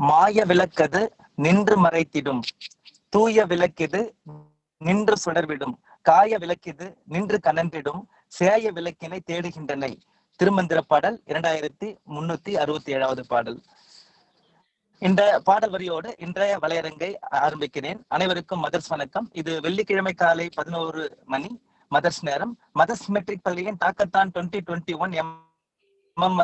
மாய விளக்கது நின்று மறைத்திடும், தூய விளக்கிது நின்று சுடர்விடும், காய விளக்கிது நின்று கனன்றிடும், சேய விளக்கினை தேடுகின்றனை. திருமந்திர பாடல் 2367 பாடல். இந்த பாடல் வரியோடு இன்றைய வலையரங்கை ஆரம்பிக்கிறேன். அனைவருக்கும் மதர்ஸ் வணக்கம். இது வெள்ளிக்கிழமை காலை 11 மணி மதர்ஸ் நேரம். மதர்ஸ் மெட்ரிக் பள்ளியின் தாக்கத்தான் 2021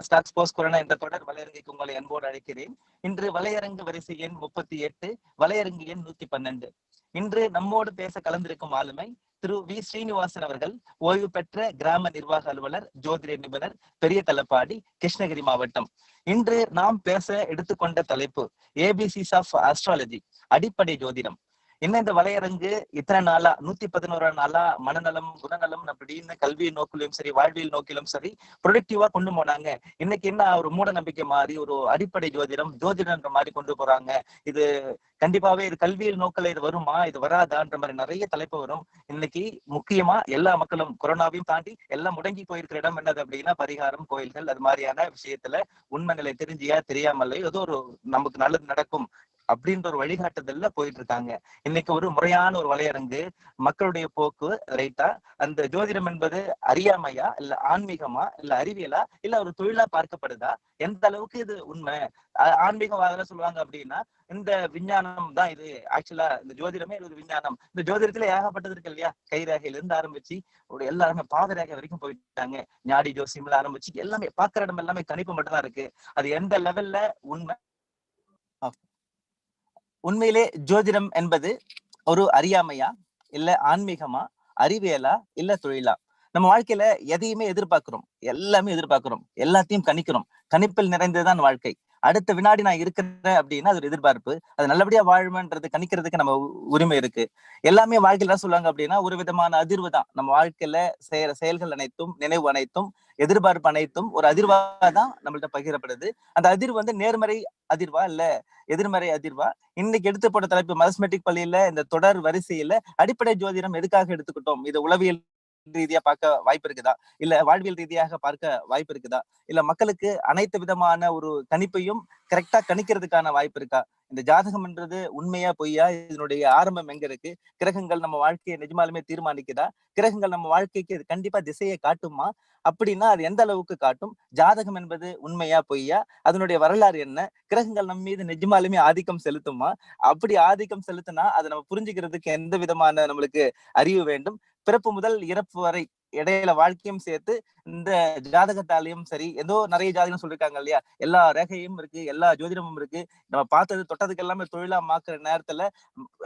ஸ்டாக்ஸ் போஸ்ட் கொரோனா என்ற தொடர் வலையரங்குக்கு உங்களை அன்போடு அழைக்கிறேன். இன்று வலையரங்கு வரிசை எண் 38, வலையரங்கு எண் 112. இன்று நம்மோடு பேச கலந்திருக்கும் ஆளுமை திரு வி ஸ்ரீனிவாசன் அவர்கள், ஓய்வு பெற்ற கிராம நிர்வாக அலுவலர், ஜோதிட நிபுணர், பெரிய தலப்பாடி, கிருஷ்ணகிரி மாவட்டம். இன்று நாம் பேச எடுத்துக்கொண்ட தலைப்பு ஏபிசிஸ் ஆஃப் ஆஸ்ட்ராலஜி, அடிப்படை ஜோதிடம். இன்னும் இந்த வலையரங்கு இத்தனை நாளா 111 நாளா மனநலம், குணநலம் அப்படின்னு கல்வியை நோக்கிலும் சரி, வாழ்வியல் நோக்கிலும் சரி ப்ரொடக்டிவா கொண்டு போனாங்க. இன்னைக்கு என்ன ஒரு மூட நம்பிக்கை மாதிரி ஒரு அடிப்படை ஜோதிடன்ற மாதிரி கொண்டு போறாங்க. இது கண்டிப்பாவே இது கல்வியல் நோக்கில இது வருமா, இது வராதான்ற மாதிரி நிறைய தலைப்பு வரும். இன்னைக்கு முக்கியமா எல்லா மக்களும் கொரோனாவையும் தாண்டி எல்லாம் முடங்கி போயிருக்கிற இடம் என்னது அப்படின்னா பரிகாரம், கோயில்கள், அது மாதிரியான விஷயத்துல உண்மைகளை தெரிஞ்சியா தெரியாமலே ஏதோ ஒரு நமக்கு நல்லது நடக்கும் அப்படின்ற ஒரு வழிகாட்டுதல்ல போயிட்டு இருக்காங்க. இன்னைக்கு ஒரு முறையான ஒரு வலையரங்கு, மக்களுடைய போக்கு ரைட்டா, அந்த ஜோதிடம் என்பது அறியாமையா, இல்ல ஆன்மீகமா, இல்ல அறிவியலா, இல்ல ஒரு தொழிலா பார்க்கப்படுதா, எந்த அளவுக்கு இது உண்மை, ஆன்மீகவாதம் சொல்லுவாங்க அப்படின்னா இந்த விஞ்ஞானம் தான் இது. ஆக்சுவலா இந்த ஜோதிடமே இது விஞ்ஞானம். இந்த ஜோதிடத்துல ஏகப்பட்டது இருக்கு இல்லையா, கைரேகையில இருந்து ஆரம்பிச்சு ஒரு எல்லாருமே பாதரேகை வரைக்கும் போயிட்டாங்க. ஞாடி ஜோசியம்ல ஆரம்பிச்சு எல்லாமே பாக்குற இடம் எல்லாமே கணிப்பு மட்டும் தான் இருக்கு. அது எந்த லெவல்ல உண்மை? உண்மையிலே ஜோதிடம் என்பது ஒரு அறியாமையா, இல்ல ஆன்மீகமா, அறிவியலா, இல்ல தொழிலா? நம்ம வாழ்க்கையில எதையுமே எதிர்பார்க்கிறோம், எல்லாமே எதிர்பார்க்கிறோம், எல்லாத்தையும் கணிக்கிறோம். கணிப்பில் நிறைந்ததுதான் வாழ்க்கை. அடுத்த வினாடி நான் இருக்கிறேன் அப்படின்னா அது ஒரு எதிர்பார்ப்பு. அது நல்லபடியா வாழ்வுன்றது கணிக்கிறதுக்கு நம்ம உரிமை இருக்கு. எல்லாமே வாழ்க்கையில என்ன சொல்லுவாங்க அப்படின்னா ஒரு விதமான அதிர்வு தான். நம்ம வாழ்க்கையில செய்யற செயல்கள் அனைத்தும், நினைவு அனைத்தும், எதிர்பார்ப்பு அனைத்தும் ஒரு அதிர்வா தான் நம்மள்ட்ட பகிரப்படுது. அந்த அதிர்வு நேர்மறை அதிர்வா இல்ல எதிர்மறை அதிர்வா? இன்னைக்கு எடுத்து போட்ட தலைப்பு மதஸ்மெட்டிக் பள்ளியில இந்த தொடர் வரிசையில அடிப்படை ஜோதிடம் எதுக்காக எடுத்துக்கிட்டோம்? இது உளவியல் ரீதியா பார்க்க வாய்ப்பு இருக்குதா, இல்ல வாழ்வியல் ரீதியாக பார்க்க வாய்ப்பு இருக்குதா, இல்ல மக்களுக்கு அனைத்து விதமான ஒரு கணிப்பையும் கரெக்டா கணிக்கிறதுக்கான வாய்ப்பு இருக்கா? இந்த ஜாதகம் என்றது உண்மையா பொய்யா? இதனுடைய ஆரம்பம் எங்க இருக்கு? கிரகங்கள் நம்ம வாழ்க்கையை நிஜமாலுமே தீர்மானிக்குதா? கிரகங்கள் நம்ம வாழ்க்கைக்கு கண்டிப்பா திசையை காட்டுமா? அப்படின்னா அது எந்த அளவுக்கு காட்டும்? ஜாதகம் என்பது உண்மையா பொய்யா? அதனுடைய வரலாறு என்ன? கிரகங்கள் நம்ம மீது நிஜமாலுமே ஆதிக்கம் செலுத்துமா? அப்படி ஆதிக்கம் செலுத்தினா அதை நம்ம புரிஞ்சுக்கிறதுக்கு எந்த விதமான நம்மளுக்கு அறிவு வேண்டும்? பிறப்பு முதல் இறப்பு வரை இடையில வாழ்க்கையும் சேர்த்து இந்த ஜாதகத்தாலையும் சரி, ஏதோ நிறைய ஜாதகம் சொல்லிருக்காங்க இல்லையா, எல்லா ரேகையும் இருக்கு, எல்லா ஜோதிடமும் இருக்கு. நம்ம பார்த்தது தொட்டதுக்கு எல்லாமே தொழிலா மாக்குற நேரத்துல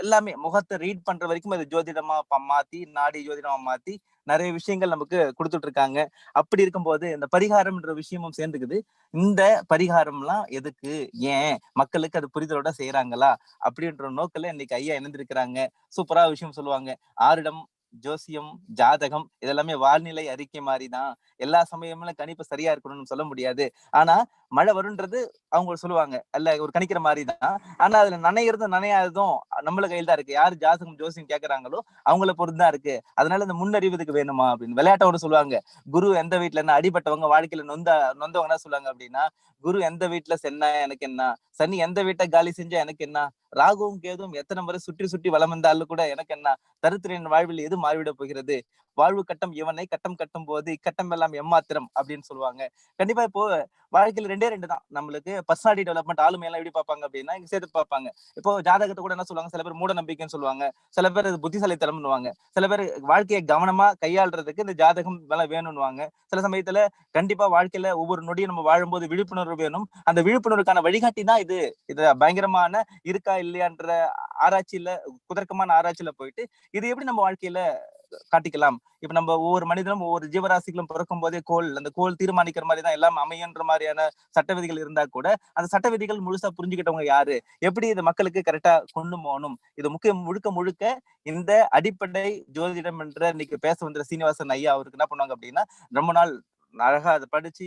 எல்லாமே முகத்தை ரீட் பண்ற வரைக்கும் அது ஜோதிடமா மாத்தி, நாடி ஜோதிடமா மாத்தி நிறைய விஷயங்கள் நமக்கு கொடுத்துட்டு இருக்காங்க. அப்படி இருக்கும்போது இந்த பரிகாரம்ன்ற விஷயமும் சேர்ந்துக்குது. இந்த பரிகாரம்லாம் எதுக்கு, ஏன் மக்களுக்கு அது புரிதலோட செய்யறாங்களா அப்படின்ற நோக்கில இன்னைக்கு ஐயா இணைந்திருக்கிறாங்க. சூப்பரா விஷயம் சொல்லுவாங்க. ஆரிடம், ஜோசியம், ஜாதகம் இதெல்லாமே வாழ்நிலை அறிக்கை மாதிரிதான். எல்லா சமயமும் கணிப்பு சரியா இருக்கணும்னு சொல்ல முடியாது. ஆனா மழை வரும்ன்றது அவங்க சொல்லுவாங்க அல்ல, ஒரு கணிக்கிற மாதிரிதான். ஆனா அதுல நனைகிறதும் நனையாததும் நம்மள கையில் தான் இருக்கு. யாரு ஜாதகம் ஜோசியம் கேட்கறாங்களோ அவங்கள பொறுத்துதான் இருக்கு. அதனால இந்த முன்னறிவதுக்கு வேணுமா அப்படின்னு விளையாட்டோட சொல்லுவாங்க. குரு எந்த வீட்டுல என்ன, அடிபட்டவங்க வாழ்க்கையில நொந்தவங்க என்ன சொல்லுவாங்க அப்படின்னா, குரு எந்த வீட்டுல சென்னா எனக்கு என்ன, சனி எந்த வீட்டை காலி செஞ்சா எனக்கு என்ன, ராகுவும் கேதுவும் எத்தனை முறை சுற்றி சுற்றி வளம் வந்தாலும் கூட எனக்கு என்ன, தருத்திரின் வாழ்வில் எது மாறிவிட போகிறது, வாழ்வு கட்டம் இவனை கட்டம் கட்டும் போது இக்கட்டம் எல்லாம் எம்மாத்திரம் அப்படின்னு சொல்லுவாங்க. கண்டிப்பா இப்போ வாழ்க்கையில ரெண்டு தான் நம்மளுக்கு. பர்சனாலிட்டி டெவலப்மெண்ட், ஆளுமையெல்லாம் எப்படி பார்ப்பாங்க அப்படின்னா இங்க சேர்த்து பார்ப்பாங்க. இப்போ ஜாதகத்தை கூட என்ன சொல்லுவாங்க, சில பேர் மூட நம்பிக்கைன்னு சொல்லுவாங்க, சில பேர் புத்திசாலித்தனம்னுவாங்க, சில பேர் வாழ்க்கையை கவனமா கையாளுறதுக்கு இந்த ஜாதகம் வேணும்னுவாங்க. சில சமயத்துல கண்டிப்பா வாழ்க்கையில ஒவ்வொரு நொடியும் நம்ம வாழும்போது விழிப்புணர்வு வேணும். அந்த விழிப்புணர்வுக்கான வழிகாட்டி தான் இது. பயங்கரமான இருக்கா இல்லையான்ற ஆராய்ச்சியில, குதர்க்கமான ஆராய்ச்சியில போயிட்டு இது எப்படி நம்ம வாழ்க்கையில காட்டிக்கலாம். இப்ப நம்ம ஒவ்வொரு மனிதனும் ஒவ்வொரு ஜீவராசிகளும் பிறக்கும் போதே அந்த கோல் தீர்மானிக்கிற மாதிரி தான் எல்லாம் அமையன்ற மாதிரியான சட்ட விதிகள் இருந்தா கூட அந்த சட்ட விதிகள் முழுசா புரிஞ்சுக்கிட்டவங்க யாரு, எப்படி இதை மக்களுக்கு கரெக்டா கொண்டு போகணும், இது முழுக்க முழுக்க இந்த அடிப்படை ஜோதிடம் என்ற இன்னைக்கு பேச வந்த சீனிவாசன் ஐயா அவருக்கு என்ன பண்ணுவாங்க அப்படின்னா, ரொம்ப நாள் அழகா அதை படிச்சு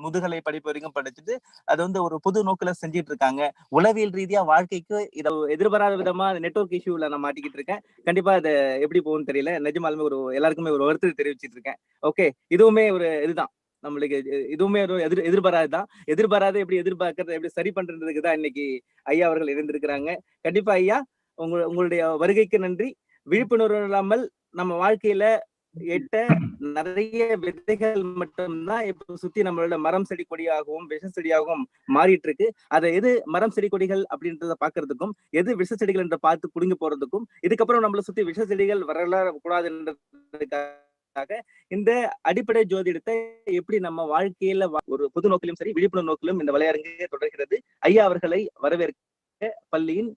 முதுகலை படிப்பு வரைக்கும் படிச்சுட்டு அது ஒரு பொது நோக்குல செஞ்சிட்டு இருக்காங்க. உளவியல் ரீதியா வாழ்க்கைக்கு இதை எதிர்பாராத விதமா நெட்வொர்க் இஷ்யூல நான் மாட்டிக்கிட்டு இருக்கேன். கண்டிப்பா அதை எப்படி போகும்னு தெரியல. நிஜமாலுமே எல்லாருக்குமே ஒரு வருத்தத்தை தெரிவிச்சிட்டு இருக்கேன். ஓகே, இதுவுமே ஒரு இதுதான் நம்மளுக்கு, இதுவுமே ஒரு எதிர்பாராதுதான். எதிர்பாராத எப்படி எதிர்பார்க்கறத எப்படி சரி பண்றதுக்கு தான் இன்னைக்கு ஐயா அவர்கள் இணைந்திருக்கிறாங்க. கண்டிப்பா ஐயா, உங்களுடைய வருகைக்கு நன்றி. விழிப்புணர்வு இல்லாமல் நம்ம வாழ்க்கையில எட்ட நிறைய விதைகள் மட்டும்தான் இப்ப சுத்தி நம்மளோட மரம் செடி கொடியாகவும் விஷ செடியாகவும் மாறிட்டு இருக்கு. அதை எது மரம் செடி கொடிகள் அப்படின்றத பாக்குறதுக்கும், எது விஷ செடிகள் என்று பார்த்து புடுங்கி போறதுக்கும், இதுக்கப்புறம் நம்மளை சுத்தி விஷ செடிகள் வரக்கூடாதுன்றதுக்காக இந்த அடிப்படை ஜோதிடத்தை எப்படி நம்ம வாழ்க்கையில ஒரு பொது நோக்கிலும் சரி விழிப்புணர்வு நோக்கிலும் இந்த வலையரங்கு தொடர்கிறது. ஐயா அவர்களை வரவேற்க பள்ளியின்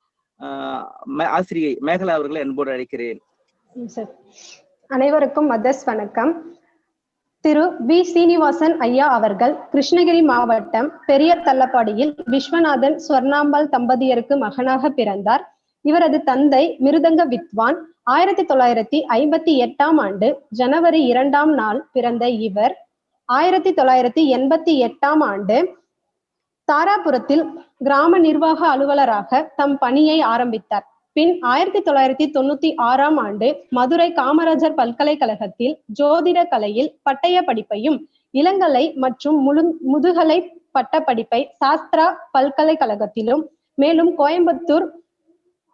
ஆசிரியை மேகலா அவர்களை அன்போடு அழைக்கிறேன். அனைவருக்கும் மதர்ஸ் வணக்கம். திரு வி சீனிவாசன் ஐயா அவர்கள் கிருஷ்ணகிரி மாவட்டம் பெரிய தள்ளப்பாடியில் விஸ்வநாதன் ஸ்வர்ணாம்பாள் தம்பதியருக்கு மகனாக பிறந்தார். இவரது தந்தை மிருதங்க வித்வான். 1958ஆம் ஆண்டு ஜனவரி 2ஆம் நாள் பிறந்த இவர் 1988ஆம் ஆண்டு தாராபுரத்தில் கிராம நிர்வாக அலுவலராக தம் பணியை ஆரம்பித்தார். பின் 1996ஆம் ஆண்டு மதுரை காமராஜர் பல்கலைக்கழகத்தில் ஜோதிட கலையில் பட்டய படிப்பையும் இளங்கலை மற்றும் முதுகலை பட்ட படிப்பை சாஸ்திரா பல்கலைக்கழகத்திலும், மேலும் கோயம்புத்தூர்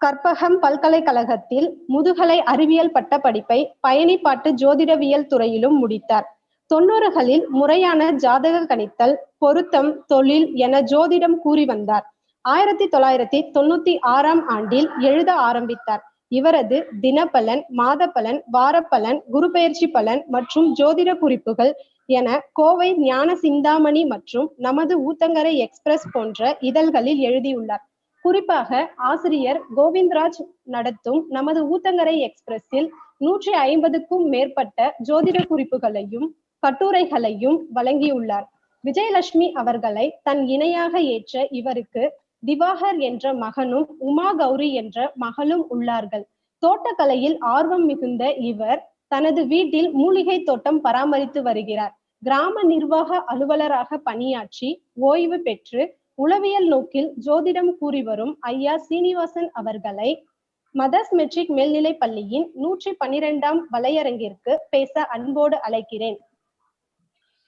கற்பகம் பல்கலைக்கழகத்தில் முதுகலை அறிவியல் பட்ட படிப்பை பயணிப்பாட்டு ஜோதிடவியல் துறையிலும் முடித்தார். 90களில் முறையான ஜாதக கணித்தல், பொருத்தம், தொழில் என ஜோதிடம் கூறி வந்தார். 1996ஆம் ஆண்டில் எழுத ஆரம்பித்தார். இவரது தினப்பலன், மாத பலன், வாரப்பலன், குரு பெயர்ச்சி பலன் மற்றும் ஜோதிட குறிப்புகள் என கோவை ஞான சிந்தாமணி மற்றும் நமது ஊத்தங்கரை எக்ஸ்பிரஸ் போன்ற இதழ்களில் எழுதியுள்ளார். குறிப்பாக ஆசிரியர் கோவிந்தராஜ் நடத்தும் நமது ஊத்தங்கரை எக்ஸ்பிரஸில் 150க்கும் மேற்பட்ட ஜோதிட குறிப்புகளையும் கட்டுரைகளையும் வழங்கியுள்ளார். விஜயலட்சுமி அவர்களை தன் இணையாக ஏற்ற இவருக்கு திவாகர் என்ற மகனும் உமா கௌரி என்ற மகளும் உள்ளார்கள். தோட்டக்கலையில் ஆர்வம் மிகுந்த இவர் தனது வீட்டில் மூலிகை தோட்டம் பராமரித்து வருகிறார். கிராம நிர்வாக அலுவலராக பணியாற்றி ஓய்வு பெற்று உளவியல் நோக்கில் ஜோதிடம் கூறி வரும் ஐயா சீனிவாசன் அவர்களை மதர்ஸ் மெட்ரிக் மேல்நிலை பள்ளியின் 112ஆம் வலையரங்கிற்கு பேச அன்போடு அழைக்கிறேன்.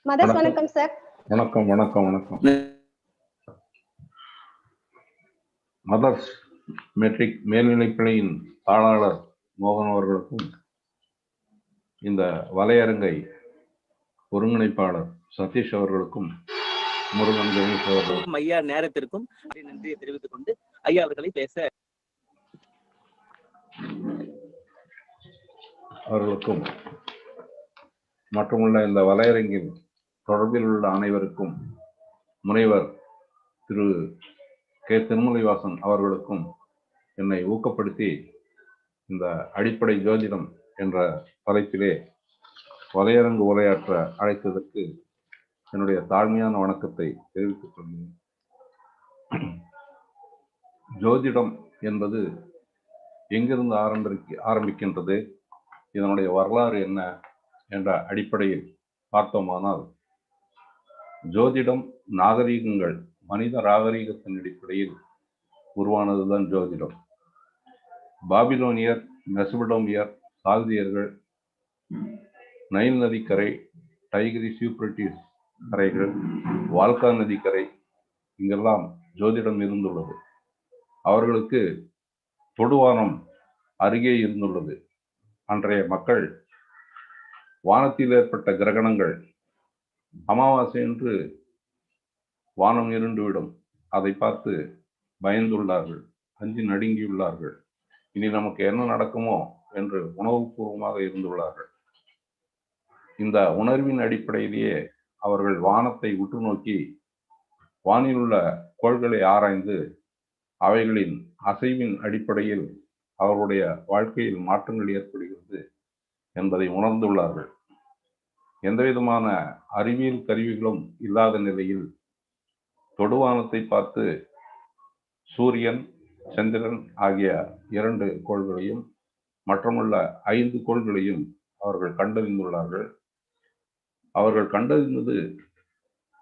மதர்ஸ் வணக்கம் சார். வணக்கம் வணக்கம் வணக்கம். மதர்ஸ் மெட்ரிக் மேல்நிலைப்பள்ளியின் தாளாளர் மோகன் அவர்களுக்கும், இந்த வலையரங்கை ஒருங்கிணைப்பாளர் சதீஷ் அவர்களுக்கும், முருகன் கணேஷ் அவர்களுக்கும், ஐயா நேரத்திற்கும் நன்றியை தெரிவித்துக் கொண்டு ஐயா அவர்களை பேச அவர்களுக்கும் மற்றுமுள்ள இந்த வலையரங்கில் தொடர்பில் உள்ள அனைவருக்கும், முனைவர் திரு கே திருமலைவாசன் அவர்களுக்கும் என்னை ஊக்கப்படுத்தி இந்த அடிப்படை ஜோதிடம் என்ற தலைப்பிலே வலையரங்கு உரையாற்ற அழைத்ததற்கு என்னுடைய தாழ்மையான வணக்கத்தை தெரிவித்துக் கொள்கிறேன். ஜோதிடம் என்பது எங்கிருந்து ஆரம்பிக்கின்றது, இதனுடைய வரலாறு என்ன என்ற அடிப்படையில் பார்த்தோமானால், ஜோதிடம் நாகரீகங்கள், மனித நாகரீகத்தின் அடிப்படையில் உருவானதுதான் ஜோதிடம். பாபிலோனியர், மெசபடோமியர், சால்தியர்கள், நைல் நதிக்கரை, டைகிரிஸ் யூப்ரட்டிஸ் கரைகள், வால்கா நதிக்கரை, இங்கெல்லாம் ஜோதிடம் இருந்துள்ளது. அவர்களுக்கு தொடுவானம் அருகே இருந்துள்ளது. அன்றைய மக்கள் வானத்தில் ஏற்பட்ட கிரகணங்கள், அமாவாசை என்று வானம் இருண்டுவிடும், அதை பார்த்து பயந்துள்ளார்கள், அஞ்சி நடுங்கியுள்ளார்கள். இனி நமக்கு என்ன நடக்குமோ என்று உணர்வுபூர்வமாக இருந்துள்ளார்கள். இந்த உணர்வின் அடிப்படையிலேயே அவர்கள் வானத்தை உற்று நோக்கி வானில் உள்ள கோள்களை ஆராய்ந்து அவைகளின் அசைவின் அடிப்படையில் அவருடைய வாழ்க்கையில் மாற்றங்கள் ஏற்படுகிறது என்பதை உணர்ந்துள்ளார்கள். எந்தவிதமான அறிவியல் கருவிகளும் இல்லாத நிலையில் தொடுவானத்தை பார்த்து சூரியன், சந்திரன் ஆகிய 2 கோள்களையும் மற்றுமுள்ள 5 கோள்களையும் அவர்கள் கண்டறிந்துள்ளார்கள். அவர்கள் கண்டறிந்தது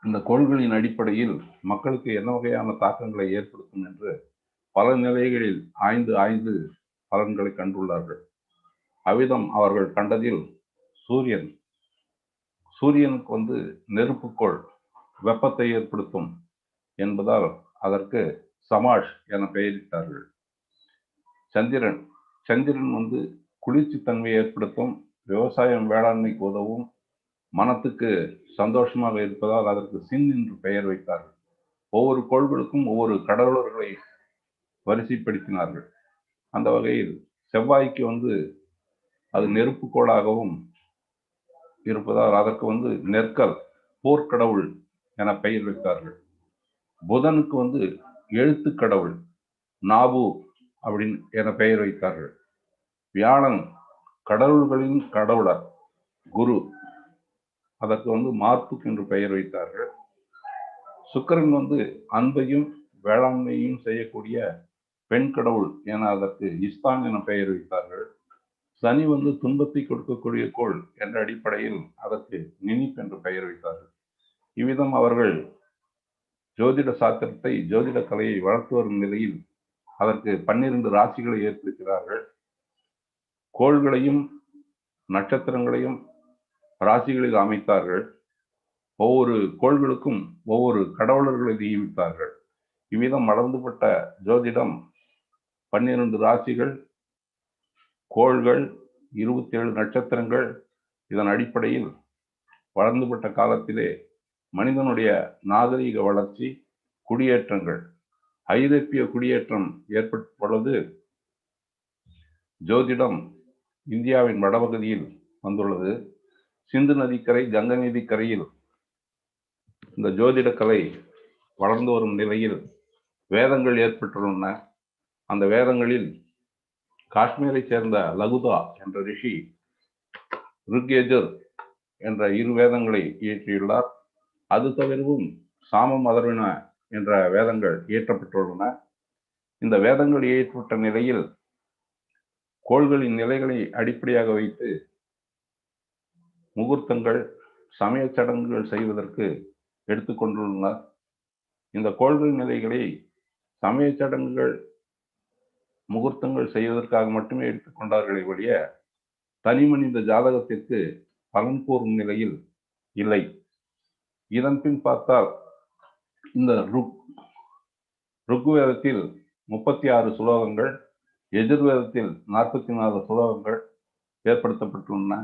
இந்த கோள்களின் அடிப்படையில் மக்களுக்கு என்ன வகையான தாக்கங்களை ஏற்படுத்தும் என்று பல நிலைகளில் ஆய்ந்து பலன்களை கண்டுள்ளார்கள். அவ்விதம் அவர்கள் கண்டதில் சூரியனுக்கு நெருப்புக்கோள் வெப்பத்தை ஏற்படுத்தும் என்பதால் அதற்கு சமாஷ் என பெயரிட்டார்கள். சந்திரன் குளிர்ச்சி தன்மையை ஏற்படுத்தும், விவசாயம் வேளாண்மைக்கு உதவும், மனத்துக்கு சந்தோஷமாக இருப்பதால் அதற்கு சின் என்று பெயர் வைத்தார்கள். ஒவ்வொரு கோள்களுக்கும் ஒவ்வொரு கடவுளர்களை வரிசைப்படுத்தினார்கள். அந்த வகையில் செவ்வாய்க்கு அது நெருப்பு கோளாகவும் இருப்பதால் அதற்கு நெற்கல் போர்க்கடவுள் என பெயர் வைத்தார்கள். புதனுக்கு எழுத்து கடவுள் நாபு அப்படின்னு என பெயர் வைத்தார்கள். வியாழன் கடவுள்களின் கடவுளர் குரு, அதற்கு மார்புக் என்று பெயர் வைத்தார்கள். சுக்கிரன் அன்பையும் வேளாண்மையும் செய்யக்கூடிய பெண் கடவுள் என அதற்கு இஸ்தான் என பெயர் வைத்தார்கள். சனி துன்பத்தை கொடுக்கக்கூடிய கோள் என்ற அடிப்படையில் அதற்கு நினிப் என்று பெயர் வைத்தார்கள். இவ்விதம் அவர்கள் ஜோதிட சாஸ்திரத்தை, ஜோதிட கலையை வளர்த்து வரும் நிலையில் அதற்கு 12 ராசிகளை ஏற்படுத்தினார்கள். கோள்களையும் நட்சத்திரங்களையும் ராசிகளில் அமைத்தார்கள். ஒவ்வொரு கோள்களுக்கும் ஒவ்வொரு கடவுளர்களை நியமித்தார்கள். இவ்விதம் வளர்ந்துபட்ட ஜோதிடம் 12 ராசிகள், கோள்கள், 27 நட்சத்திரங்கள், இதன் அடிப்படையில் வளர்ந்துபட்ட காலத்திலே மனிதனுடைய நாகரீக வளர்ச்சி, குடியேற்றங்கள், ஐரோப்பிய குடியேற்றம் ஏற்பட்ட பொழுது ஜோதிடம் இந்தியாவின் வடபகுதியில் வந்துள்ளது. சிந்து நதிக்கரை, கங்கை நதிக்கரையில் இந்த ஜோதிட கலை வளர்ந்து வரும் நிலையில் வேதங்கள் ஏற்பட்டுள்ளன. அந்த வேதங்களில் காஷ்மீரை சேர்ந்த லகுதா என்ற ரிஷி ருக்யஜுர் என்ற 2 வேதங்களை இயற்றியுள்ளார். அது தவிரவும் சாமம், அதர்வன என்ற வேதங்கள் இயற்றப்பட்டுள்ளன. இந்த வேதங்கள் இயற்றப்பட்ட நிலையில் கோள்களின் நிலைகளை அடிப்படையாக வைத்து முகூர்த்தங்கள், சமய சடங்குகள் செய்வதற்கு எடுத்துக்கொண்டுள்ளனர். இந்த கோள்கள் நிலைகளை சமய சடங்குகள், முகூர்த்தங்கள் செய்வதற்காக மட்டுமே எடுத்துக்கொண்டார்களே ஒழிய தனி மனித ஜாதகத்திற்கு பலன் கூறும் நிலையில் இல்லை. இதன் பின் பார்த்தால் இந்த ருக்வேதத்தில் 36 சுலோகங்கள், எஜுர்வேதத்தில் 44 சுலோகங்கள் ஏற்படுத்தப்பட்டுள்ளன.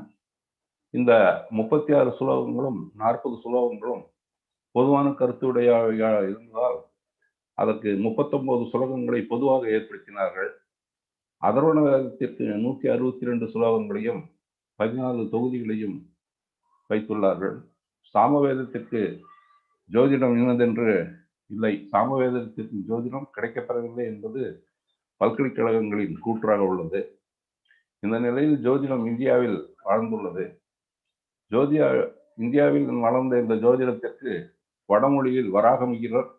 இந்த 36 சுலோகங்களும் 40 சுலோகங்களும் பொதுவான கருத்துடையவையாக இருந்ததால் அதற்கு 39 சுலோகங்களை பொதுவாக ஏற்படுத்தினார்கள். அதர்வண வேதத்திற்கு 162 சுலோகங்களையும் 14 தொகுதிகளையும் வைத்துள்ளார்கள். சாமவேதத்திற்கு ஜோதிடம் இன்னதென்று இல்லை, சாமவேதத்திற்கு ஜோதிடம் கிடைக்கப்பெறவில்லை என்பது பல்கலைக்கழகங்களின் கூற்றாக உள்ளது. இந்த நிலையில் ஜோதிடம் இந்தியாவில் வளர்ந்துள்ளது. இந்தியாவில் வளர்ந்த இந்த ஜோதிடத்திற்கு வடமொழியில் வராகமிகிரர்,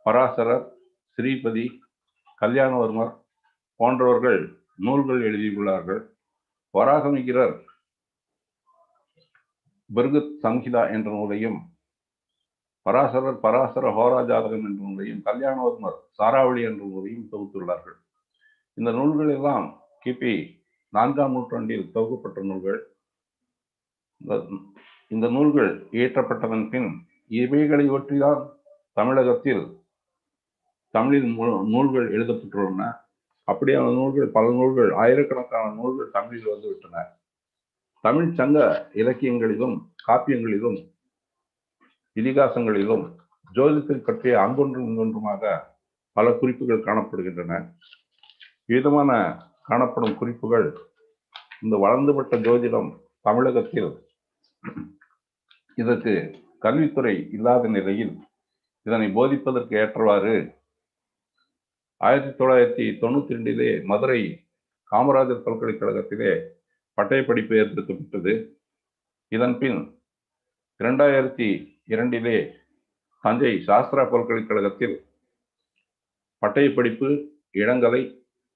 பராசரர், ஸ்ரீபதி, கல்யாணவர்மர் போன்றவர்கள் நூல்கள் எழுதியுள்ளார்கள். வராகமிகிரர் பிருகத் சம்ஹிதா என்ற நூலையும், பராசரர் பராசர ஹோரா ஜாதகம் என்ற நூலையும், கல்யாணவர்மர் சாராவளி என்ற நூலையும் தொகுத்துள்ளார்கள். இந்த நூல்கள் எல்லாம் கிபி 4ஆம் நூற்றாண்டில் தொகுக்கப்பட்ட நூல்கள். இந்த நூல்கள் இயற்றப்பட்டதன் பின் இவைகளை ஒற்றிதான் தமிழகத்தில் தமிழில் நூல்கள் எழுதப்பட்டுள்ளன. அப்படியான நூல்கள், பல நூல்கள், ஆயிரக்கணக்கான நூல்கள் தமிழில் வந்துவிட்டன. தமிழ் சங்க இலக்கியங்களிலும் காப்பியங்களிலும் இதிகாசங்களிலும் ஜோதிடத்தை பற்றிய அங்கொன்றும் இங்கொன்றுமாக பல குறிப்புகள் காணப்படுகின்றன. விதமான காணப்படும் குறிப்புகள் இந்த வளர்ந்துபட்ட ஜோதிடம் தமிழகத்தில் இதற்கு கல்வித்துறை இல்லாத நிலையில் இதனை போதிப்பதற்கு ஏற்றவாறு 1992 மதுரை காமராஜர் பல்கலைக்கழகத்திலே பட்டய படிப்பு ஏற்படுத்தப்பட்டது. இதன் பின் 2002 தஞ்சை சாஸ்திரா பல்கலைக்கழகத்தில் பட்டய படிப்பு, இளங்கலை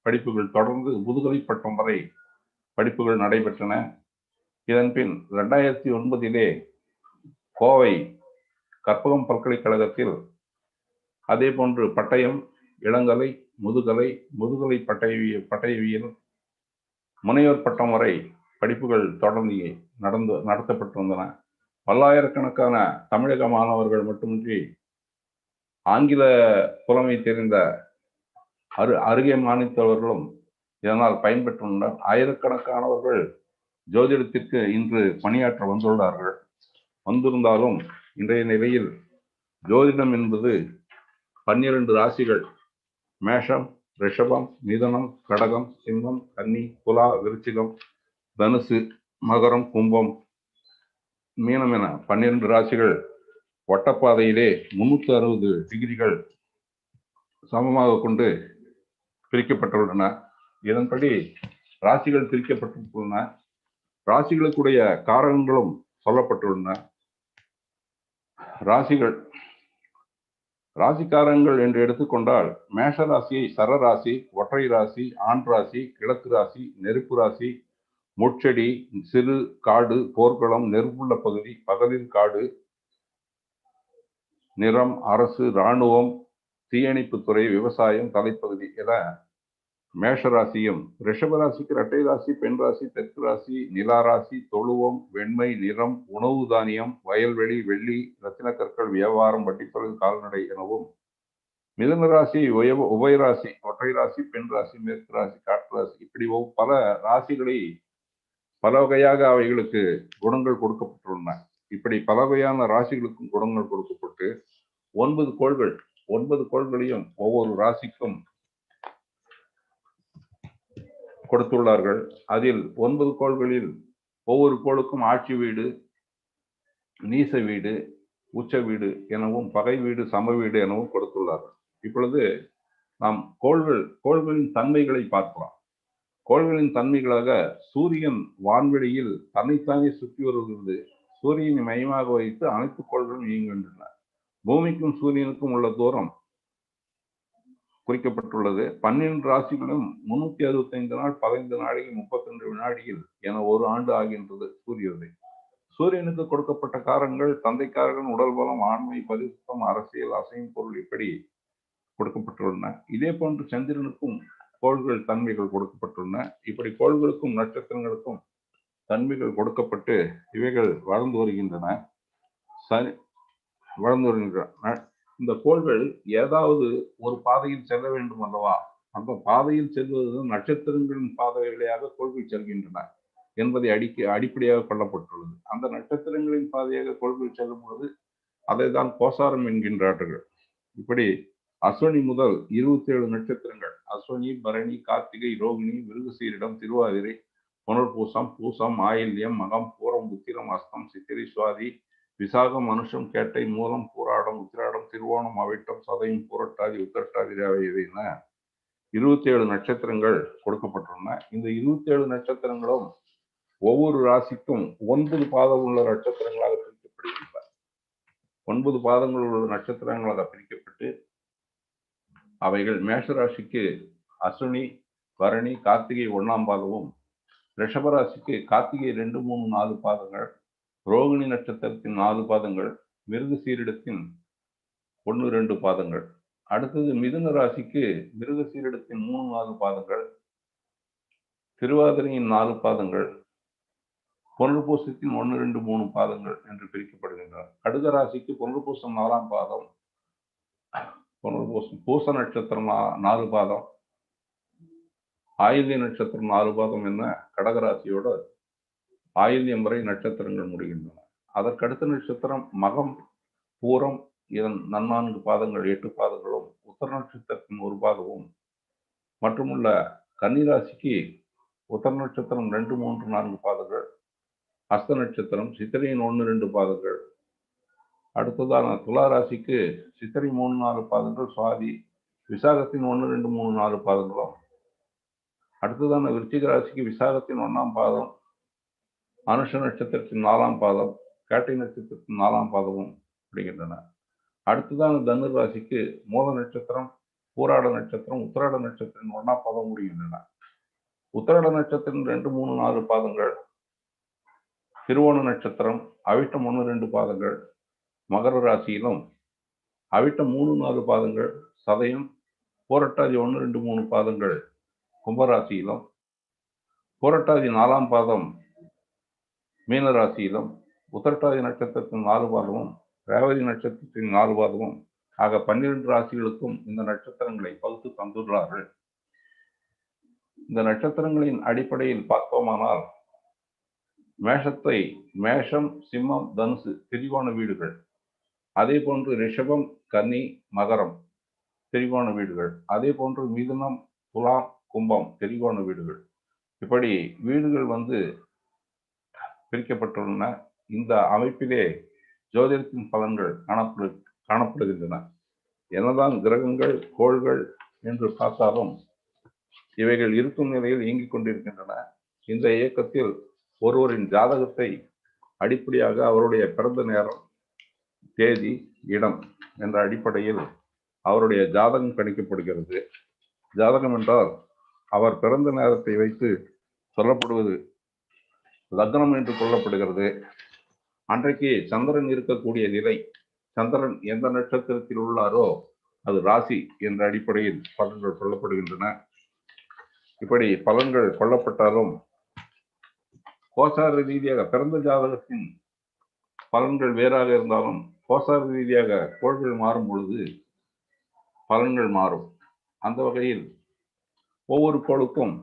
படிப்புகள் தொடர்ந்து முதுகலை பட்டம் வரை படிப்புகள் நடைபெற்றன. இதன் பின் 2009 கோவை கற்பகம் பல்கலைக்கழகத்தில் அதே போன்று பட்டயம், இளங்கலை, முதுகலை பட்டயவியல், முனைவர் பட்டம் வரை படிப்புகள் தொடர்ந்து நடத்தப்பட்டு வந்தன. பல்லாயிரக்கணக்கான தமிழக மாணவர்கள் மட்டுமின்றி ஆங்கில புலமை தெரிந்த அருகே மாநிலத்தவர்களும் இதனால் பயன்பெற்றுள்ளனர். ஆயிரக்கணக்கானவர்கள் ஜோதிடத்திற்கு இன்று பணியாற்ற வந்திருந்தாலும் இன்றைய நிலையில் ஜோதிடம் என்பது 12 ராசிகள், மேஷம், ரிஷபம், மிதுனம், கடகம், சிம்மம், கன்னி, துலா, விருச்சிகம், தனுசு, மகரம், கும்பம், மீனம் என 12 ராசிகள் வட்டப்பாதையிலே 360 டிகிரிகள் சமமாக கொண்டு பிரிக்கப்பட்டுள்ளன. இதன்படி ராசிகள் பிரிக்கப்பட்டுள்ளன. ராசிகளுக்குடைய காரகங்களும் சொல்லப்பட்டுள்ளன. ராசிக்காரங்கள் என்று எடுத்துக்கொண்டால் மேஷ ராசியை சரராசி, ஒற்றை ராசி, ஆண் ராசி, கிழக்கு ராசி, நெருப்பு ராசி, முட்செடி, சிறு காடு, போர்க்களம், நெருப்புள்ள பகுதி, பகலில் காடு, நிறம், அரசு, இராணுவம், தீயணைப்புத்துறை, விவசாயம், தலைப்பகுதி என மேஷராசியும், ரிஷபராசிக்கு இரட்டை ராசி, பெண் ராசி, தெற்கு ராசி, நிலா ராசி, தொழுவம், வெண்மை, நிறம், உணவு தானியம், வயல்வெளி, வெள்ளி, ரத்தின கற்கள், வியாபாரம், வட்டித்தொழில், கால்நடை எனவும், மிதுன ராசி உபயராசி, ஒற்றை ராசி, பெண் ராசி, மேற்கு ராசி, காற்று ராசி, இப்படி பல ராசிகளை பல வகையாக அவைகளுக்கு குணங்கள் கொடுக்கப்பட்டுள்ளன. இப்படி பல வகையான ராசிகளுக்கும் குணங்கள் கொடுக்கப்பட்டு 9 கோள்களையும் ஒவ்வொரு ராசிக்கும் கொடுத்துள்ளார்கள். அதில் 9 கோள்களில் ஒவ்வொரு கோளுக்கும் ஆட்சி வீடு, நீச வீடு, உச்ச வீடு எனவும், பகை வீடு, சம வீடு எனவும் கொடுத்துள்ளார்கள். இப்பொழுது நாம் கோள்களின் தன்மைகளை பார்க்கலாம். கோள்களின் தன்மைகளாக சூரியன் வான்வெளியில் தன்னைத்தானே சுற்றி வருகிறது. சூரியனை மையமாக வைத்து அனைத்து கோள்களும் இயங்குகின்றன. பூமிக்கும் சூரியனுக்கும் உள்ள தூரம் குறிக்கப்பட்டுள்ளது. 12 ராசிகளும் 365 நாள், 15 நாளைக்கு 32 வினாடியில் என ஒரு ஆண்டு ஆகின்றது சூரியோதயம். சூரியனுக்கு கொடுக்கப்பட்ட காரங்கள் தந்தைக்காரர்கள், உடல் பலம், ஆண்மை, பரிசுத்தம், அரசியல், அசையும் பொருள் இப்படி கொடுக்கப்பட்டுள்ளன. இதே போன்று சந்திரனுக்கும் கோள்கள் தன்மைகள் கொடுக்கப்பட்டுள்ளன. இப்படி கோள்களுக்கும் நட்சத்திரங்களுக்கும் தன்மைகள் கொடுக்கப்பட்டு இவைகள் வளர்ந்து வருகின்றன. இந்த கோள்கள் ஏதாவது ஒரு பாதையில் செல்ல வேண்டும் அல்லவா? அந்த பாதையில் செல்வது நட்சத்திரங்களின் பாதை வழியாக கோள்கள் செல்கின்றன என்பதை அடிப்படையாக கொள்ளப்பட்டுள்ளது. அந்த நட்சத்திரங்களின் பாதையாக கோள்கள் செல்லும் பொழுது அதை தான் கோசாரம் என்கின்றார்கள். இப்படி அஸ்வினி முதல் 27 நட்சத்திரங்கள், அஸ்வினி, பரணி, கார்த்திகை, ரோகிணி, மிருகசீரிடம், திருவாதிரை, புனர்பூசம், பூசம், ஆயில்யம், மகம், பூரம், உத்திரம், அஸ்தம், சித்திரை, சுவாதி, விசாகம், மனுஷம், கேட்டை, மூலம், பூராடம், உத்திராடம், திருவோணம், அவிட்டம், சதயம், பூரட்டாதி, உத்திரட்டாதி என 27 நட்சத்திரங்கள் கொடுக்கப்பட்டுள்ளன. இந்த 27 நட்சத்திரங்களும் ஒவ்வொரு ராசிக்கும் 9 பாதம் உள்ள நட்சத்திரங்களாக பிரிக்கப்படுகின்றன. 9 பாதங்கள் உள்ள நட்சத்திரங்களாக பிரிக்கப்பட்டு அவைகள் மேஷ ராசிக்கு அஸ்வினி, பரணி, கார்த்திகை 1ஆம் பாதமும், ரிஷபராசிக்கு கார்த்திகை 2, 3, 4 பாதங்கள், ரோகிணி நட்சத்திரத்தின் 4 பாதங்கள், மிருகசீரிடத்தின் 1, 2 பாதங்கள். அடுத்தது மிதுன ராசிக்கு மிருகசீரிடத்தின் 3, 4 பாதங்கள், திருவாதிரையின் 4 பாதங்கள், புனர்பூசத்தின் 1, 2, 3 பாதங்கள் என்று பிரிக்கப்படுகின்றன. கடுக ராசிக்கு புனர்பூசம் 4ஆம் பாதம், பூச நட்சத்திரம் 4 பாதம், ஆயில்ய நட்சத்திரம் 4 பாதம் என்ன கடகராசியோட ஆயில்யம் வரை நட்சத்திரங்கள் முடிகின்றன. அதற்கடுத்த நட்சத்திரம் மகம், பூரம், இதன் 4 பாதங்கள் 8 பாதங்களும், உத்தர நட்சத்திரத்தின் 1 பாதமும், மற்றுமுள்ள கன்னிராசிக்கு உத்தர நட்சத்திரம் 2, 3, 4 பாதங்கள், அஸ்த நட்சத்திரம், சித்திரையின் 1, 2 பாதங்கள். அடுத்ததான துலா ராசிக்கு சித்திரை 3, 4 பாதங்கள், சுவாதி, விசாகத்தின் 1, 2, 3, 4 பாதங்களும். அடுத்ததான விருச்சிக ராசிக்கு விசாகத்தின் 1ஆம் பாதம், அனுஷ நட்சத்திரத்தின் 4ஆம் பாதம், கேட்டை நட்சத்திரத்தின் 4ஆம் பாதமும் விடுகின்றன. அடுத்ததான தனுர் ராசிக்கு மூல நட்சத்திரம், பூராட நட்சத்திரம், உத்திராட நட்சத்திரம் 1ஆம் பாதம் முடிகின்றன. உத்திராட நட்சத்திரம் 2, 3, 4 பாதங்கள், திருவோண நட்சத்திரம், அவிட்டம் 1, 2 பாதங்கள் மகர ராசியிலும், அவிட்டம் 3, 4 பாதங்கள் சதயம், பூரட்டாதி 1, 2, 3 பாதங்கள் கும்பராசியிலும், பூரட்டாதி 4ஆம் பாதம் மீன ராசியிலும், உத்திரட்டாதி நட்சத்திரத்தின் 4 பாதமும், ரேவதி நட்சத்திரத்தின் 4 பாதமும் ஆக 12 ராசிகளுக்கும் இந்த நட்சத்திரங்களை பகுத்து தந்துள்ளார்கள். இந்த நட்சத்திரங்களின் அடிப்படையில் பார்த்தோமானால், மேஷத்தை மேஷம், சிம்மம், தனுசு திரிகோண வீடுகள், அதே போன்று ரிஷபம், கன்னி, மகரம் திரிகோண வீடுகள், அதே போன்று மிதுனம், துலாம், கும்பம் திரிகோண வீடுகள், இப்படி வீடுகள் பிரிக்கப்பட்டுள்ளன. இந்த அமைப்பிலே ஜோதிடத்தின் பலன்கள் காணப்படுகின்றன. என்னதான் கிரகங்கள், கோள்கள் என்று பார்த்தாலும் இவைகள் இருக்கும் நிலையில் இயங்கிக் கொண்டிருக்கின்றன. இந்த இயக்கத்தில் ஒருவரின் ஜாதகத்தை அடிப்படையாக அவருடைய பிறந்த நேரம், தேதி, இடம் என்ற அடிப்படையில் அவருடைய ஜாதகம் கணிக்கப்படுகிறது. ஜாதகம் என்றால் அவர் பிறந்த நேரத்தை வைத்து சொல்லப்படுவது லக்னம் என்று கொள்ளப்படுகிறது. அன்றைக்கு சந்திரன் இருக்கக்கூடிய நிலை, சந்திரன் எந்த நட்சத்திரத்தில் உள்ளாரோ அது ராசி என்ற அடிப்படையில் பலன்கள் சொல்லப்படுகின்றன. இப்படி பலன்கள் கொள்ளப்பட்டாலும் கோசார ரீதியாக பிறந்த ஜாதகத்தின் பலன்கள் வேறாக இருந்தாலும் கோசார ரீதியாக கோள்கள் மாறும் பொழுது பலன்கள் மாறும். அந்த வகையில் ஒவ்வொரு கோளுக்கும்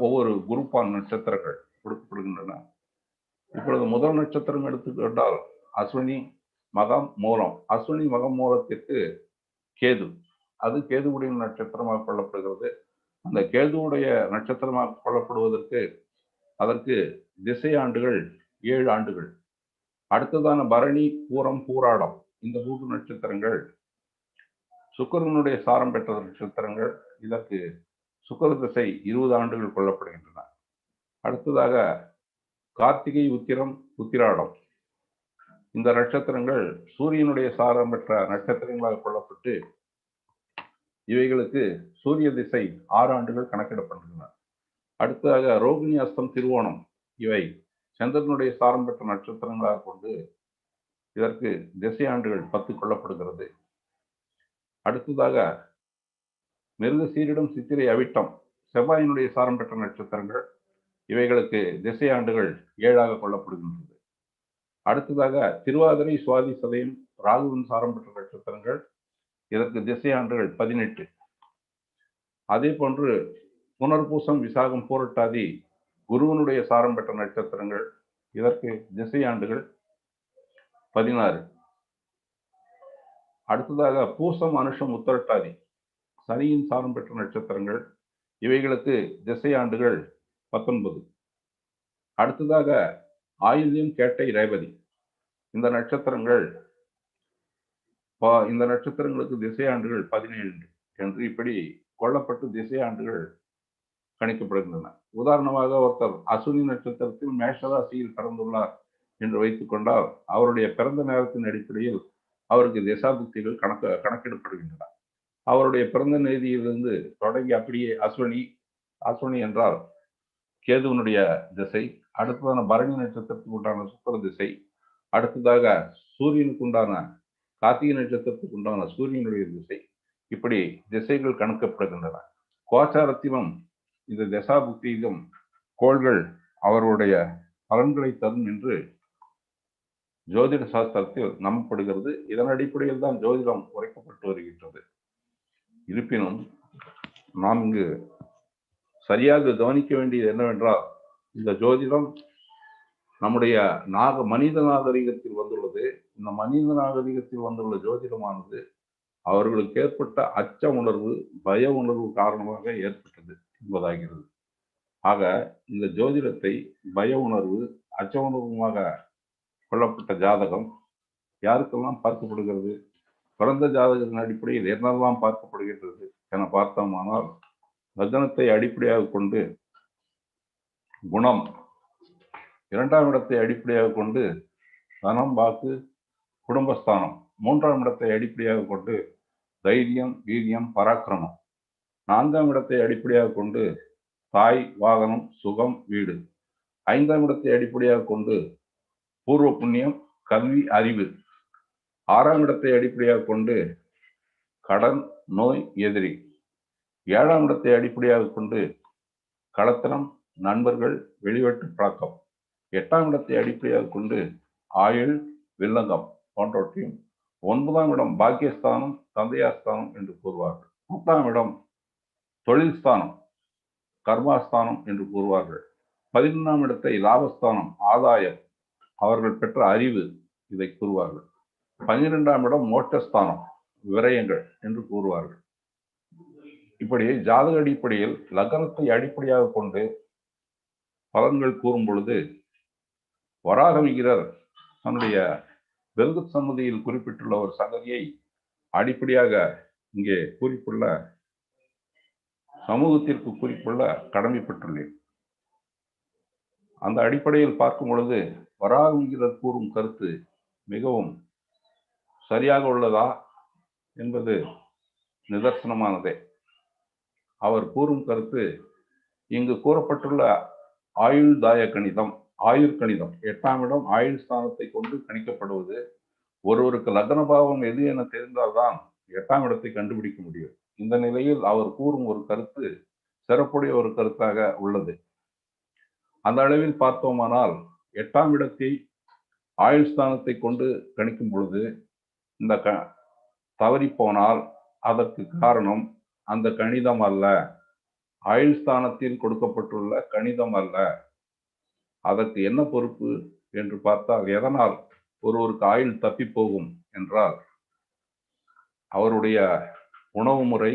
ஒவ்வொரு குரூப்பான நட்சத்திரங்கள் கொடுக்கப்படுகின்றன. இப்பொழுது முதல் நட்சத்திரம் எடுத்துக்கொண்டால் அஸ்வினி, மகம், மூலம். அஸ்வினி, மகம், மூலத்திற்கு கேது, அது கேதுவுடைய நட்சத்திரமாக கொள்ளப்படுகிறது. அந்த கேதுவுடைய நட்சத்திரமாக கொள்ளப்படுவதற்கு அதற்கு திசை ஆண்டுகள் 7 ஆண்டுகள். அடுத்ததான பரணி, பூரம், பூராடம் இந்த 3 நட்சத்திரங்கள் சுக்கிரனுடைய சாரம் பெற்ற நட்சத்திரங்கள். இதற்கு சுக்கிர திசை 20 ஆண்டுகள் கொள்ளப்படுகின்றன. அடுத்ததாக கார்த்திகை, உத்திரம், உத்திராடம் இந்த நட்சத்திரங்கள் சூரியனுடைய சாரம் பெற்ற நட்சத்திரங்களாக கொள்ளப்பட்டு இவைகளுக்கு சூரிய திசை 6 ஆண்டுகள் கணக்கிடப்படுகின்றன. அடுத்ததாக ரோகிணி, அஸ்தம், திருவோணம் இவை சந்திரனுடைய சாரம் பெற்ற நட்சத்திரங்களாக கொண்டு இதற்கு திசை ஆண்டுகள் 10 கொள்ளப்படுகிறது. அடுத்ததாக மிருக, சீரிடம், சித்திரை, அவிட்டம் செவ்வாயினுடைய சாரம் பெற்ற நட்சத்திரங்கள். இவைகளுக்கு திசை ஆண்டுகள் 7ஆக கொள்ளப்படுகின்றது. அடுத்ததாக திருவாதிரை, சுவாதி, சதயம் ராகுவின் சாரம் பெற்ற நட்சத்திரங்கள். இதற்கு திசை ஆண்டுகள் 18. அதே போன்று புனர்பூசம், விசாகம், பூரட்டாதி குருவனுடைய சாரம் பெற்ற நட்சத்திரங்கள். இதற்கு திசை ஆண்டுகள் 16. அடுத்ததாக பூசம், அனுஷம், உத்திரட்டாதி சனியின் சாரம் பெற்ற நட்சத்திரங்கள். இவைகளுக்கு திசை ஆண்டுகள் 19. அடுத்ததாக ஆயில்யம், கேட்டை, ரேவதி இந்த நட்சத்திரங்களுக்கு திசை ஆண்டுகள் 17 என்று இப்படி கொள்ளப்பட்டு திசை ஆண்டுகள் கணிக்கப்படுகின்றன. உதாரணமாக ஒருத்தர் அசுனி நட்சத்திரத்தில் மேஷராசியில் பிறந்துள்ளார் என்று வைத்துக் கொண்டால் அவருடைய பிறந்த நேரத்தின் அடிப்படையில் அவருக்கு திசாபுக்திகள் கணக்கிடப்படுகின்றன. அவருடைய பிறந்த தேதியிலிருந்து தொடங்கி அப்படியே அஸ்வினி என்றால் கேதுவனுடைய திசை, அடுத்ததான பரணி நட்சத்திரத்துக்கு உண்டான சுக்கிர திசை, அடுத்ததாக சூரியனுக்கு உண்டான கார்த்திகை நட்சத்திரத்துக்கு உண்டான சூரியனுடைய திசை, இப்படி திசைகள் கணக்கப்படுகின்றன. கோச்சாரத்திலும் இந்த தசாபுக்தியிலும் கோள்கள் அவருடைய பலன்களை தரும் என்று ஜோதிட சாஸ்திரத்தில் நம்பப்படுகிறது. இதன் அடிப்படையில் தான் ஜோதிடம் உரைக்கப்பட்டு வருகின்றது. இருப்பினும் நாம் இங்கு சரியாக கவனிக்க வேண்டியது என்னவென்றால், இந்த ஜோதிடம் நம்முடைய மனித நாகரிகத்தில் வந்துள்ளது. இந்த மனித நாகரிகத்தில் வந்துள்ள ஜோதிடமானது அவர்களுக்கு ஏற்பட்ட அச்ச உணர்வு, பய உணர்வு காரணமாக ஏற்பட்டது என்பதாகிறது. ஆக இந்த ஜோதிடத்தை பய உணர்வு, அச்ச உணர்வுமாக கொள்ளப்பட்ட ஜாதகம் யாருக்கெல்லாம் பார்க்கப்படுகிறது, பிறந்த ஜாதகத்தின் அடிப்படையில் என்னெல்லாம் பார்க்கப்படுகின்றது என பார்த்தோமானால், லக்னத்தை அடிப்படையாக கொண்டு குணம், இரண்டாம் இடத்தை அடிப்படையாக கொண்டு தனம், வாக்கு, குடும்பஸ்தானம். மூன்றாம் இடத்தை அடிப்படையாக கொண்டு தைரியம், வீரியம், பராக்கிரமம். நான்காம் இடத்தை அடிப்படையாக கொண்டு தாய், வாகனம், சுகம், வீடு. ஐந்தாம் இடத்தை அடிப்படையாக கொண்டு பூர்வ புண்ணியம், கல்வி, அறிவு. ஆறாம் இடத்தை அடிப்படையாக கொண்டு கடன், நோய், எதிரி. ஏழாம் இடத்தை அடிப்படையாக கொண்டு களத்திரம், நண்பர்கள், வெளிவெட்டு பழக்கம். எட்டாம் இடத்தை அடிப்படையாக கொண்டு ஆயுள், வில்லங்கம் போன்றவற்றையும். 9ஆம் இடம் பாக்கியஸ்தானம், தந்தையாஸ்தானம் என்று கூறுவார்கள். 10ஆம் இடம் தொழில் ஸ்தானம், கர்மாஸ்தானம் என்று கூறுவார்கள். 11ஆம் இடத்தை லாபஸ்தானம், ஆதாயம், அவர்கள் பெற்ற அறிவு, இதை கூறுவார்கள். 12ஆம் இடம் மோட்சஸ்தானம், விரயங்கள் என்று கூறுவார்கள். இப்படி ஜாதக அடிப்படையில் லக்னத்தை அடிப்படையாக கொண்டு பலன்கள் கூறும் பொழுது வராகமிகிரர் தன்னுடைய பெல்குத் சம்மதியில் குறிப்பிட்டுள்ள ஒரு சங்கதியை அடிப்படையாக இங்கே குறிப்புள்ள சமூகத்திற்கு குறிப்புள்ள கடமைப்பட்டுள்ளேன். அந்த அடிப்படையில் பார்க்கும் பொழுது வராகமிகிரர் கூறும் கருத்து மிகவும் சரியாக உள்ளதா என்பது நிதர்சனமானதே. அவர் கூறும் கருத்து இங்கு கூறப்பட்டுள்ள ஆயுள்தாய கணிதம், ஆயுர்கணிதம், 8ஆம் இடம் ஆயுள் ஸ்தானத்தை கொண்டு கணிக்கப்படுவது. ஒருவருக்கு லக்ன பாவம் எது என தெரிந்தால்தான் 8ஆம் இடத்தை கண்டுபிடிக்க முடியும். இந்த நிலையில் அவர் கூறும் ஒரு கருத்து சிறப்புடைய ஒரு கருத்தாக உள்ளது. அந்த அளவில் பார்த்தோமானால் 8ஆம் இடத்தை ஆயுள் ஸ்தானத்தை கொண்டு கணிக்கும் பொழுது இந்த தவறி போனால் அதற்கு காரணம் அந்த கணிதம் அல்ல, ஆயுள் ஸ்தானத்தில் கொடுக்கப்பட்டுள்ள கணிதம் அல்ல. அதற்கு என்ன பொறுப்பு என்று பார்த்தால், எதனால் ஒருவருக்கு ஆயுள் தப்பி போகும் என்றால் அவருடைய உணவு முறை,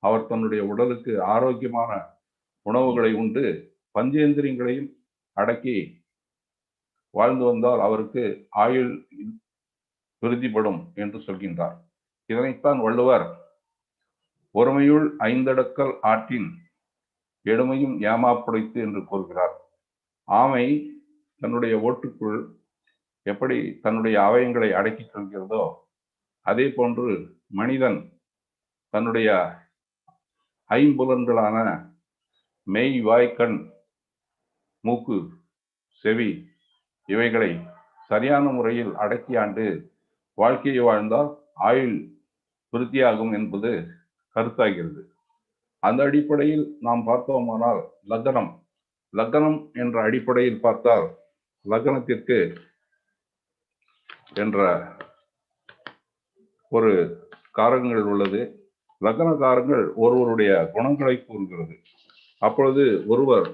அவர் தன்னுடைய உடலுக்கு ஆரோக்கியமான உணவுகளை உண்டு பஞ்சேந்திரியங்களையும் அடக்கி வாழ்ந்து வந்தால் அவருக்கு ஆயுள் விருத்திப்படும் என்று சொல்கின்றார். இதனைத்தான் வள்ளுவர் ஒருமையுள் ஐந்தடக்கல் ஆற்றின் எடுமையும் ஏமாப்புடைத்து என்று கூறுகிறார். ஆமை தன்னுடைய ஓட்டுக்குள் எப்படி தன்னுடைய அவயங்களை அடக்கிக் கொள்கிறதோ அதே போன்று மனிதன் தன்னுடைய ஐம்புலன்களான மெய், வாய், கண், மூக்கு, செவி இவைகளை சரியான முறையில் அடக்கியாண்டு வாழ்க்கையை வாழ்ந்தால் ஆயுள் விருத்தியாகும் என்பது கருத்தாகிறது. அந்த அடிப்படையில் நாம் பார்த்தோமானால் லக்னம் என்ற அடிப்படையில் பார்த்தால் லக்னத்திற்கு என்ற ஒரு காரகங்கள் உள்ளது. லக்ன காரங்கள் ஒருவருடைய குணங்களை கூறுகிறது. அப்பொழுது ஒருவர்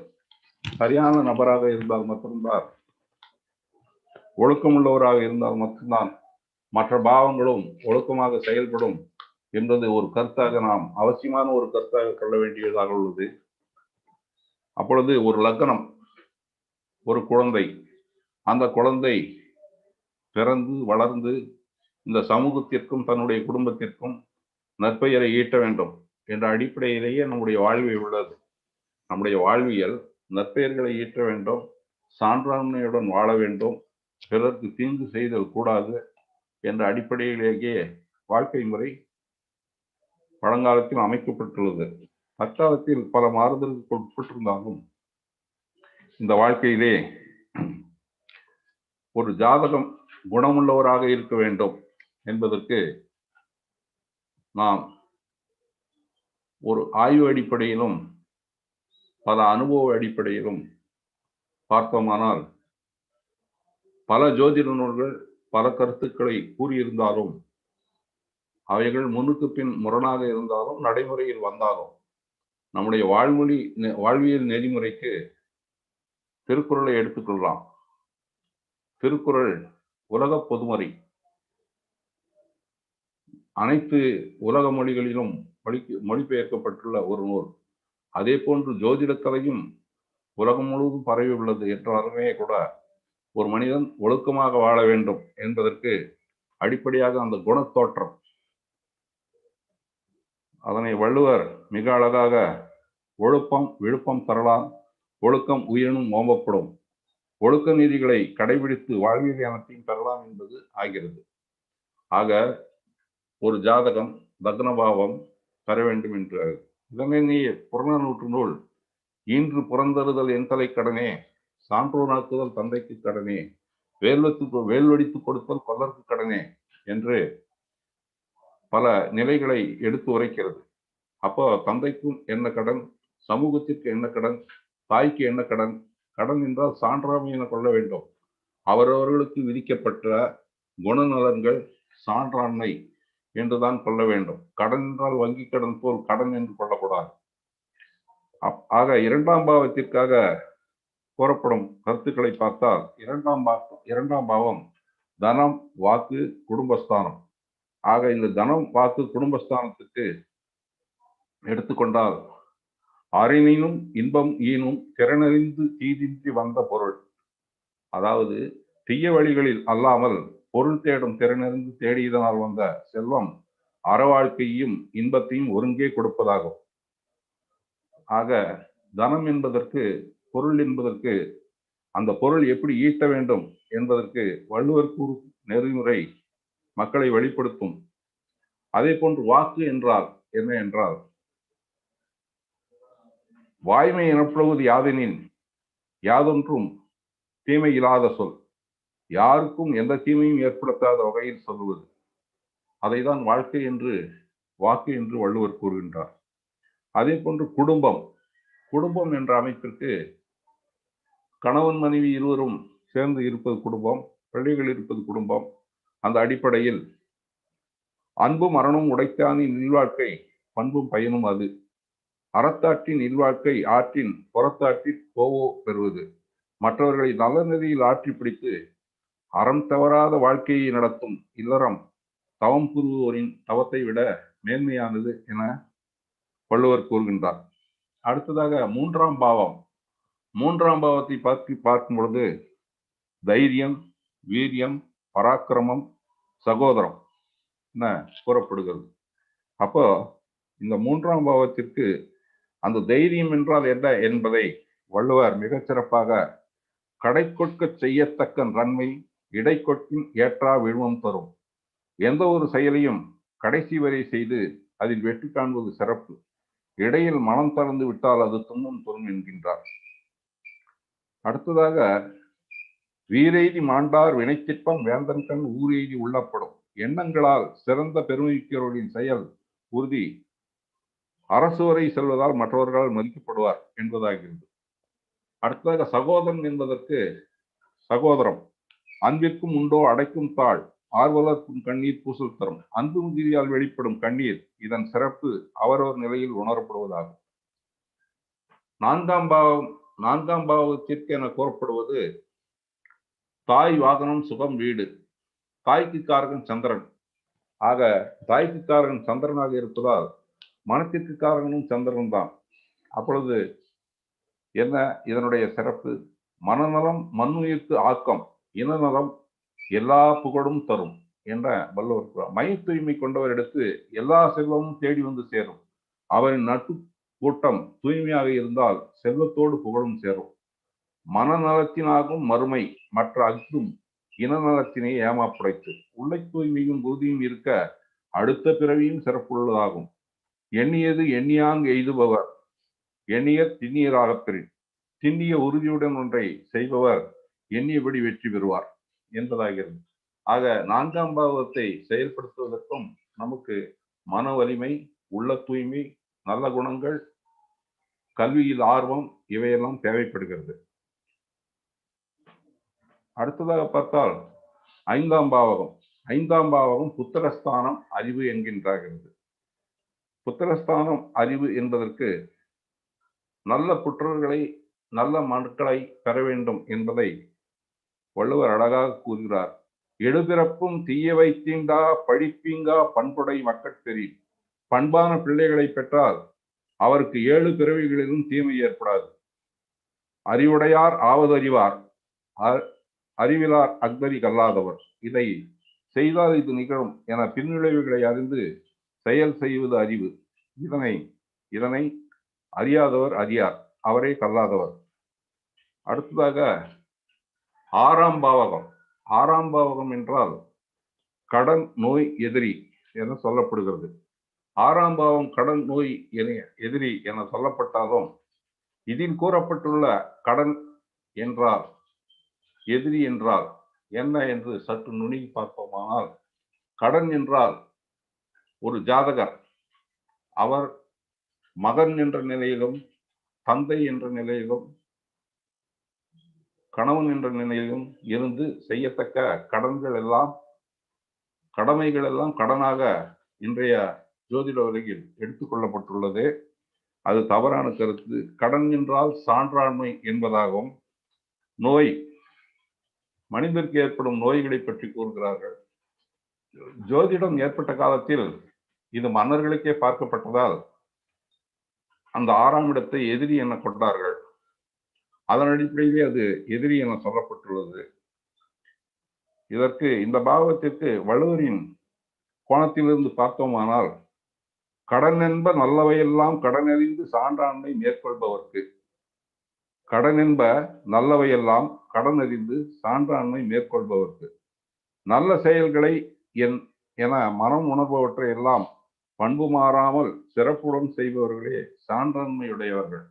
சரியான நபராக இருந்தால் மட்டும்தான், ஒழுக்கமுள்ளவராக இருந்தால் மட்டும்தான் மற்ற பாவங்களும் ஒழுக்கமாக செயல்படும் என்பது ஒரு கருத்தாக நாம் அவசியமான ஒரு கருத்தாக கொள்ள வேண்டியதாக உள்ளது. அப்பொழுது ஒரு லக்னம், ஒரு குழந்தை, அந்த குழந்தை பிறந்து வளர்ந்து இந்த சமூகத்திற்கும் தன்னுடைய குடும்பத்திற்கும் நற்பெயரை ஈட்ட வேண்டும் என்ற அடிப்படையிலேயே நம்முடைய வாழ்வில் உள்ளது. நம்முடைய வாழ்வியல் நற்பெயர்களை ஈட்ட வேண்டும், சான்றாண்மையுடன் வாழ வேண்டும், பிறருக்கு தீங்கு செய்தல் கூடாது என்ற அடிப்படையிலேயே வாழ்க்கை முறை பழங்காலத்தில் அமைக்கப்பட்டுள்ளது. தற்காலத்தில் பல மாறுதலுக்கு உட்பட்டிருந்தாலும் இந்த வாழ்க்கையிலே ஒரு ஜாதகம் குணமுள்ளவராக இருக்க வேண்டும் என்பதற்கு நாம் ஒரு ஆய்வு அடிப்படையிலும் பல அனுபவ அடிப்படையிலும் பார்த்தோமானால் பல ஜோதிட நூல்கள் பல கருத்துக்களை கூறியிருந்தாலும் அவைகள் முன்னுக்கு பின் முரணாக இருந்தாலும் நடைமுறையில் வந்தாலும் நம்முடைய வாழ்வியல் நெறிமுறைக்கு திருக்குறளை எடுத்துக்கொள்ளலாம். திருக்குறள் உலக பொதுமறை, அனைத்து உலக மொழிகளிலும் மொழிபெயர்க்கப்பட்டுள்ள ஒரு நூல். அதே போன்று ஜோதிடக்கலையும் உலகம் முழுவதும் பரவி உள்ளது என்றாலுமே கூட ஒரு மனிதன் ஒழுக்கமாக வாழ வேண்டும் என்பதற்கு அடிப்படையாக அந்த குணத்தோற்றம், அதனை வள்ளுவர் மிக அழகாக ஒழுக்கம் விழுப்பம் தரலாம், ஒழுக்கம் உயிரினும் ஓம்பப்படும் ஒழுக்க நீதிகளை கடைபிடித்து வாழ்வியல் அனைத்தையும் பெறலாம் என்பது ஆகிறது. ஆக ஒரு ஜாதகம் லக்னபாவம் பெற வேண்டும் என்று இதனை நீ புறநானூற்று நூல் ஈன்று புறந்தருதல் என் தலை கடனே, சான்றோனாக்குதல் தந்தைக்கு கடனே, வேல்வடித்து கொடுத்தல் கொல்லருக்கு கடனே என்று பல நிலைகளை எடுத்து உரைக்கிறது. அப்போ தந்தைக்கும் என்ன கடன், சமூகத்திற்கு என்ன கடன், தாய்க்கு என்ன கடன்? கடன் என்றால் சான்றாமை என கொள்ள வேண்டும். அவரவர்களுக்கு விதிக்கப்பட்ட குணநலன்கள் சான்றாண்மை என்றுதான் கொள்ள வேண்டும். கடன் என்றால் வங்கி கடன் போல் கடன் என்று கொள்ளக்கூடாது. ஆக இரண்டாம் பாவத்திற்காக கூறப்படும் கருத்துக்களை பார்த்தால் இரண்டாம் பாவம் தனம், வாக்கு, குடும்பஸ்தானம். ஆக இந்த தனம், வாக்கு, குடும்பஸ்தானத்துக்கு எடுத்துக்கொண்டால் அறினினும் இன்பம் ஈனும் திறனறிந்து தீதின்றி வந்த பொருள். அதாவது தீய வழிகளில் அல்லாமல் பொருள் தேடும் திறனறிந்து தேடியதனால் வந்த செல்வம் அறவாழ்க்கையும் இன்பத்தையும் ஒருங்கே கொடுப்பதாகும். ஆக தனம் என்பதற்கு, பொருள் என்பதற்கு, அந்த பொருள் எப்படி ஈட்ட வேண்டும் என்பதற்கு வள்ளுவர் கூறும் நெறிமுறை மக்களை வெளிப்படுத்தும். அதே போன்று வாக்கு என்றால் என்ன என்றால், வாய்மை எனப்படுவது யாதெனின் யாதொன்றும் தீமை இல்லாத சொல், யாருக்கும் எந்த தீமையும் ஏற்படுத்தாத வகையில் சொல்லுவது. அதைதான் வாழ்க்கை என்று, வாக்கு என்று வள்ளுவர் கூறுகின்றார். அதே போன்று குடும்பம் என்ற அமைப்பிற்கு கணவன் மனைவி இருவரும் சேர்ந்து இருப்பது குடும்பம், பிள்ளைகள் இருப்பது குடும்பம். அந்த அடிப்படையில் அன்பும் அறனும் உடைத்தானின் இல்வாழ்க்கை பண்பும் பயனும் அது. அறத்தாற்றின் இல்வாழ்க்கை ஆற்றின் புறத்தாற்றில் கோவோ பெறுவது. மற்றவர்களை நல்ல நெறியில் ஆற்றி பிடித்து அறம் தவறாத வாழ்க்கையை நடத்தும் இல்லறம் தவம் புரிவோரின் தவத்தை விட மேன்மையானது என வள்ளுவர் கூறுகின்றார். அடுத்ததாக மூன்றாம் பாவத்தை பார்க்கும் பொழுது தைரியம், வீரியம், பராக்கிரமம், சகோதரம் என கூறப்படுகிறது. அப்போ இந்த மூன்றாம் பாவத்திற்கு அந்த தைரியம் என்றால் என்ன என்பதை வள்ளுவர் மிகச் சிறப்பாக, கடை கொட்க செய்யத்தக்க நன்மை இடை கொட்கின் ஏற்றா விழுவம் தரும். எந்த ஒரு செயலையும் கடைசி வரை செய்து அதில் வெற்றி காண்பது சிறப்பு. இடையில் மனம் திறந்து விட்டால் அது துன்பம் தரும் என்கின்றார். அடுத்ததாக வீரெய்தி மாண்டார் வினைத்திற்பம் வேந்தன் கண் ஊரெய்தி உள்ளப்படும். எண்ணங்களால் சிறந்த பெருமிக்கவர்களின் செயல் உறுதி அரசு வரை செல்வதால் மற்றவர்களால் மதிக்கப்படுவார் என்பதாகிறது. அடுத்ததாக சகோதரன் என்பதற்கு சகோதரம் அன்பிற்கும் உண்டோ அடைக்கும் தாழ் ஆர்வலர்க்கும் கண்ணீர் பூசல் தரும். அன்பு மிகுதியால் வெளிப்படும் கண்ணீர் இதன் சிறப்பு அவரவர் நிலையில் உணரப்படுவதாகும். நான்காம் பாவத்திற்கு என கூறப்படுவது தாய், வாகனம், சுகம், வீடு. தாய்க்கு காரகன் சந்திரன். ஆக தாய்க்கு காரகன் சந்திரனாக இருப்பதால் மனத்திற்கு காரகனும் சந்திரன் தான். அப்பொழுது என்ன இதனுடைய சிறப்பு? மனநலம் மண்ணுயிர்க்கு ஆக்கம், இனநலம் எல்லா புகழும் தரும் என்ற வள்ளுவர். மை தூய்மை கொண்டவரிடத்து எல்லா செல்வமும் தேடி வந்து சேரும். அவரின் நட்பு கூட்டம் தூய்மையாக இருந்தால் செல்வத்தோடு புகழும் சேரும். மனநலத்தினாகும் மறுமை மற்ற அக்தும் இனநலத்தினை ஏமாப்புடைத்து. உள்ளை தூய்மையும் உறுதியும் இருக்க அடுத்த பிறவியும் சிறப்புள்ளதாகும். எண்ணியது எண்ணியாங் எய்துபவர் எண்ணியர் திண்ணியராகப் பெறின். திண்ணிய உறுதியுடன் ஒன்றை செய்பவர் எண்ணியபடி வெற்றி பெறுவார் என்பதாகிறது. ஆக நான்காம் பாவத்தை செயல்படுத்துவதற்கும் நமக்கு மன வலிமை, உள்ள தூய்மை, நல்ல குணங்கள், கல்வியில் ஆர்வம் இவையெல்லாம் தேவைப்படுகிறது. அடுத்ததாக பார்த்தால் ஐந்தாம் பாவகம் புத்திரஸ்தானம் அறிவு என்கின்றாகிறது. புத்திரஸ்தானம் அறிவு என்பதற்கு நல்ல புற்றர்களை, நல்ல மக்களை பெற வேண்டும் என்பதை வள்ளுவர் அழகாக கூறுகிறார். எடுபிறப்பும் தீயவை தீண்டா பழிப்பீங்கா பண்புடை மக்கட்பெறி. பண்பான பிள்ளைகளை பெற்றால் அவருக்கு 7 பிறவிகளிலும் தீமை ஏற்படாது. அறிவுடையார் ஆவதறிவார், அறிவிலார் அக்தரி கல்லாதவர். இதை செய்தால் இது நிகழும் என பின்விளைவுகளை அறிந்து செயல் செய்வது அறிவு. இதனை அறியாதவர் அறியார், அவரே கல்லாதவர். அடுத்ததாக ஆறாம் பாவகம். ஆறாம் பாவகம் என்றால் கடன் நோய் எதிரி என சொல்லப்படுகிறது. ஆறாம் பாவம் கடன் நோய் எதிரி என சொல்லப்பட்டாலும் இதில் கூறப்பட்டுள்ள கடன் என்றால் எதிரி என்றால் என்ன என்று சற்று நுணுகி பார்ப்போமானால், கடன் என்றால் ஒரு ஜாதகர் அவர் மகன் என்ற நிலையிலும் தந்தை என்ற நிலையிலும் கணவன் என்ற நிலையிலும் இருந்து செய்யத்தக்க கடன்கள் எல்லாம் கடமைகள் எல்லாம் கடனாக இன்றைய ஜோதிட உலகில் எடுத்துக்கொள்ளப்பட்டுள்ளது. அது தவறான கருத்து. கடன் என்றால் சான்றாண்மை என்பதாகும். நோய், மனிதருக்கு ஏற்படும் நோய்களை பற்றி கூறுகிறார்கள். ஜோதிடம் ஏற்பட்ட காலத்தில் இது மன்னர்களுக்கே பார்க்கப்பட்டதால் அந்த 6ஆம் இடத்தை எதிரி என கொண்டார்கள். அதன் அடிப்படையிலே அது எதிரி என சொல்லப்பட்டுள்ளது. இதற்கு இந்த பாவத்திற்கு வள்ளுவரின் கோணத்திலிருந்து பார்த்தோமானால், கடன் என்ப நல்லவையெல்லாம் கடனறிந்து சான்றாண்மை மேற்கொள்பவர்க்கு. கடன் என்ப நல்லவையெல்லாம் கடனறிந்து சான்றாண்மை மேற்கொள்பவர்க்கு. நல்ல செயல்களை என மனம் உணர்பவற்றை எல்லாம் பண்பு மாறாமல் சிறப்புடன் செய்பவர்களே சான்றாண்மையுடையவர்கள்.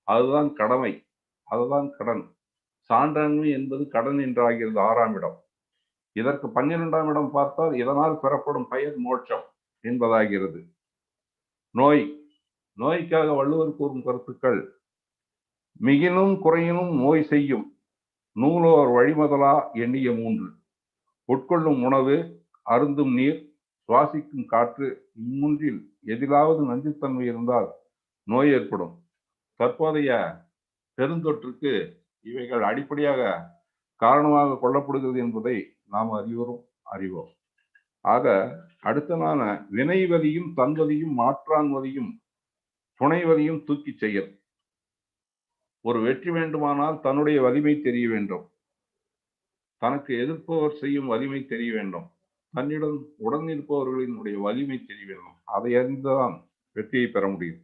அதுதான் கடமை, அதுதான் கடன். சான்றாண்மை என்பது கடன் என்றாகிறது 6ஆம் இடம். இதற்கு 12ஆம் இடம் பார்த்தால் இதனால் பெறப்படும் பயன் மோட்சம் என்பதாகிறது. நோய், நோய்க்காக வள்ளுவர் கூறும் கருத்துக்கள்: மிகினும் குறையினும் நோய் செய்யும் நூலோர் வழிமதலா எண்ணிய 3. உட்கொள்ளும் உணவு, அருந்தும் நீர், சுவாசிக்கும் காற்று, இம்மூன்றில் எதிலாவது நஞ்சுத்தன்மை இருந்தால் நோய் ஏற்படும். தற்போதைய பெருந்தொற்றுக்கு இவைகள் அடிப்படையாக காரணமாக கொள்ளப்படுகிறது என்பதை நாம் அறிவோம். ஆக அடுத்ததான வினைவலியும் தன்வலியும் மாற்றான்வலியும் துணைவலியும் தூக்கி செயல். ஒரு வெற்றி வேண்டுமானால் தன்னுடைய வலிமை தெரிய வேண்டும், தனக்கு எதிர்ப்பவர் செய்யும் வலிமை தெரிய வேண்டும், தன்னிடம் உடன் இருப்பவர்களினுடைய வலிமை தெரிய வேண்டும். அதை அறிந்துதான் வெற்றியை பெற முடியும்.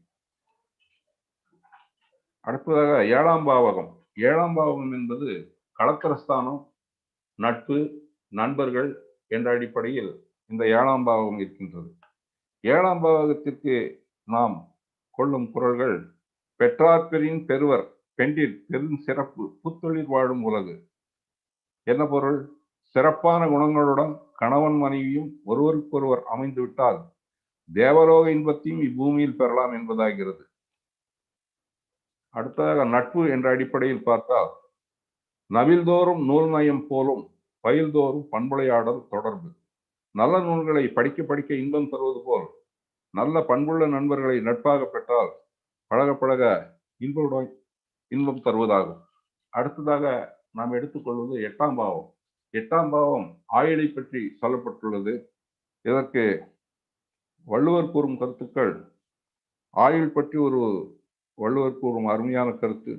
அடுத்ததாக 7ஆம் பாவகம். 7ஆம் பாவகம் என்பது களத்திரஸ்தானம், நட்பு, நண்பர்கள் என்ற அடிப்படையில் இந்த 7ஆம் பாவகம் இருக்கின்றது. 7ஆம் பாவகத்திற்கு நாம் கொள்ளும் குறள்கள்: பெற்றார் பெறின் பெறுவர், பெண்டிர் பெரும் சிறப்பு, புத்தொழில் வாழும் உலகு. என்ன பொருள்? சிறப்பான குணங்களுடன் கணவன் மனைவியும் ஒருவருக்கொருவர் அமைந்துவிட்டால் தேவலோக இன்பத்தையும் இப்பூமியில் பெறலாம் என்பதாகிறது. அடுத்ததாக நட்பு என்ற அடிப்படையில் பார்த்தால், நவில்தோறும் நூல் நயம் போலும் பயில்தோறும் பண்புளையாடல் தொடர்பு. நல்ல நூல்களை படிக்க படிக்க இன்பம் தருவது போல் நல்ல பண்புள்ள நண்பர்களை நட்பாக பெற்றால் பழக பழக இன்பம் தருவதாகும். அடுத்ததாக நாம் எடுத்துக்கொள்வது 8ஆம் பாவம். 8ஆம் பாவம் ஆயுளை பற்றி சொல்லப்பட்டுள்ளது. இதற்கு வள்ளுவர் கூறும் கருத்துக்கள்: ஆயுள் பற்றி ஒரு வள்ளுவர் கூறும் அருமையான கருத்து: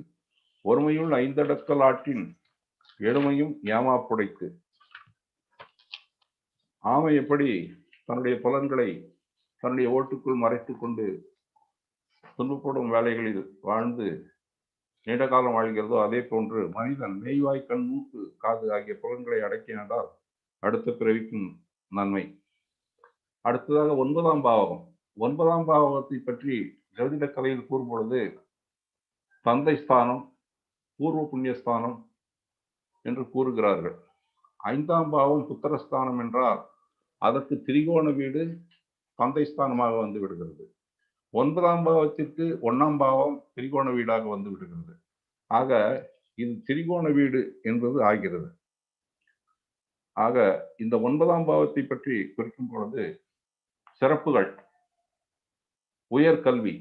ஒருமையுள் 5 அடக்கல் ஆற்றின் எழுமையும் ஏமாப்புடைத்து. ஆமை எப்படி தன்னுடைய புலன்களை தன்னுடைய ஓட்டுக்குள் மறைத்துக் கொண்டு துன்பப்படும் வேலைகளில் வாழ்ந்து நீண்ட காலம் வாழ்கிறதோ, அதே போன்று மனிதன் மெய்வாய், கண், மூக்கு, காது ஆகிய புலன்களை அடக்கினால் அடுத்த பிறவிக்கும் நன்மை. அடுத்ததாக 9ஆம் பாவகம். 9ஆம் பாவகத்தை பற்றி ஜோதிட கலையில் கூறும் பொழுது தந்தை ஸ்தானம், பூர்வ புண்ணியஸ்தானம் என்று கூறுகிறார்கள். 5ஆம் பாவம் புத்திரஸ்தானம் என்றால் அதற்கு திரிகோண வீடு தந்தை ஸ்தானமாக வந்து விடுகிறது. 9ஆம் பாவத்திற்கு 1ஆம் பாவம் திரிகோண வீடாக வந்து விடுகிறது. ஆக இது திரிகோண வீடு என்பது ஆகிறது. ஆக இந்த 9ஆம் பாவத்தை பற்றி குறிக்கும் பொழுது சிறப்புகள், உயர்கல்வி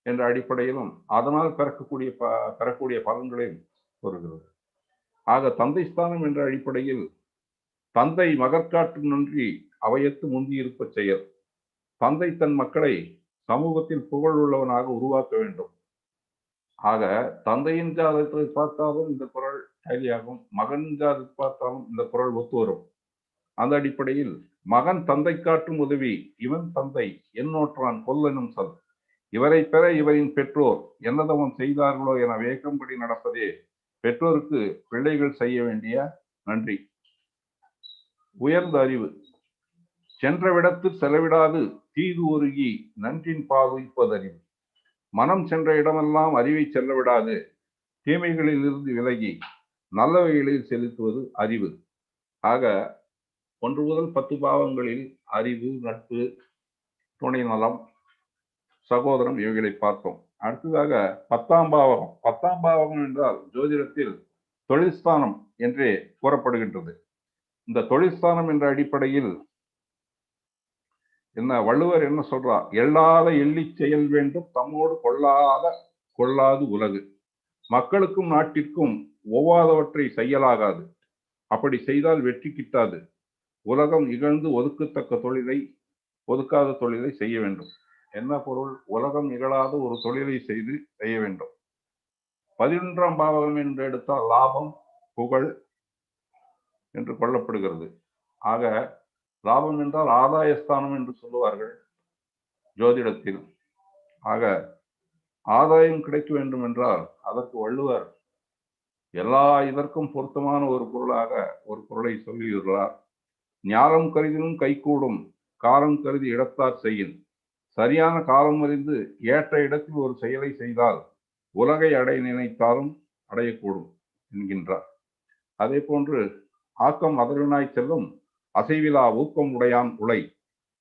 என்ற அடிப்படையிலும் அதனால் பெறக்கூடிய பலன்களையும் கூறுகிறது. ஆக தந்தை ஸ்தானம் என்ற அடிப்படையில் தந்தை மகற்காற்று நன்றி அவையத்து முந்தி இருப்ப செயல். தந்தை தன் மக்களை சமூகத்தில் புகழ் உள்ளவனாக உருவாக்க வேண்டும். ஆக தந்தையின் ஜாதகத்தை பார்த்தாலும் இந்த குறள் டேலியாகும், மகன் ஜாதகத்தை பார்த்தாலும் இந்த குறள் ஒத்து வரும். அந்த அடிப்படையில் மகன் தந்தை காட்டும் உதவி, இவன் தந்தை என்னோற்றான் கொல்லெனும் சொல். இவரை பெற இவரின் பெற்றோர் என்னதவம் செய்தார்களோ என வேகம்படி நடப்பதே பெற்றோருக்கு பிள்ளைகள் செய்ய வேண்டிய நன்றி. உயர்ந்த அறிவு. சென்ற விடத்து செலவிடாது தீது ஒருகி நன்றின் பாவிப்பதறிவு. மனம் சென்ற இடமெல்லாம் அறிவை செல்ல விடாது தீமைகளில் இருந்து விலகி நல்லவைகளில் செலுத்துவது அறிவு. ஆக 1 முதல் 10 பாவங்களில் அறிவு, நட்பு, துணை நலம், சகோதரம் இவைகளை பார்த்தோம். அடுத்ததாக 10ஆம் பாவகம். 10ஆம் பாவகம் என்றால் ஜோதிடத்தில் தொழில்ஸ்தானம் என்றே கூறப்படுகின்றது. இந்த தொழில்ஸ்தானம் என்ற அடிப்படையில் என்ன வள்ளுவர் என்ன சொல்றார்? எள்ளாத எள்ளி செயல் வேண்டும் தம்மோடு கொள்ளாது உலகு. மக்களுக்கும் நாட்டிற்கும் ஒவ்வாதவற்றை செய்யலாகாது. அப்படி செய்தால் வெற்றி கிட்டாது. உலகம் இகழ்ந்து ஒதுக்காத தொழிலை செய்ய வேண்டும். என்ன பொருள்? உலகம் இகழாத ஒரு தொழிலை செய்ய வேண்டும். 11ஆம் பாவகம் என்று எடுத்தால் லாபம், புகழ் என்று கொள்ளப்படுகிறது. ஆக லாபம் என்றால் ஆதாயஸ்தானம் என்று சொல்லுவார்கள் ஜோதிடத்தில். ஆக ஆதாயம் கிடைக்க வேண்டும் என்றால் அதற்கு வள்ளுவர் இதற்கும் பொருத்தமான ஒரு பொருளை சொல்லியுள்ளார். ஞானம் கருதினும் கைகூடும் காலம் கருதி இடத்தார் செய்யின். சரியான காலம் அறிந்து ஏற்ற இடத்தில் ஒரு செயலை செய்தால் உலகை அடைய நினைத்தாலும் அடையக்கூடும் என்கின்றார். அதே போன்று ஆக்கம் அதனாய் செல்லும் அசைவிலா ஊக்கம் உடையான் உலை.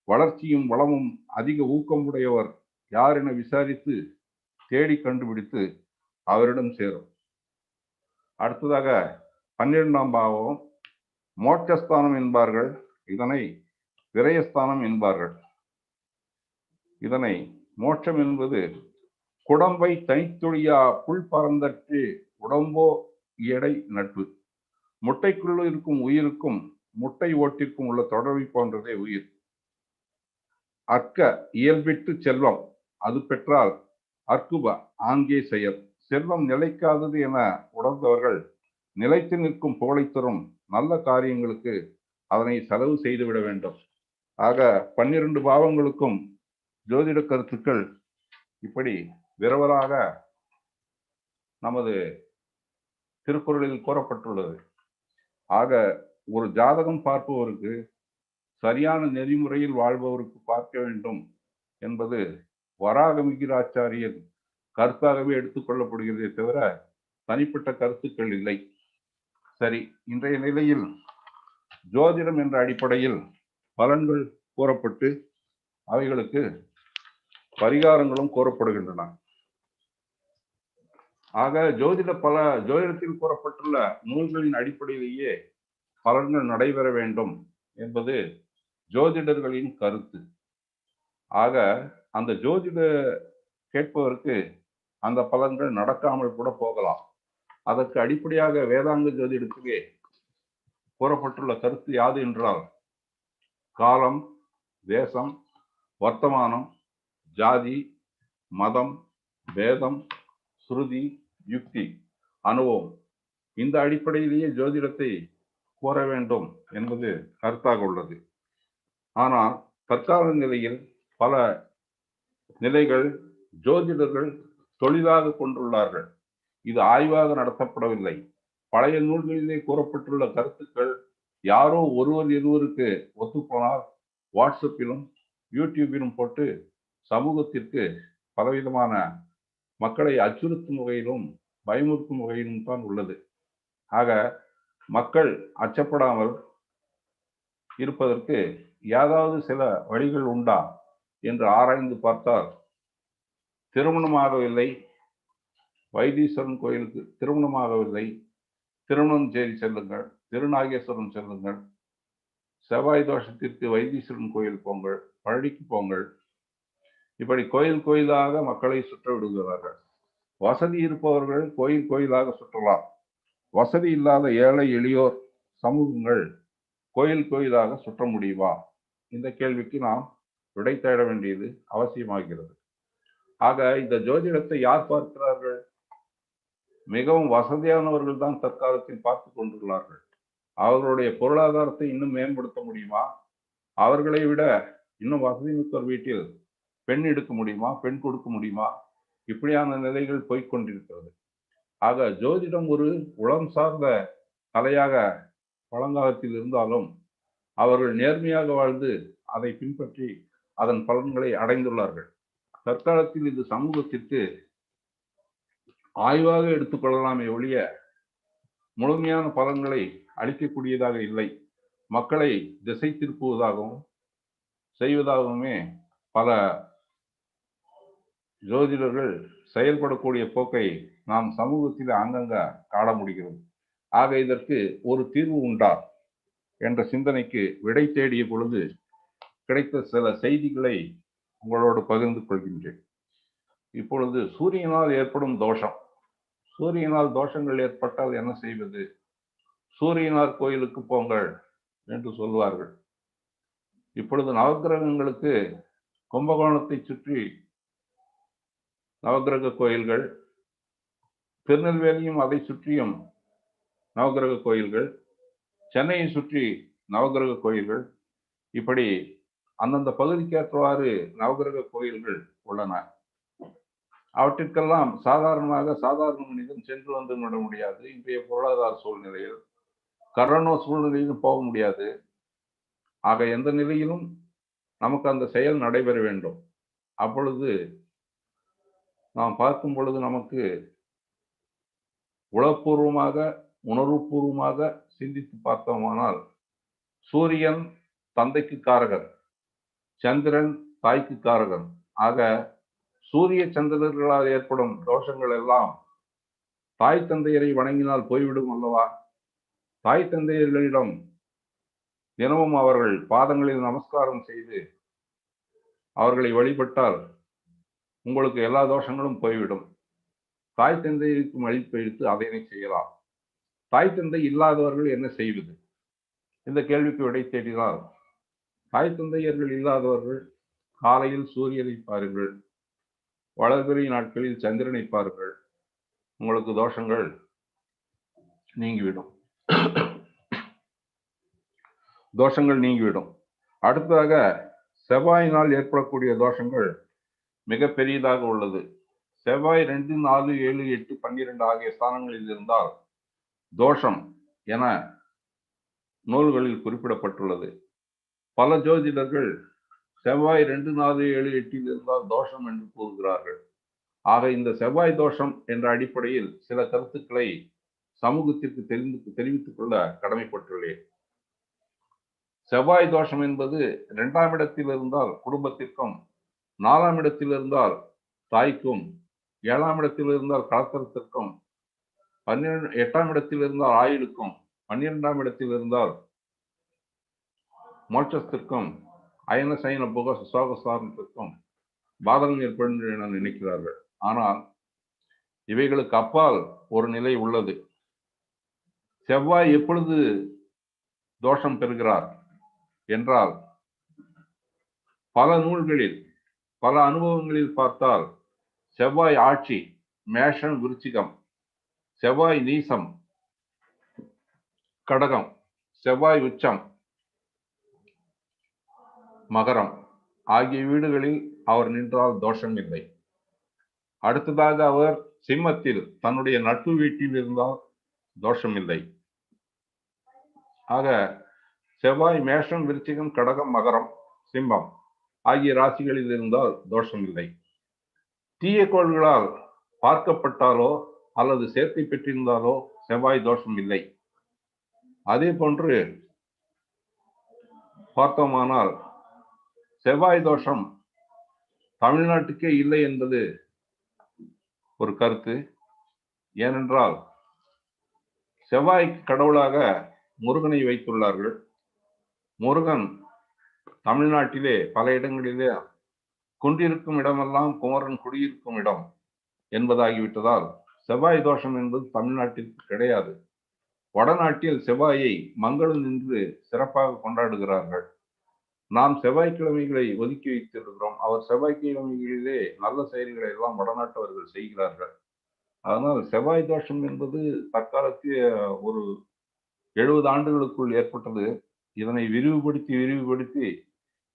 வளர்ச்சியும் வளமும் அதிக ஊக்கம் உடையவர் யார் என விசாரித்து தேடி கண்டுபிடித்து அவரிடம் சேரும். அடுத்ததாக 12ஆம் பாவம் மோட்சஸ்தானம் என்பார்கள். இதனை விரயஸ்தானம் என்பார்கள். இதனை மோட்சம் என்பது குடம்பை தனித்தொழியா புல் பறந்தற்று உடம்போ எடை நட்பு. முட்டைக்குள்ள இருக்கும் உயிருக்கும் முட்டை ஓட்டிற்கும் உள்ள தொடர்பை போன்றதே உயிர். அற்க இயல்பிட்டு செல்வம் அது பெற்றால் அற்குப ஆங்கே செயல். செல்வம் நிலைக்காதது என உணர்ந்தவர்கள் நிலைத்து நிற்கும் புகழை தரும் நல்ல காரியங்களுக்கு அதனை செலவு செய்துவிட வேண்டும். ஆக 12 பாவங்களுக்கும் ஜோதிட கருத்துக்கள் இப்படி விரவலாக நமது திருக்குறளில் கூறப்பட்டுள்ளது. ஆக ஒரு ஜாதகம் பார்ப்பவருக்கு சரியான நெறிமுறையில் வாழ்பவருக்கு பார்க்க வேண்டும் என்பது வராகமிகிராச்சாரியர் கருத்தாகவே எடுத்துக்கொள்ளப்படுகிறதே தவிர தனிப்பட்ட கருத்துக்கள் இல்லை. சரி, இன்றைய நிலையில் ஜோதிடம் என்ற அடிப்படையில் பலன்கள் கூறப்பட்டு அவைகளுக்கு பரிகாரங்களும் கூறப்படுகின்றன. ஆக ஜோதிடத்தில் கூறப்பட்டுள்ள நூல்களின் அடிப்படையிலேயே பலன்கள் நடைபெற வேண்டும் என்பது ஜோதிடர்களின் கருத்து. ஆக அந்த ஜோதிட கேட்பவருக்கு அந்த பலன்கள் நடக்காமல் கூட போகலாம். அதற்கு அடிப்படையாக வேதாங்க ஜோதிடத்திலே கூறப்பட்டுள்ள கருத்து யாது என்றால் காலம், தேசம், வர்த்தமானம், ஜாதி, மதம், வேதம், ஸ்ருதி, யுக்தி, அனுபவம் இந்த அடிப்படையிலேயே ஜோதிடத்தை கூற வேண்டும் என்பது கருத்தாக உள்ளது. ஆனால் தற்கால நிலையில் பல நிலைகள் ஜோதிடர்கள் தொழிலாக கொண்டுள்ளார்கள். இது ஆய்வாக நடத்தப்படவில்லை. பழைய நூல்களிலே கூறப்பட்டுள்ள கருத்துக்கள் யாரோ இருவருக்கு ஒத்துப்போனால் வாட்ஸ்அப்பிலும் யூடியூபிலும் போட்டு சமூகத்திற்கு பலவிதமான மக்களை அச்சுறுத்தும் வகையிலும் பயமுறுத்தும் வகையிலும் தான் உள்ளது. ஆக மக்கள் அச்சப்படாமல் இருப்பதற்கு ஏதாவது சில வழிகள் உண்டா என்று ஆராய்ந்து பார்த்தால் திருமணமாகவில்லை, வைத்தீஸ்வரன் கோயிலுக்கு திருமணமாகவில்லை, திருமணம் செய்து செல்லுங்கள், திருநாகேஸ்வரம் செல்லுங்கள், செவ்வாய் தோஷத்திற்கு வைத்தீஸ்வரன் கோயில் போங்கள், பழனிக்கு போங்கள். இப்படி கோயிலாக மக்களை சுற்ற விடுகிறார்கள். வசதி இருப்பவர்கள் கோயிலாக சுற்றலாம். வசதி இல்லாத ஏழை எளியோர் சமூகங்கள் கோயிலாக சுற்ற முடியுமா? இந்த கேள்விக்கு நாம் விடை தேட வேண்டியது அவசியமாகிறது. ஆக இந்த ஜோதிடத்தை யார் பார்க்கிறார்கள்? மிகவும் வசதியானவர்கள் தான் தற்காலத்தில் பார்த்து கொண்டுள்ளார்கள். அவர்களுடைய பொருளாதாரத்தை இன்னும் மேம்படுத்த முடியுமா? அவர்களை விட இன்னும் வசதி மிக்கவர் வீட்டில் பெண் எடுக்க முடியுமா? பெண் கொடுக்க முடியுமா? இப்படியான நிலைகள் போய்கொண்டிருக்கிறது. ஆக ஜோதிடம் ஒரு உளம் சார்ந்த கலையாக பழங்காலத்தில் இருந்தாலும் அவர்கள் நேர்மையாக வாழ்ந்து அதை பின்பற்றி அதன் பலன்களை அடைந்துள்ளார்கள். தற்காலத்தில் இது சமூகத்திற்கு ஆய்வாக எடுத்துக்கொள்ளலாமே ஒழிய முழுமையான பலன்களை அளிக்கக்கூடியதாக இல்லை. மக்களை திசை திருப்புவதாகவும் செய்வதாகவுமே பல ஜோதிடர்கள் செயல்படக்கூடிய போக்கை நாம் சமூகத்தில் அங்கங்க காண முடிகிறது. ஆக இதற்கு ஒரு தீர்வு உண்டா என்ற சிந்தனைக்கு விடை தேடிய பொழுது கிடைத்த சில செய்திகளை உங்களோடு பகிர்ந்து கொள்கின்றேன். இப்பொழுது சூரியனால் ஏற்படும் தோஷம். சூரியனால் தோஷங்கள் ஏற்பட்டால் என்ன செய்வது? சூரியனார் கோயிலுக்கு போங்கள் என்று சொல்வார்கள். இப்பொழுது நவக்கிரகங்களுக்கு கும்பகோணத்தை சுற்றி நவக்கிரக கோயில்கள், திருநெல்வேலியும் அதை சுற்றியும் நவக்கிரக கோயில்கள், சென்னையை சுற்றி நவக்கிரக கோயில்கள், இப்படி அந்தந்த பகுதிக்கேற்றவாறு நவக்கிரக கோயில்கள் உள்ளன. அவற்றிற்கெல்லாம் சாதாரண மனிதன் சென்று வந்து விட முடியாது. இன்றைய பொருளாதார சூழ்நிலையில் கரோனா சூழ்நிலையிலும் போக முடியாது. ஆக எந்த நிலையிலும் நமக்கு அந்த செயல் நடைபெற வேண்டும். அப்பொழுது நாம் பார்க்கும் பொழுது நமக்கு உளப்பூர்வமாக உணர்வுபூர்வமாக சிந்தித்து பார்த்தோமானால் சூரியன் தந்தைக்கு காரகன், சந்திரன் தாய்க்கு காரகன். ஆக சூரிய சந்திரர்களால் ஏற்படும் தோஷங்கள் எல்லாம் தாய் தந்தையரை வணங்கினால் போய்விடும் அல்லவா? தாய் தந்தையர்களிடம் தினமும் அவர்கள் பாதங்களில் நமஸ்காரம் செய்து அவர்களை வழிபட்டால் உங்களுக்கு எல்லா தோஷங்களும் போய்விடும். தாய் தந்தையருக்கு மதிப்பளித்து அதனை செய்யலாம். தாய் தந்தை இல்லாதவர்கள் என்ன செய்வது? இந்த கேள்விக்கு விடை தேடினால், தாய் தந்தையர்கள் இல்லாதவர்கள் காலையில் சூரியனை பாருங்கள், வளர்பிறை நாட்களில் சந்திரனை பாருங்கள், உங்களுக்கு தோஷங்கள் நீங்கிவிடும். தோஷங்கள் நீங்கிவிடும். அடுத்ததாக செவ்வாயினால் ஏற்படக்கூடிய தோஷங்கள் மிக பெரியதாக உள்ளது. செவ்வாய் 2, 4, 7, 8, 12 ஆகிய ஸ்தானங்களில் இருந்தால் தோஷம் என நூல்களில் குறிப்பிடப்பட்டுள்ளது. பல ஜோதிடர்கள் செவ்வாய் 2, 4, 7, 8 இருந்தால் தோஷம் என்று கூறுகிறார்கள். ஆக இந்த செவ்வாய் தோஷம் என்ற அடிப்படையில் சில கருத்துக்களை சமூகத்திற்கு தெரிவித்துக் கொள்ள கடமைப்பட்டுள்ளேன். செவ்வாய் தோஷம் என்பது 2ஆம் இடத்தில் இருந்தால் குடும்பத்திற்கும், 4ஆம் இடத்தில் இருந்தால் தாய்க்கும், 7ஆம் இடத்தில் இருந்தால் கலத்திரத்திற்கும், 8ஆம் இடத்தில் இருந்தால் ஆயுளுக்கும், 12ஆம் இடத்தில் இருந்தால் மோட்சத்திற்கும், அயன சயன புக சோகசாரத்திற்கும் பாதகம் ஏற்படும் என நினைக்கிறார்கள். ஆனால் இவைகளுக்கு அப்பால் ஒரு நிலை உள்ளது. செவ்வாய் எப்பொழுது தோஷம் பெறுகிறார் என்றால், பல நூல்களில் பல அனுபவங்களில் பார்த்தால் செவ்வாய் ஆட்சி மேஷம் விருச்சிகம், செவ்வாய் நீசம் கடகம், செவ்வாய் உச்சம் மகரம் ஆகிய வீடுகளில் அவர் நின்றால் தோஷம் இல்லை. அடுத்ததாக அவர் சிம்மத்தில் தன்னுடைய நட்பு வீட்டில் இருந்தால் தோஷம் இல்லை. ஆக செவ்வாய் மேஷம் விருச்சிகம் கடகம் மகரம் சிம்மம் ஆகிய ராசிகளில் இருந்தால் தோஷம் இல்லை. தீய கோள்களால் பார்க்கப்பட்டாலோ அல்லது சேர்க்கை பெற்றிருந்தாலோ செவ்வாய் தோஷம் இல்லை. அதே போன்று பார்த்தோமானால் செவ்வாய் தோஷம் தமிழ்நாட்டுக்கே இல்லை என்பது ஒரு கருத்து. ஏனென்றால் செவ்வாய்க்கு கடவுளாக முருகனை வைத்துள்ளார்கள். முருகன் தமிழ்நாட்டிலே பல இடங்களிலே குன்றிருக்கும் இடமெல்லாம் குமரன் குடியிருக்கும் இடம் என்பதாகிவிட்டதால் செவ்வாய் தோஷம் என்பது தமிழ்நாட்டிற்கு கிடையாது. வடநாட்டில் செவ்வாயை மங்களம் என்று சிறப்பாக கொண்டாடுகிறார்கள். நாம் செவ்வாய்க்கிழமைகளை ஒதுக்கி வைத்திருக்கிறோம். அவர் செவ்வாய்க்கிழமைகளிலே நல்ல செயல்களை எல்லாம் வடநாட்டவர்கள் செய்கிறார்கள். அதனால் செவ்வாய் தோஷம் என்பது தற்காலத்தில் ஒரு 70 ஆண்டுகளுக்குள் ஏற்பட்டது. இதனை விரிவுபடுத்தி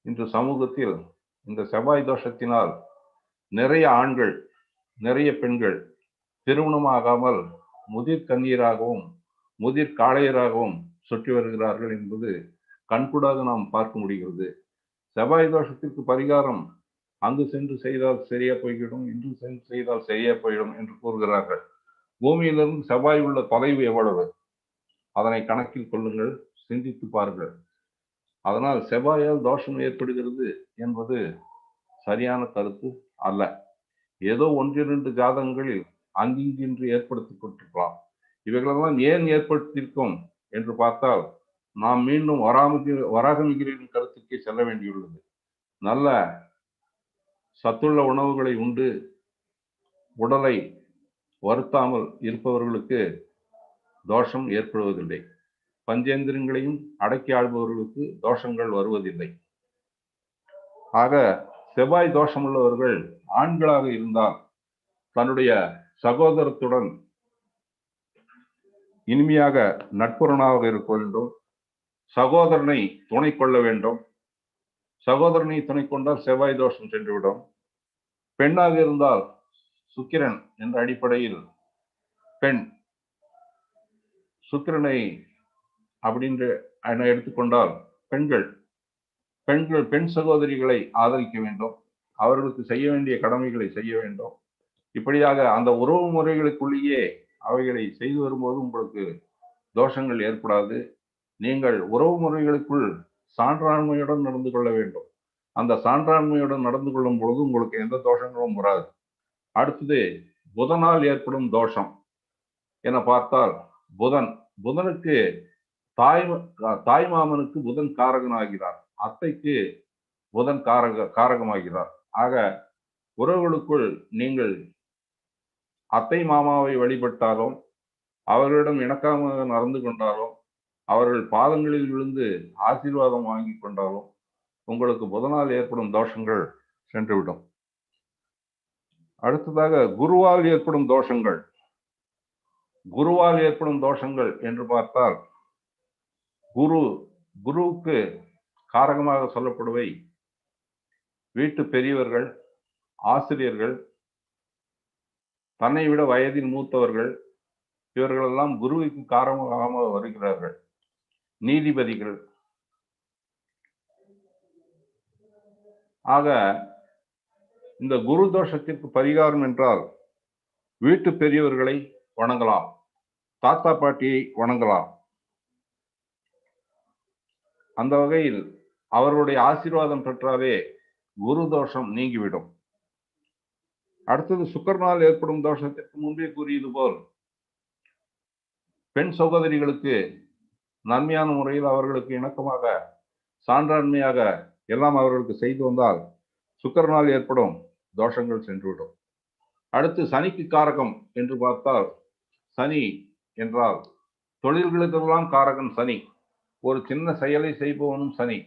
இன்று சமூகத்தில் இந்த செவ்வாய் தோஷத்தினால் நிறைய ஆண்கள், நிறைய பெண்கள் திருமணமாகாமல் முதிர் கண்ணீராகவும் முதிர் காளையராகவும் சுற்றி வருகிறார்கள் என்பது கண்கூடாக நாம் பார்க்க முடிகிறது. செவ்வாய் தோஷத்திற்கு பரிகாரம் அங்கு சென்று செய்தால் சரியா போய்விடும், இன்று சென்று செய்தால் சரியா போயிடும் என்று கூறுகிறார்கள். பூமியிலிருந்து செவ்வாய் உள்ள தொலைவு எவ்வளவு, அதனை கணக்கில் கொள்ளுங்கள், சிந்தித்து பாருங்கள். அதனால் செவ்வாயால் தோஷம் ஏற்படுகிறது என்பது சரியான கருத்து அல்ல. ஏதோ ஒன்றிரண்டு ஜாதகங்களில் அங்கிங்கின்று ஏற்படுத்திக் கொண்டிருக்கலாம். இவைகளெல்லாம் ஏன் ஏற்படுத்தியிருக்கும் என்று பார்த்தால் நாம் மீண்டும் வராகமிகிரின் கருத்துக்கே செல்ல வேண்டியுள்ளது. நல்ல சத்துள்ள உணவுகளை உண்டு உடலை வருத்தாமல் இருப்பவர்களுக்கு தோஷம் ஏற்படுவதில்லை. பஞ்சேந்திரங்களையும் அடக்கி ஆள்பவர்களுக்கு தோஷங்கள் வருவதில்லை. ஆக செவ்வாய் தோஷம் உள்ளவர்கள் ஆண்களாக இருந்தால் தன்னுடைய சகோதரத்துடன் இனிமையாக நட்புறனாக இருக்க வேண்டும். சகோதரனை துணை கொள்ள வேண்டும். சகோதரனை துணை கொண்டால் செவ்வாய் தோஷம் சென்றுவிடும். பெண்ணாக இருந்தால் சுக்கிரன் என்ற அடிப்படையில் பெண் சுக்கிரனை அப்படின்று எடுத்துக்கொண்டால் பெண் சகோதரிகளை ஆதரிக்க வேண்டும். அவர்களுக்கு செய்ய வேண்டிய கடமைகளை செய்ய வேண்டும். இப்படியாக அந்த உறவு முறைகளுக்குள்ளேயே அவைகளை செய்து வரும்போது உங்களுக்கு தோஷங்கள் ஏற்படாது. நீங்கள் உறவு முறைகளுக்குள் சான்றாண்மையுடன் நடந்து கொள்ள வேண்டும். அந்த சான்றாண்மையுடன் நடந்து கொள்ளும் பொழுது உங்களுக்கு எந்த தோஷங்களும் வராது. அடுத்தது புதனால் ஏற்படும் தோஷம் என பார்த்தால் புதனுக்கு தாய் மாமனுக்கு புதன் காரகனாகிறார், அத்தைக்கு புதன் காரகமாகிறார். ஆக உறவுகளுக்குள் நீங்கள் அத்தை மாமாவை வழிபட்டாலும் அவர்களிடம் இணக்கமாக நடந்து கொண்டாலும் அவர்கள் பாதங்களில் விழுந்து ஆசீர்வாதம் வாங்கி கொண்டாலும் உங்களுக்கு புதனால் ஏற்படும் தோஷங்கள் சென்றுவிடும். அடுத்ததாக குருவால் ஏற்படும் தோஷங்கள். குருவால் ஏற்படும் தோஷங்கள் என்று பார்த்தால் குருவுக்கு காரகமாக சொல்லப்படுவை வீட்டு பெரியவர்கள், ஆசிரியர்கள், தன்னை விட வயதில் மூத்தவர்கள், இவர்களெல்லாம் குருவுக்கு காரணமாக வருகிறார்கள். நீதிபதிகள். ஆக இந்த குரு தோஷத்திற்கு பரிகாரம் என்றால் வீட்டு பெரியவர்களை வணங்கலாம், தாத்தா பாட்டியை வணங்கலாம். அந்த வகையில் அவர்களுடைய ஆசீர்வாதம் பெற்றாலே குரு தோஷம் நீங்கிவிடும். அடுத்தது சுக்கிரனால் ஏற்படும் தோஷத்திற்கு முன்பே கூறியது போல் பெண் சகோதரிகளுக்கு நன்மையான முறையில் அவர்களுக்கு இணக்கமாக சான்றாண்மையாக எல்லாம் அவர்களுக்கு செய்து வந்தால் சுக்கிரனால் ஏற்படும் தோஷங்கள் சென்றுவிடும். அடுத்து சனிக்கு காரகம் என்று பார்த்தால் சனி என்றால் தொழில்களுக்கெல்லாம் காரகன் சனி. ஒரு சின்ன செயலை செய்பவனும் சனி.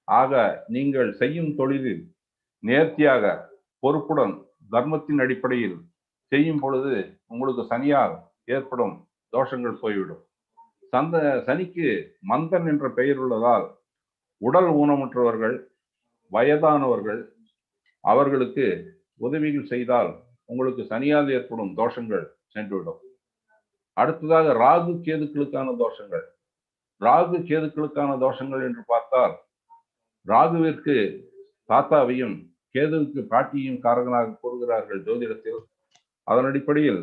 ஆக நீங்கள் செய்யும் தொழிலில் நேர்த்தியாக பொறுப்புடன் தர்மத்தின் அடிப்படையில் செய்யும் பொழுது உங்களுக்கு சனியால் ஏற்படும் தோஷங்கள் போய்விடும். சனிக்கு மந்தன் என்ற பெயர் உள்ளதால் உடல் ஊனமுற்றவர்கள், வயதானவர்கள், அவர்களுக்கு உதவிகள் செய்தால் உங்களுக்கு சனியால் ஏற்படும் தோஷங்கள் சென்றுவிடும். அடுத்ததாக ராகு கேதுக்களுக்கான தோஷங்கள். ராகு கேதுக்களுக்கான தோஷங்கள் என்று பார்த்தால் ராகுவிற்கு தாத்தாவையும் கேதுவுக்கு பாட்டியையும் காரகனாக கூறுகிறார்கள் ஜோதிடத்தில். அதன் அடிப்படையில்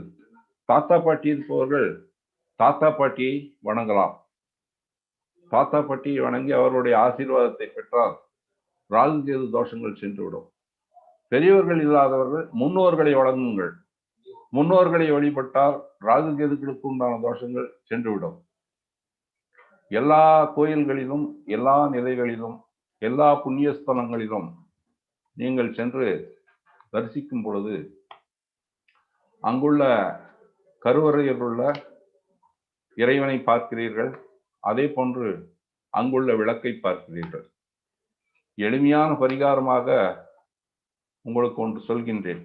தாத்தா பாட்டி இருப்பவர்கள் தாத்தா பாட்டியை வணங்கலாம். தாத்தா பாட்டியை வணங்கி அவருடைய ஆசீர்வாதத்தை பெற்றால் ராகு கேது தோஷங்கள் சென்றுவிடும். பெரியவர்கள் இல்லாதவர்கள் முன்னோர்களை வணங்குங்கள். முன்னோர்களை வழிபட்டால் ராகு கேதுக்களுக்கு உண்டான தோஷங்கள் சென்றுவிடும். எல்லா கோயில்களிலும், எல்லா நிலைகளிலும், எல்லா புண்ணிய ஸ்தலங்களிலும் நீங்கள் சென்று தரிசிக்கும் பொழுது அங்குள்ள கருவறையில் உள்ள இறைவனை பார்க்கிறீர்கள். அதே போன்று அங்குள்ள விளக்கை பார்க்கிறீர்கள். எளிமையான பரிகாரமாக உங்களுக்கு ஒன்று சொல்கின்றேன்.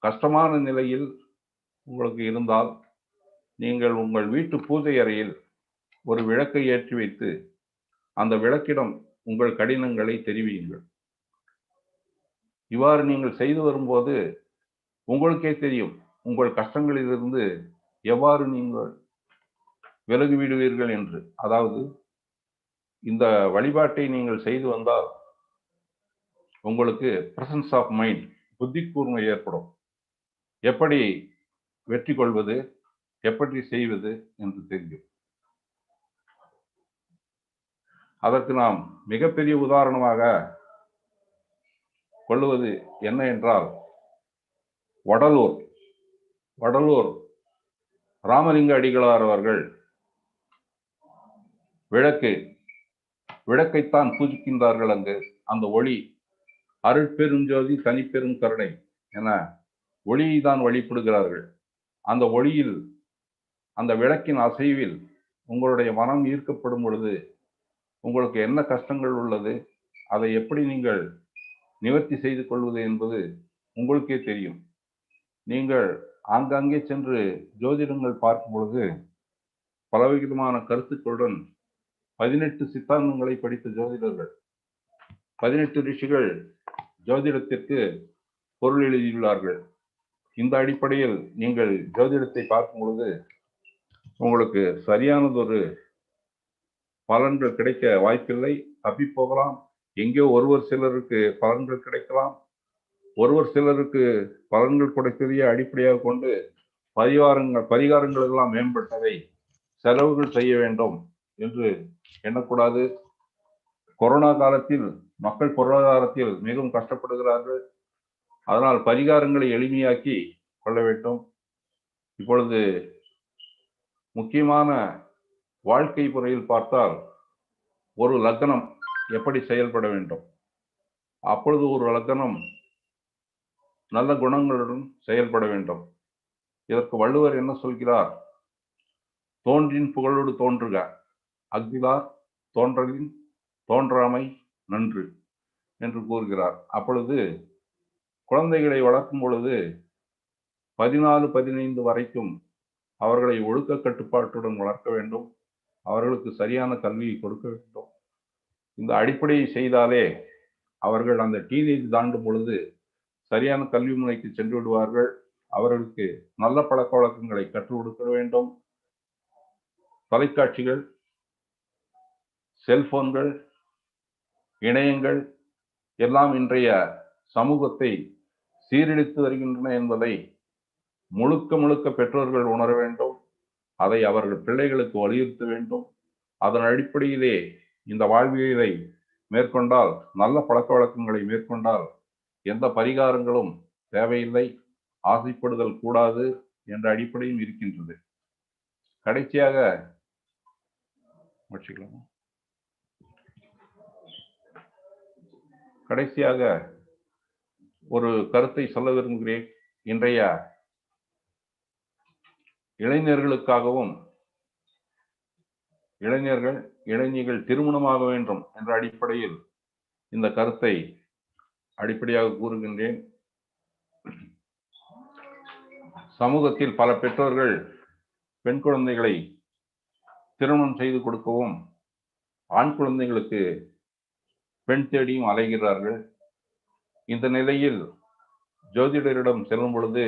கஷ்டமான நிலையில் உங்களுக்கு இருந்தால் நீங்கள் உங்கள் வீட்டு பூஜை அறையில் ஒரு விளக்கை ஏற்றி வைத்து அந்த விளக்கிடம் உங்கள் கடினங்களை தெரிவியுங்கள். இவ்வாறு நீங்கள் செய்து வரும்போது உங்களுக்கே தெரியும் உங்கள் கஷ்டங்களிலிருந்து எவ்வாறு நீங்கள் விலகி விடுவீர்கள் என்று. அதாவது இந்த வழிபாட்டை நீங்கள் செய்து வந்தால் உங்களுக்கு பிரசன்ஸ் ஆஃப் மைண்ட், புத்தி கூர்மை ஏற்படும். எப்படி வெற்றி கொள்வது, எப்படி செய்வது என்று தெரியும். அதற்கு நாம் மிகப்பெரிய உதாரணமாக கொள்வது என்ன என்றால் வடலூர் ராமலிங்க அடிகளார் அவர்கள் விளக்கைத்தான் பூஜிக்கின்றார்கள். அங்கு அந்த ஒளி அருட்பெருஞ்சோதி தனிப்பெரும் கருணை என ஒளியை தான் வழிபடுகிறார்கள். அந்த ஒளியில், அந்த விளக்கின் அசைவில் உங்களுடைய மனம் ஈர்க்கப்படும் பொழுது உங்களுக்கு என்ன கஷ்டங்கள் உள்ளது, அதை எப்படி நீங்கள் நிவர்த்தி செய்து கொள்வது என்பது உங்களுக்கே தெரியும். நீங்கள் ஆங்காங்கே சென்று ஜோதிடங்கள் பார்க்கும் பொழுது பலவிதமான கருத்துக்களுடன் 18 சித்தாந்தங்களை படித்த ஜோதிடர்கள், 18 ரிஷிகள் ஜோதிடத்திற்கு பொருள் எழுதியுள்ளார்கள். இந்த அடிப்படையில் நீங்கள் ஜோதிடத்தை பார்க்கும் பொழுது உங்களுக்கு சரியானதொரு பலன்கள் கிடைக்க வாய்ப்பில்லை. தப்பி போகலாம். எங்கேயோ ஒருவர் சிலருக்கு பலன்கள் கிடைக்கலாம். ஒருவர் சிலருக்கு பலன்கள் கிடைத்ததையே அடிப்படையாக கொண்டு பரிகாரங்கள் எல்லாம் மேம்பட்டவை, செலவுகள் செய்ய வேண்டும் என்று எண்ணக்கூடாது. கொரோனா காலத்தில் மக்கள் பொருளாதாரத்தில் மிகவும் கஷ்டப்படுகிறார்கள். அதனால் பரிகாரங்களை எளிமையாக்கி கொள்ள வேண்டும். இப்பொழுது முக்கியமான வாழ்க்கை முறையில் பார்த்தால் ஒரு லக்னம் எப்படி செயல்பட வேண்டும், அப்பொழுது ஒரு லக்னம் நல்ல குணங்களுடன் செயல்பட வேண்டும். இதற்கு வள்ளுவர் என்ன சொல்கிறார்? தோன்றின் புகழோடு தோன்றுக, அஃதிலார் தோன்றலின் தோன்றாமை நன்று என்று கூறுகிறார். அப்பொழுது குழந்தைகளை வளர்க்கும் பொழுது 14-15 வரைக்கும் அவர்களை ஒழுக்க கட்டுப்பாட்டுடன் வளர்க்க வேண்டும். அவர்களுக்கு சரியான கல்வியை கொடுக்க வேண்டும். இந்த அடிப்படையை செய்தாலே அவர்கள் அந்த டீனேஜ் தாண்டும் பொழுது சரியான கல்வி முறைக்கு சென்று விடுவார்கள். அவர்களுக்கு நல்ல பழக்க வழக்கங்களை கற்றுக் கொடுக்க வேண்டும். தொலைக்காட்சிகள், செல்போன்கள், இணையங்கள் எல்லாம் இன்றைய சமூகத்தை சீரழித்து வருகின்றன என்பதை முழுக்க பெற்றோர்கள் உணர வேண்டும். அதை அவர்கள் பிள்ளைகளுக்கு வலியுறுத்த வேண்டும். அதன் அடிப்படையிலே இந்த வாழ்வியலை மேற்கொண்டால், நல்ல பழக்க வழக்கங்களை மேற்கொண்டால் எந்த பரிகாரங்களும் தேவையில்லை, ஆசைப்படுதல் கூடாது என்ற அடிப்படையும் இருக்கின்றது. கடைசியாக ஒரு கருத்தை சொல்ல விரும்புகிறேன். இன்றைய இளைஞர்களுக்காகவும் இளைஞர்கள் திருமணமாக வேண்டும் என்ற அடிப்படையில் இந்த கருத்தை அடிப்படையாக கூறுகின்றேன். சமூகத்தில் பல பெற்றோர்கள் பெண் குழந்தைகளை திருமணம் செய்து கொடுக்கவும் ஆண் குழந்தைகளுக்கு பெண் தேடியும் அலைகிறார்கள். இந்த நிலையில் ஜோதிடரிடம் செல்லும் பொழுது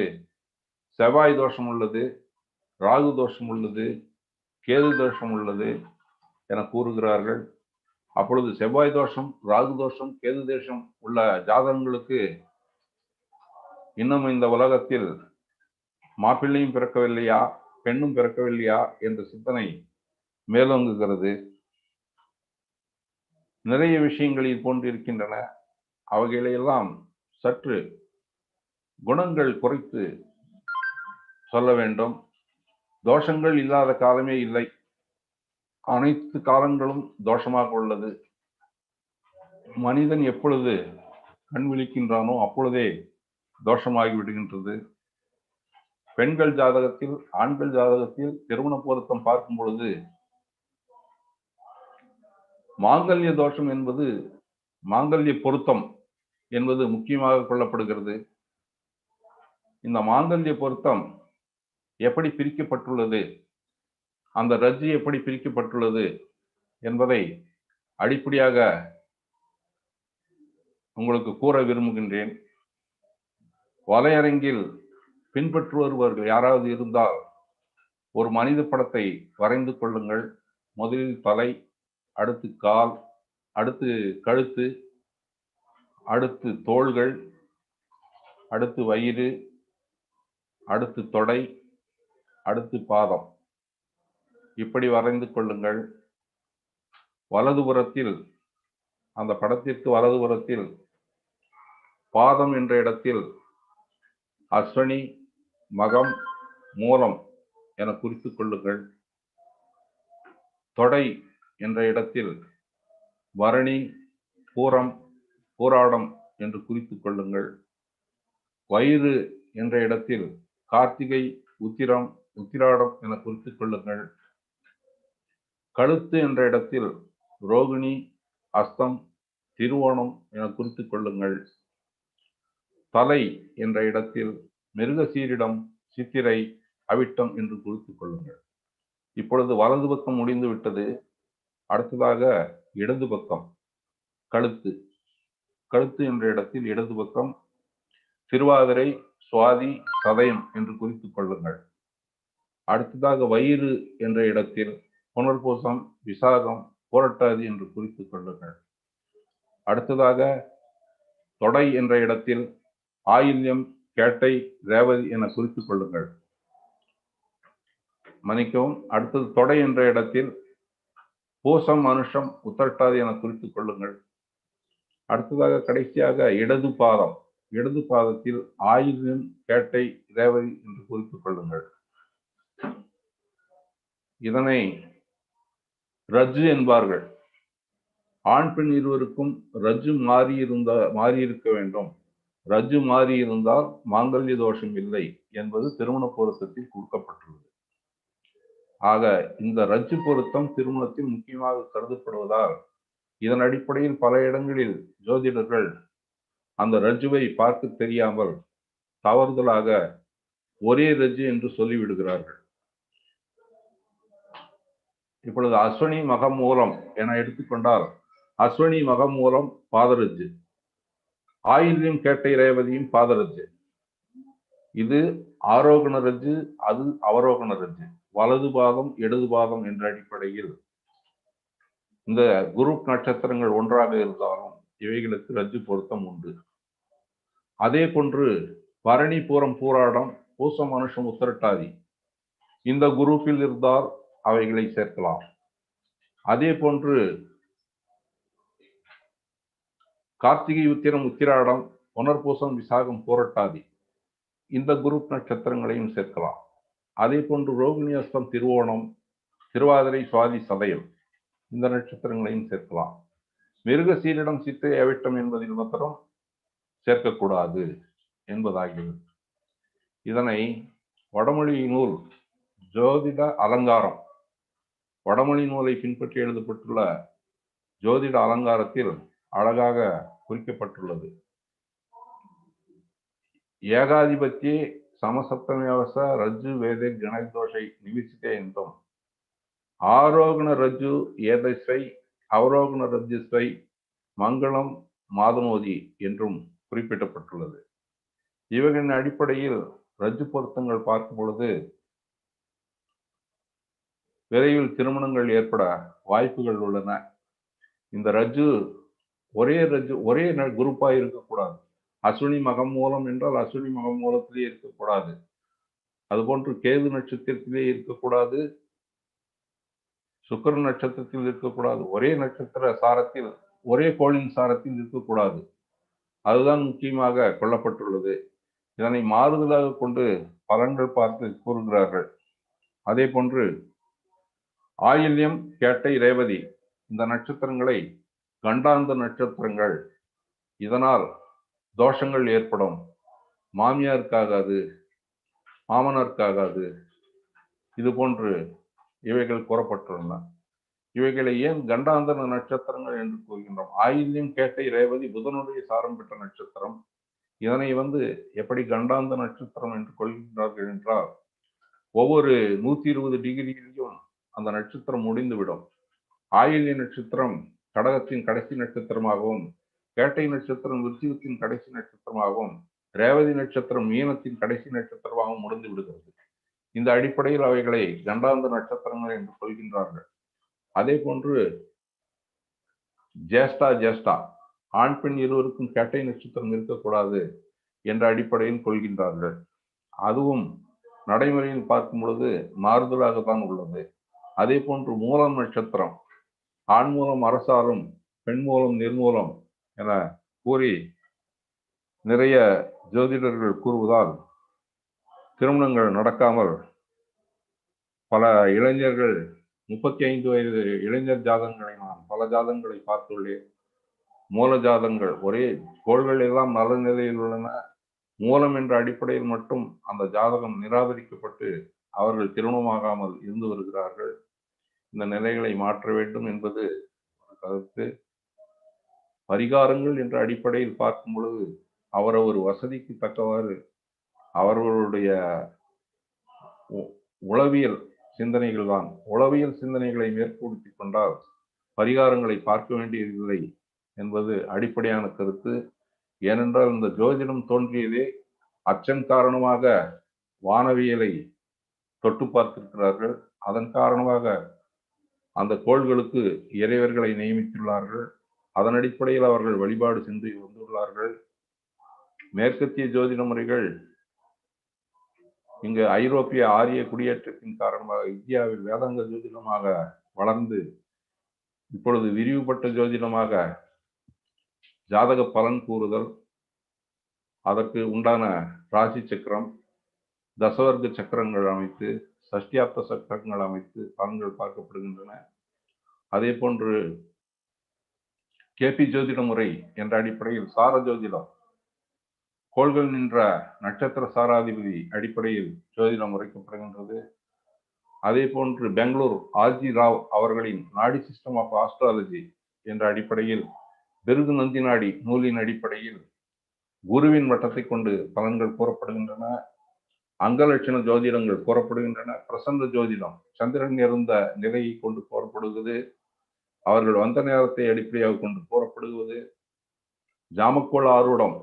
செவ்வாய் தோஷம் உள்ளது, ராகு தோஷம் உள்ளது, கேது தோஷம் உள்ளது என கூறுகிறார்கள். அப்பொழுது செவ்வாய் தோஷம், ராகு தோஷம், கேது தோஷம் உள்ள ஜாதகங்களுக்கு இன்னும் இந்த உலகத்தில் மாப்பிள்ளையும் பிறக்கவில்லையா, பெண்ணும் பிறக்கவில்லையா என்ற சிந்தனை மேலோங்குகிறது. நிறைய விஷயங்கள் இது போன்று இருக்கின்றன. அவைகளையெல்லாம் சற்று குணங்கள் குறைத்து சொல்ல வேண்டும். தோஷங்கள் இல்லாத காலமே இல்லை. அனைத்து காலங்களும் தோஷமாக உள்ளது. மனிதன் எப்பொழுது கண் விழிக்கின்றானோ அப்பொழுதே தோஷமாகி விடுகின்றது. பெண்கள் ஜாதகத்தில், ஆண்கள் ஜாதகத்தில் திருமண பொருத்தம் பார்க்கும் பொழுது மாங்கல்ய தோஷம் என்பது, மாங்கல்ய பொருத்தம் என்பது முக்கியமாக கொள்ளப்படுகிறது. இந்த மாங்கல்ய பொருத்தம் எப்படி பிரிக்கப்பட்டுள்ளது, அந்த ரஜ்ஜி எப்படி பிரிக்கப்பட்டுள்ளது என்பதை அடிப்படையாக உங்களுக்கு கூற விரும்புகின்றேன். வலையரங்கில் பின்பற்று வருபவர்கள் யாராவது இருந்தால் ஒரு மனித படத்தை வரைந்து கொள்ளுங்கள். முதலில் தலை, அடுத்து கால், அடுத்து கழுத்து, அடுத்து தோள்கள், அடுத்து வயிறு, அடுத்து தொடை, அடுத்து பாதம். இப்படி வரைந்து கொள்ளுங்கள். வலதுபுறத்தில், அந்த படத்திற்கு வலதுபுறத்தில் பாதம் என்ற இடத்தில் அஸ்வினி, மகம், மூலம் என குறித்துக் கொள்ளுங்கள். தொடை என்ற இடத்தில் பரணி, பூரம், பூராடம் என்று குறித்துக் கொள்ளுங்கள். வயிறு என்ற இடத்தில் கார்த்திகை, உத்திரம், உத்திராடம் என குறித்துக் கொள்ளுங்கள். கழுத்து என்ற இடத்தில் ரோகிணி, அஸ்தம், திருவோணம் என குறித்துக் கொள்ளுங்கள். தலை என்ற இடத்தில் மிருகசீரிடம், சித்திரை, அவிட்டம் என்று குறித்துக் கொள்ளுங்கள். இப்பொழுது வலது பக்கம் முடிந்து விட்டது. அடுத்ததாக இடது பக்கம் கழுத்து. கழுத்து என்ற இடத்தில் இடது பக்கம் திருவாதிரை, சுவாதி, சதயம் என்று குறித்துக் கொள்ளுங்கள். அடுத்ததாக வயிறு என்ற இடத்தில் புனர்பூசம், விசாகம், புரட்டாதி என்று குறித்துக் கொள்ளுங்கள். அடுத்ததாக தொடை என்ற இடத்தில் ஆயில்யம், கேட்டை, ரேவதி என குறித்துக் கொள்ளுங்கள். மன்னிக்கவும், அடுத்தது தொடை என்ற இடத்தில் பூசம், அனுஷம், உத்திரட்டாதி என குறித்துக் கொள்ளுங்கள். அடுத்ததாக கடைசியாக இடது பாதம். இடது பாதத்தில் ஆயில்யம், கேட்டை, ரேவதி என்று குறித்துக் கொள்ளுங்கள். இதனை ரஜ்ஜு என்பார்கள். ஆண் பெண் இருவருக்கும் ரஜ்ஜு மாறியிருக்க வேண்டும். ரஜ்ஜு மாறி இருந்தால் மாங்கல்ய தோஷம் இல்லை என்பது திருமண பொருத்தத்தில் கொடுக்கப்பட்டுள்ளது. ஆக இந்த ரஜ்ஜு பொருத்தம் திருமணத்தில் முக்கியமாக கருதப்படுவதால் இதன் அடிப்படையில் பல இடங்களில் ஜோதிடர்கள் அந்த ரஜ்ஜுவை பார்க்க தெரியாமல் தவறுதலாக ஒரே ரஜ்ஜு என்று சொல்லிவிடுகிறார்கள். இப்பொழுது அஸ்வினி, மகம், மூலம் என எடுத்துக்கொண்டால் அஸ்வினி, மகம், மூலம் பாதரஜ்ஜு, ஆயில்யம், கேட்டை, ரேவதியும் பாதரஜ்ஜு. இது ஆரோகண ரஜ்ஜு, அது அவரோகண ரஜ்ஜு. வலது பாதம், இடது பாதம் என்ற அடிப்படையில் இந்த குரூப் நட்சத்திரங்கள் ஒன்றாக இருந்தாலும் இவைகளுக்கு ரஜ்ஜு பொருத்தம் உண்டு. அதே போன்று பரணி, பூரம், பூராடம், பூசம், அனுஷம், உத்திரட்டாதி இந்த குரூப்பில் இருந்தால் அவைகளை சேர்க்கலாம். அதே போன்று கார்த்திகை, உத்திரம், உத்திராடம், புனர்பூசம், விசாகம், பூரட்டாதி இந்த குரூப் நட்சத்திரங்களையும் சேர்க்கலாம். அதே போன்று ரோகிணி, அஸ்தம், திருவோணம், திருவாதிரை, சுவாதி, சதயம் இந்த நட்சத்திரங்களையும் சேர்க்கலாம். மிருகசீரிடம், சித்திரை, அவிட்டம் என்பதில் மாத்திரம் சேர்க்கக்கூடாது என்பதாகிறது. இதனை வடமொழி நூல் ஜோதிட அலங்காரம், வடமொழி நூலை பின்பற்றி எழுதப்பட்டுள்ள ஜோதிட அலங்காரத்தில் அழகாக குறிக்கப்பட்டுள்ளது. ஏகாதிபத்தியே சமசப்தமியவச ரஜ்ஜு வேதே கணதோஷை நிவிசித்தே என்றும் ஆரோகண ரஜ்ஜு ஏதஸ்வை அவரோகண ரஜ்ஜுஸ்வை மங்களம் மாதனோதி என்றும் குறிப்பிடப்பட்டுள்ளது. இவர்களின் அடிப்படையில் ரஜ்ஜு பொருத்தங்கள் பார்க்கும் பொழுது விரைவில் திருமணங்கள் ஏற்பட வாய்ப்புகள் உள்ளன. இந்த ரஜ்ஜு ஒரே குரூப்பா இருக்கக்கூடாது. அஸ்வினி, மகம், மூலம் என்றால் அஸ்வினி, மகம், மூலத்திலே இருக்கக்கூடாது. அதுபோன்று கேது நட்சத்திரத்திலே இருக்கக்கூடாது, சுக்கிரன் நட்சத்திரத்தில் இருக்கக்கூடாது. ஒரே நட்சத்திர சாரத்தில், ஒரே கோளின் சாரத்தில் இருக்கக்கூடாது. அதுதான் முக்கியமாக கொள்ளப்பட்டுள்ளது. இதனை மாறுதலாக கொண்டு பலன்கள் பார்த்து கூறுகிறார்கள். அதே போன்று ஆயில்யம், கேட்டை, ரேவதி இந்த நட்சத்திரங்களை கண்டாந்த நட்சத்திரங்கள். இதனால் தோஷங்கள் ஏற்படும். மாமியாருக்காகாது, மாமனாருக்காகாது, இது போன்று இவைகள் கூறப்பட்டுள்ளன. இவைகளை ஏன் கண்டாந்தர நட்சத்திரங்கள் என்று கூறுகின்றோம்? ஆயில்யம், கேட்டை, ரேவதி புதனுடைய சாரம் பெற்ற நட்சத்திரம். இதனை எப்படி கண்டாந்த நட்சத்திரம் என்று கொள்கின்றார்கள் என்றால், ஒவ்வொரு 120 டிகிரியிலும் அந்த நட்சத்திரம் முடிந்துவிடும். ஆயில்ய நட்சத்திரம் கடகத்தின் கடைசி நட்சத்திரமாகவும், கேட்டை நட்சத்திரம் விருச்சிகத்தின் கடைசி நட்சத்திரமாகவும், ரேவதி நட்சத்திரம் மீனத்தின் கடைசி நட்சத்திரமாக முடிந்து விடுகிறது. இந்த அடிப்படையில் அவைகளை கண்டாந்த நட்சத்திரங்கள் என்று சொல்கின்றார்கள். அதே போன்று ஜேஷ்டா ஆண் பெண் இருவருக்கும் கேட்டை நட்சத்திரம் இருக்கக்கூடாது என்ற அடிப்படையில் கொள்கின்றார்கள். அதுவும் நடைமுறையில் பார்க்கும் பொழுது மாறுதலாகத்தான் உள்ளது. அதே போன்று மூலம் நட்சத்திரம் ஆண் மூலம் அரசாலும் பெண் மூலம் நிர்மூலம் என கூறி நிறைய ஜோதிடர்கள் கூறுவதால் திருமணங்கள் நடக்காமல் பல இளைஞர்கள் 35 வயது இளைஞர் ஜாதகங்களை நான் பல ஜாதகங்களை பார்த்துள்ளேன். மூல ஜாதகங்கள் ஒரே கோள்கள் எல்லாம் நல்ல நிலையில் உள்ளன. மூலம் என்ற அடிப்படையில் மட்டும் அந்த ஜாதகம் நிராகரிக்கப்பட்டு அவர்கள் திருமணமாகாமல் இருந்து வருகிறார்கள். இந்த நிலைகளை மாற்ற வேண்டும் என்பது கருத்து. பரிகாரங்கள் என்ற அடிப்படையில் பார்க்கும் பொழுது அவரவர் வசதிக்கு தக்கவாறு அவர்களுடைய உளவியல் சிந்தனைகள் தான். உளவியல் சிந்தனைகளை மேற்கொடுத்தி கொண்டால் பரிகாரங்களை பார்க்க வேண்டியதில்லை என்பது அடிப்படையான கருத்து. ஏனென்றால் இந்த ஜோதிடம் தோன்றியதே அச்சம் காரணமாக வானவியலை தொட்டு பார்த்திருக்கிறார்கள். அதன் காரணமாக அந்த கோள்களுக்கு இறைவர்களை நியமித்துள்ளார்கள். அதன் அடிப்படையில் அவர்கள் வழிபாடு சென்று வந்துள்ளார்கள். மேற்கத்திய ஜோதிட முறைகள் இங்கு ஐரோப்பிய ஆரிய குடியேற்றத்தின் காரணமாக இந்தியாவில் வேதாந்த ஜோதிடமாக வளர்ந்து இப்பொழுது விரிவுபட்ட ஜோதிடமாக ஜாதக பலன் கூறுதல், அதற்கு உண்டான ராசி சக்கரம், தசவர்க்க சக்கரங்கள் அமைத்து, சஷ்டியாப்த சக்கரங்கள் அமைத்து பலன்கள் பார்க்கப்படுகின்றன. அதே போன்று கேபி ஜோதிட முறை என்ற அடிப்படையில் சார ஜோதிடம், கோள்கள் நின்ற நட்சத்திர சாராதிபதி அடிப்படையில் ஜோதிடம் முறைக்கப்படுகின்றது. அதே போன்று பெங்களூர் ஆர்ஜி ராவ் அவர்களின் நாடி சிஸ்டம் ஆஃப் ஆஸ்ட்ராலஜி என்ற அடிப்படையில் பெருகு நந்தி நாடி நூலின் அடிப்படையில் குருவின் வட்டத்தை கொண்டு பலன்கள் கூறப்படுகின்றன. அங்கலட்சண ஜோதிடங்கள் கூறப்படுகின்றன. பிரசந்த ஜோதிடம் சந்திரன் இருந்த நிலையை கொண்டு கூறப்படுகிறது. அவர்கள் வந்த நேரத்தை அடிப்படையாக கொண்டு கூறப்படுவது. ஜாமக்கோள் ஆரூடம்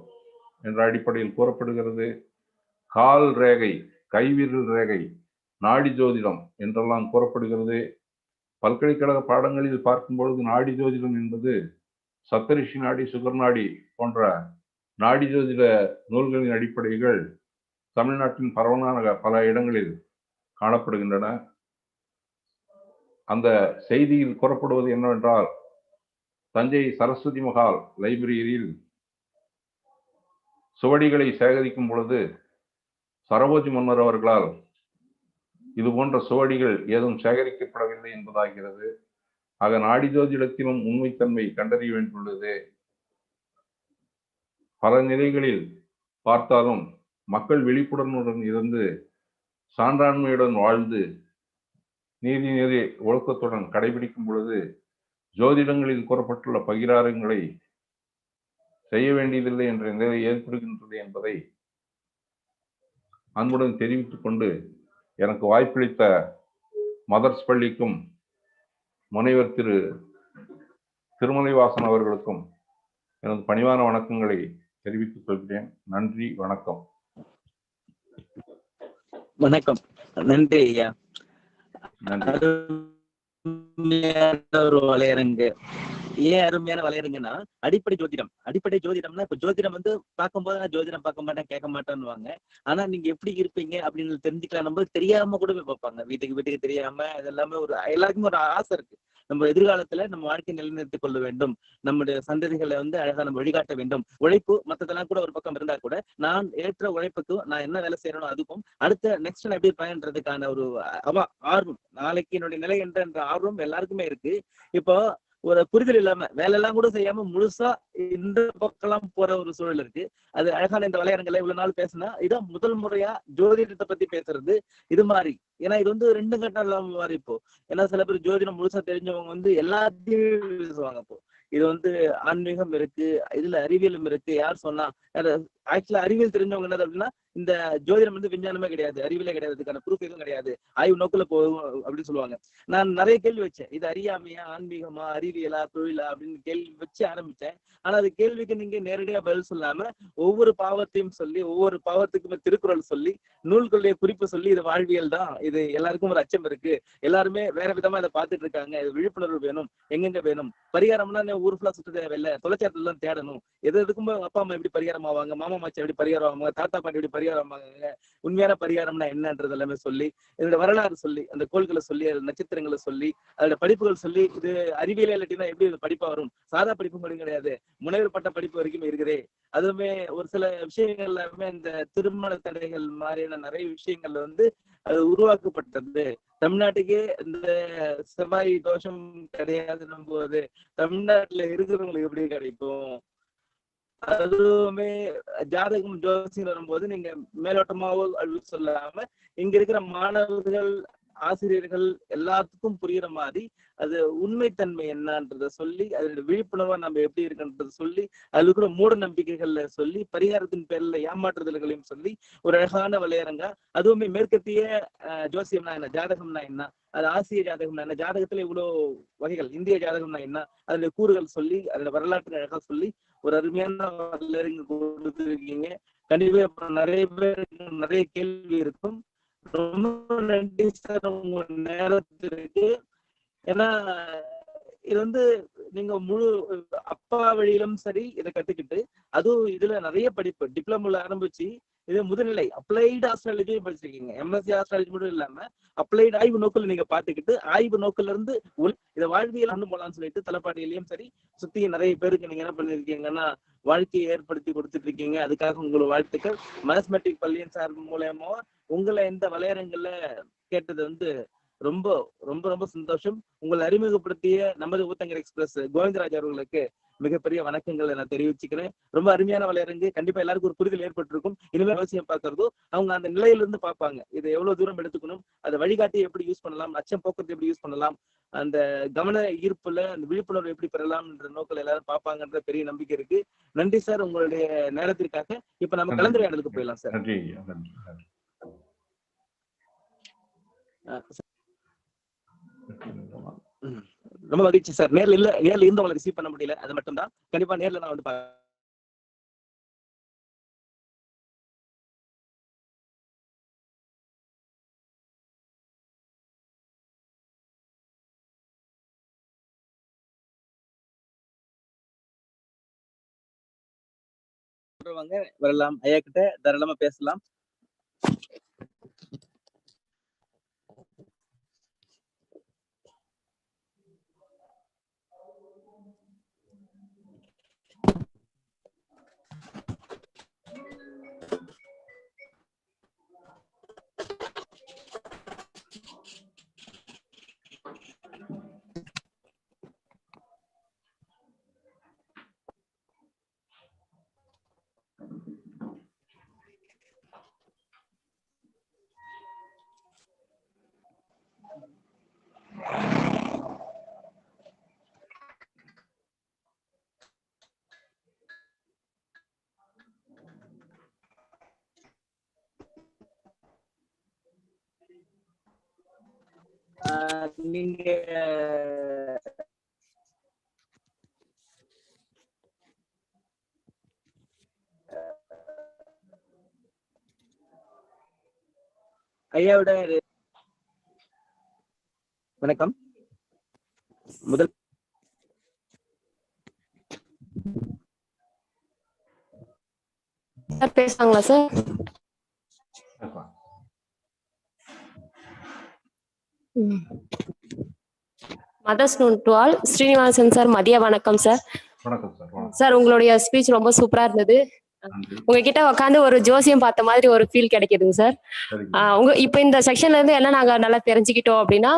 என்ற அடிப்படையில் கூறப்படுகிறது. கால் ரேகை, கைவிரல் ரேகை, நாடி ஜோதிடம் என்றெல்லாம் கூறப்படுகிறது. பல்கலைக்கழக பாடங்களில் பார்க்கும் பொழுது நாடி ஜோதிடம் என்பது சப்தரிஷி நாடி, சுகர் நாடி போன்ற நாடி ஜோதிட நூல்களின் அடிப்படைகள் தமிழ்நாட்டின் பரவலான பல இடங்களில் காணப்படுகின்றன. அந்த செய்தியில் கூறப்படுவது என்னவென்றால், தஞ்சை சரஸ்வதி மகால் லைப்ரரியில் சுவடிகளை சேகரிக்கும் பொழுது சரபோஜி மன்னர் அவர்களால் இது போன்ற சுவடிகள் ஏதும் சேகரிக்கப்படவில்லை என்பதாகிறது. ஆக நாடி ஜோதிடத்திலும் உண்மைத்தன்மை கண்டறிய வேண்டியுள்ளது. பல நிலைகளில் பார்த்தாலும் மக்கள் விழிப்புணர்வுடன் இருந்து சான்றாண்மையுடன் வாழ்ந்து நீதி நெறி ஒழுக்கத்துடன் கடைபிடிக்கும் பொழுது ஜோதிடங்களில் கூறப்பட்டுள்ள பகிராரங்களை செய்ய வேண்டியதில்லை என்ற நிலை ஏற்படுகின்றது என்பதை அன்புடன் தெரிவித்துக் கொண்டு, எனக்கு வாய்ப்பளித்த மதர்ஸ் பள்ளிக்கும் முனைவர் திரு திருமலைவாசன் அவர்களுக்கும் எனது பணிவான வணக்கங்களை தெரிவித்துக் கொள்கிறேன். நன்றி, வணக்கம். வணக்கம், நன்றி ஐயா. நன்றி. ஒரு வளையரங்கு. ஏன் அருமையான வளையரங்குன்னா, அடிப்படை ஜோதிடம்னா இப்ப ஜோதிடம் வந்து பார்க்கும்போது நான் ஜோதிடம் பார்க்க மாட்டேன், கேட்க மாட்டேன்னுவாங்க. ஆனா நீங்க எப்படி இருப்பீங்க அப்படின்னு தெரிஞ்சுக்கலாம். நம்ம தெரியாம கூட போய் பார்ப்பாங்க, வீட்டுக்கு தெரியாம. இதெல்லாமே ஒரு எல்லாருக்குமே ஒரு ஆசை இருக்கு. நம்ம எதிர்காலத்துல நம்ம வாழ்க்கை நிலைநிறுத்திக் கொள்ள வேண்டும், நம்முடைய சந்ததிகளை வந்து அழகா நம்ம வழிகாட்ட வேண்டும். உழைப்பு மத்ததெல்லாம் கூட ஒரு பக்கம் இருந்தா கூட, நான் ஏற்ற உழைப்புக்கும் நான் என்ன வேலை செய்யணும், அதுக்கும் அடுத்த நெக்ஸ்ட் நான் எப்படி பயன்றதுக்கான ஒரு ஆர்வம், நாளைக்கு என்னுடைய நிலை என்ற ஆர்வம் எல்லாருக்குமே இருக்கு. இப்போ ஒரு புரிதல் இல்லாம வேலை எல்லாம் கூட செய்யாம முழுசா இந்த பக்கம் போற ஒரு சூழல் இருக்கு. அது அழகான இந்த வளையரங்களை இவ்வளவு நாள் பேசினா இதான் முதல் முறையா ஜோதிடத்தை பத்தி பேசுறது இது மாதிரி. ஏன்னா இது வந்து 2 கட்டம் இல்லாம மாதிரி. இப்போ ஏன்னா சில பேர் ஜோதிடம் முழுசா தெரிஞ்சவங்க வந்து எல்லாத்தையும் பேசுவாங்க. இப்போ இது வந்து ஆன்மீகம் இருக்கு, இதுல அறிவியலும் இருக்கு. யார் சொன்னா ஆக்சுவலா அறிவியல் தெரிஞ்சவங்க என்னது அப்படின்னா, இந்த ஜோதிடம் வந்து விஞ்ஞானமே கிடையாது, அறிவியலே கிடையாது, இதுக்கான ப்ரூஃப் எதுவும் கிடையாது, ஆய்வு நோக்குல போகும் அப்படின்னு சொல்லுவாங்க. நான் நிறைய கேள்வி வச்சேன், இது அறியாமையா, ஆன்மீகமா, அறிவியலா, தொழிலா அப்படின்னு கேள்வி வச்சு ஆரம்பிச்சேன். ஆனா அது கேள்விக்கு நீங்க நேரடியா பதில் சொல்லாம ஒவ்வொரு பாவத்தையும் சொல்லி, ஒவ்வொரு பாவத்துக்குமே திருக்குறள் சொல்லி, நூல்களுடைய குறிப்பு சொல்லி, இது வாழ்வியல் தான், இது எல்லாருக்கும் ஒரு அச்சம் இருக்கு, எல்லாருமே வேற விதமா இதை பார்த்துட்டு இருக்காங்க, இது விழிப்புணர்வு வேணும், எங்கெங்க வேணும், பரிகாரம்னா ஊர் ஃபுல்லா சுத்த தேவையில்லை, தொலைச்சாரத்துல தான் தேடணும், எது எதுக்கும் அப்பா அம்மா எப்படி பரிகாரம் ஆவாங்க, மாமா மாச்சி எப்படி பரிகாரம் ஆவாங்க, தாத்தா பாட்டி எப்படி பரிகாரம் ஆவாங்க, உண்மையான பரிகாரம்னா என்னன்றது எல்லாமே சொல்லி, இதோட வரலாறு சொல்லி, அந்த கோள்களை சொல்லி, நட்சத்திரங்களை சொல்லி, அதோட படிப்புகள் சொல்லி, இது அறிவியலே இல்லாட்டினா எப்படி படிப்பா வரும், சாதா படிப்பு மட்டும் கிடையாது, முனைவர் பட்ட படிப்பு வரைக்கும் இருக்குதே. அதுவுமே ஒரு சில விஷயங்கள் எல்லாமே இந்த திருமண தடைகள் மாதிரியான நிறைய விஷயங்கள்ல வந்து அது உருவாக்கப்பட்டது. தமிழ்நாட்டுக்கே இந்த செவ்வாய் தோஷம் கிடையாதுன்னும் போது தமிழ்நாட்டுல இருக்கிறவங்களுக்கு எப்படி கிடைக்கும்? அதுவுமே ஜாதகம் ஜோசியம் வரும்போது நீங்க மேலோட்டமாவோ அப்படின்னு சொல்லாம இங்க இருக்கிற மாணவர்கள், ஆசிரியர்கள் எல்லாத்துக்கும் புரியுற மாதிரி அது உண்மைத்தன்மை என்னன்றத சொல்லி, அதோட விழிப்புணர்வா நம்ம எப்படி இருக்குன்றத சொல்லி, அதுல கூட மூட நம்பிக்கைகள்ல சொல்லி, பரிகாரத்தின் பேர்ல ஏமாற்றுதல்களையும் சொல்லி ஒரு அழகான விளையாடுங்க. அதுவுமே மேற்கத்திய ஜோசியம்னா என்ன, ஜாதகம்னா என்ன, அது ஆசிய ஜாதகம்னா என்ன, ஜாதகத்துல இவ்வளவு வகைகள், இந்திய ஜாதகம்னா என்ன, அதுல கூறுகள் சொல்லி, அதோட வரலாற்று அழகா சொல்லி ஒரு அருமையான வரலாறு கொடுத்துருக்கீங்க. கண்டிப்பா நிறைய பேருக்கு நிறைய கேள்வி இருக்கும். ரொம்ப நன்றி சார் உங்க நேரத்திற்கு. ஏன்னா இது வந்து நீங்க முழு அப்பா வழியிலும் சரி இதை கத்துக்கிட்டு, அதுவும் இதுல நிறைய படிப்பு டிப்ளமோல ஆரம்பிச்சு இது முதுநிலை அப்ளைடு ஆஸ்ட்ராலஜியும் படிச்சிருக்கீங்க. எம்எஸ்சி ஆஸ்ட்ராலஜி மட்டும் இல்லாம அப்ளைடு ஆய்வு நோக்கில் நீங்க பாத்துக்கிட்டு, ஆய்வு நோக்கில இருந்து இதை வாழ்வியல் அண்ணு போலான்னு சொல்லிட்டு தலைப்பாட்டியிலையும் சரி சுத்தி நிறைய பேருக்கு நீங்க என்ன பண்ணிருக்கீங்கன்னா வாழ்க்கையை ஏற்படுத்தி கொடுத்துட்டு இருக்கீங்க. அதுக்காக உங்களுக்கு வாழ்த்துக்கள். மேத்தமெட்டிக் பள்ளியின் சார் மூலயமா உங்களை இந்த வலையரங்குல கேட்டது வந்து ரொம்ப ரொம்ப ரொம்ப சந்தோஷம். உங்களை அறிமுகப்படுத்திய நமது ஊத்தங்கர் எக்ஸ்பிரஸ் கோவிந்தராஜ் அவர்களுக்கு மிகப்பெரிய வணக்கங்களை நான் தெரிவிச்சுக்கிறேன். ரொம்ப அருமையான வலையரங்கு. கண்டிப்பா எல்லாருக்கும் ஒரு புரிதல் ஏற்பட்டிருக்கும். இனிமேல் அவசியம் பார்க்கறதோ அவங்க அந்த நிலையில இருந்து பார்ப்பாங்க, இதை எவ்வளவு தூரம் எடுத்துக்கணும், அதை வழிகாட்டி எப்படி யூஸ் பண்ணலாம், அச்சம் போக்குறது எப்படி யூஸ் பண்ணலாம், அந்த கவன ஈர்ப்புல அந்த விழிப்புணர்வு எப்படி பெறலாம் என்ற நோக்கில் எல்லாரும் பார்ப்பாங்கன்ற பெரிய நம்பிக்கை இருக்கு. நன்றி சார் உங்களுடைய நேரத்திற்காக. இப்ப நம்ம கலந்துரையாடலுக்கு போயிடலாம் சார். ரொம்ப மகிழ்ச்சி சார். நேர்ல இருந்து உங்களை ரிசீவ் பண்ண முடியல, அது மட்டும் தான். கண்டிப்பா நேர்ல நான் வந்து வரலாம், ஐயா கிட்ட தாராளமா பேசலாம். நீங்க ஐயாவோட வணக்கம். முதல் பேசுவாங்களா sir? Mothers known to all. Srinivasan sir, மதிய வணக்கம் சார். சார் உங்களுடைய ஸ்பீச் ரொம்ப சூப்பரா இருந்தது. உங்ககிட்ட உட்காந்து ஒரு ஜோசியம் பார்த்த மாதிரி ஒரு ஃபீல் கிடைக்குதுங்க சார். இப்ப இந்த செக்ஷன்ல இருந்து என்ன நாங்க நல்லா தெரிஞ்சுக்கிட்டோம் அப்படின்னா,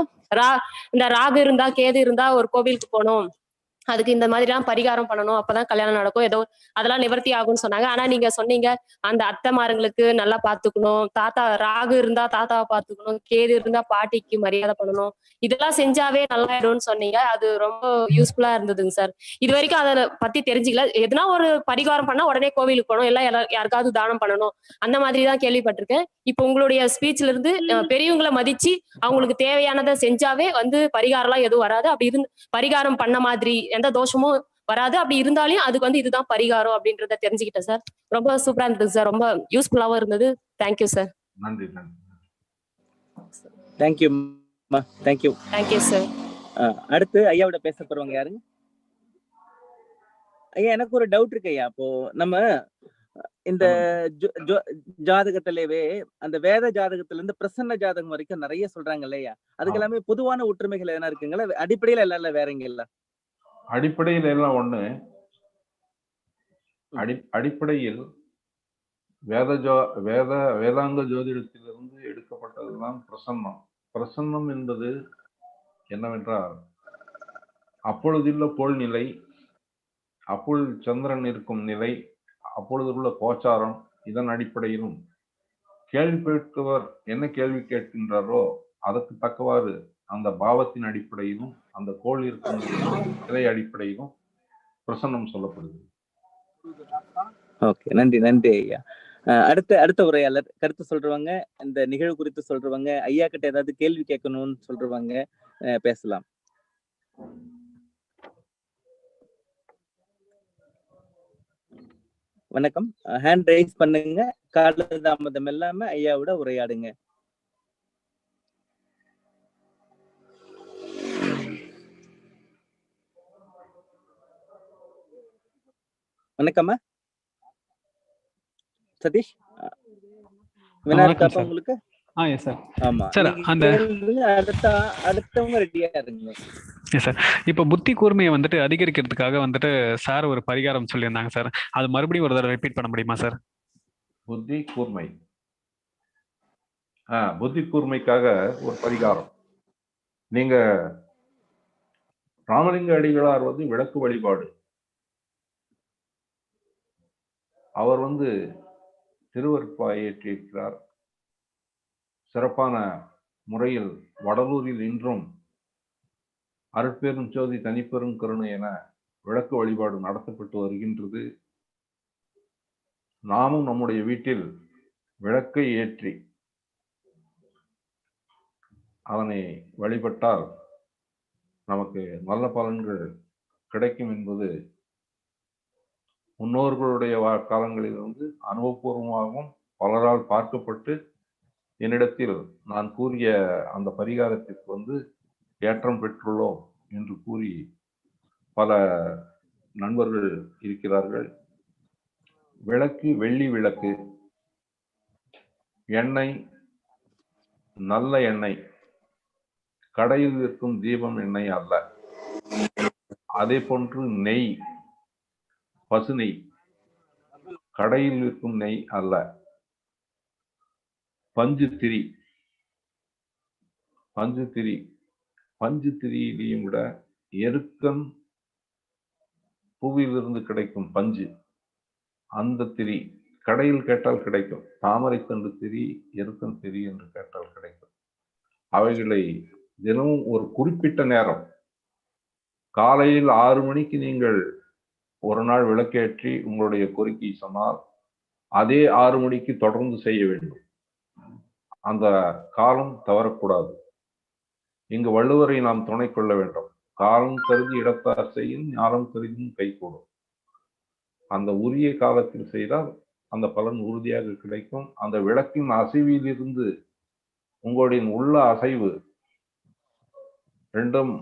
இந்த ராகு இருந்தா கேது இருந்தா ஒரு கோவிலுக்கு போகணும், அதுக்கு இந்த மாதிரிலாம் பரிகாரம் பண்ணணும், அப்பதான் கல்யாணம் நடக்கும், ஏதோ அதெல்லாம் நிவர்த்தி ஆகும்னு சொன்னாங்க. ஆனா நீங்க சொன்னீங்க அந்த அத்தைமாருங்களுக்கு நல்லா பாத்துக்கணும், தாத்தா ராகு இருந்தா தாத்தாவை பாத்துக்கணும், கேது இருந்தா பாட்டிக்கு மரியாதை பண்ணணும், இதெல்லாம் செஞ்சாவே நல்லாயிடும்னு சொன்னீங்க. அது ரொம்ப யூஸ்ஃபுல்லா இருந்ததுங்க சார். இது வரைக்கும் அதை பத்தி தெரிஞ்சுக்கல. எதுனா ஒரு பரிகாரம் பண்ணா உடனே கோவிலுக்கு போகணும், எல்லாம் யாருக்காவது தானம் பண்ணணும், அந்த மாதிரி தான் கேள்விப்பட்டிருக்கேன். இப்போ உங்களுடைய ஸ்பீச்ல இருந்து பெரியவங்களை மதிச்சு அவங்களுக்கு தேவையானதை செஞ்சாவே பரிகாரம்லாம் எதுவும் வராது. அப்படி இருந்து பரிகாரம் பண்ண மாதிரி எந்த தோஷமும் வராது. அப்படி இருந்தாலும் அதுக்கு இதுதான் பரிகாரம் அப்படின்றத தெரிஞ்சுக்கிட்டேன் சார். ரொம்ப சூப்பரா இருந்தது சார். ரொம்ப யூஸ்ஃபுல்லாவும் இருந்தது. Thank you sir. நன்றி. Thank you thank you thank you sir. அடுத்து ஐயாவோட பேச போறவங்க யாருங்க? ஐயா, எனக்கு ஒரு டவுட் இருக்கு ஐயா. அப்போ நம்ம இந்த ஜாதகத்திலேயே அந்த வேத ஜாதகத்துல இருந்து பிரசன்ன ஜாதகம் வரைக்கும் நிறைய சொல்றாங்க இல்லையா? அதுக்கு எல்லாமே பொதுவான ஒற்றுமைகள் எதனா இருக்குங்களா? அடிப்படையில எல்லாம் வேறங்க இல்ல? அடிப்படையில் எல்லாம் ஒண்ணு. அடிப்படையில் வேதாங்க ஜோதிடத்திலிருந்து எடுக்கப்பட்டதுதான் பிரசன்னம். பிரசன்னம் என்பது என்னவென்றால் அப்பொழுதுள்ள கோள் நிலை, அப்பொழுது சந்திரன் இருக்கும் நிலை, அப்பொழுது உள்ள கோச்சாரம், இதன் அடிப்படையிலும் கேள்வி கேட்பவர் என்ன கேள்வி கேட்கின்றாரோ அதற்கு தக்கவாறு அந்த பாவத்தின் அடிப்படையிலும் அந்த கோள் இருக்கும் நிலை அடிப்படையிலும் பிரசன்னம் சொல்லப்படுது. ஓகே, நன்றி நன்றி ஐயா. அடுத்த உரையாளர் கருத்து சொல்றவங்க, இந்த நிகழ்வு குறித்து சொல்றவங்க, ஐயா கிட்ட ஏதாவது கேள்வி கேட்கணும்னு சொல்றவங்க பேசலாம். வணக்கம். ஹேண்ட் ரைஸ் பண்ணுங்க, கால தாமதம் இல்லாம ஐயாவோட உரையாடுங்க. வணக்கம்மா சதீஷ். உங்களுக்கு அடுத்தவங்க ரெடியா இருங்க. சார், இப்ப புத்தி கூர்மையை அதிகரிக்கிறதுக்காக சார் ஒரு பரிகாரம் சொல்லியிருந்தாங்க சார். அது மறுபடியும் ஒரு தடவை ரிப்பீட் பண்ண முடியுமா சார்? புத்தி கூர்மைக்காக ஒரு பரிகாரம். நீங்க ராமலிங்க அடிகளார் விளக்கு வழிபாடு. அவர் திருவருட்பா ஏற்றியிருக்கிறார். சிறப்பான முறையில் வடலூரில் இன்றும் அருட்பெரும் ஜோதி தனிப்பெரும் கருணை என விளக்கு வழிபாடு நடத்தப்பட்டு வருகின்றது. நாமும் நம்முடைய வீட்டில் விளக்கை ஏற்றி அதனை வழிபட்டால் நமக்கு நல்ல பலன்கள் கிடைக்கும் என்பது முன்னோர்களுடைய காலங்களில் அனுபவபூர்வமாகவும் பலரால் பார்க்கப்பட்டு என்னிடத்தில் நான் கூறிய அந்த பரிகாரத்திற்கு ஏற்றம் பெற்றுள்ளோம் என்று கூறி பல நண்பர்கள் இருக்கிறார்கள். விளக்கு வெள்ளி விளக்கு, எண்ணெய் நல்ல எண்ணெய், கடையில் விற்கும் தீபம் எண்ணெய் அல்ல. அதே போன்று நெய், பசு நெய், கடையில் விற்கும் நெய் அல்ல. பஞ்சு திரியிலையும் விட எருக்கம் பூவிலிருந்து கிடைக்கும் பஞ்சு, அந்த திரி கடையில் கேட்டால் கிடைக்கும். தாமரை தண்டு திரி, எருக்கம் திரி என்று கேட்டால் கிடைக்கும். அவைகளை தினமும் ஒரு குறிப்பிட்ட நேரம், காலையில் 6 மணிக்கு நீங்கள் ஒரு நாள் விளக்கேற்றி உங்களுடைய கோரிக்கை சொன்னால் அதே 6 மணிக்கு தொடர்ந்து செய்ய வேண்டும். அந்த காலம் தவறக்கூடாது. இங்கு வள்ளுவரை நாம் துணை கொள்ள வேண்டும். காலம் கருதி இடத்தார் செய்யும், ஞானம் கருதியும் கைகூடும். அந்த உரிய காலத்தில் செய்தால் அந்த பலன் உறுதியாக கிடைக்கும். அந்த விளக்கின் அசைவிலிருந்து உங்களுடைய உள்ள அசைவு ரெண்டும்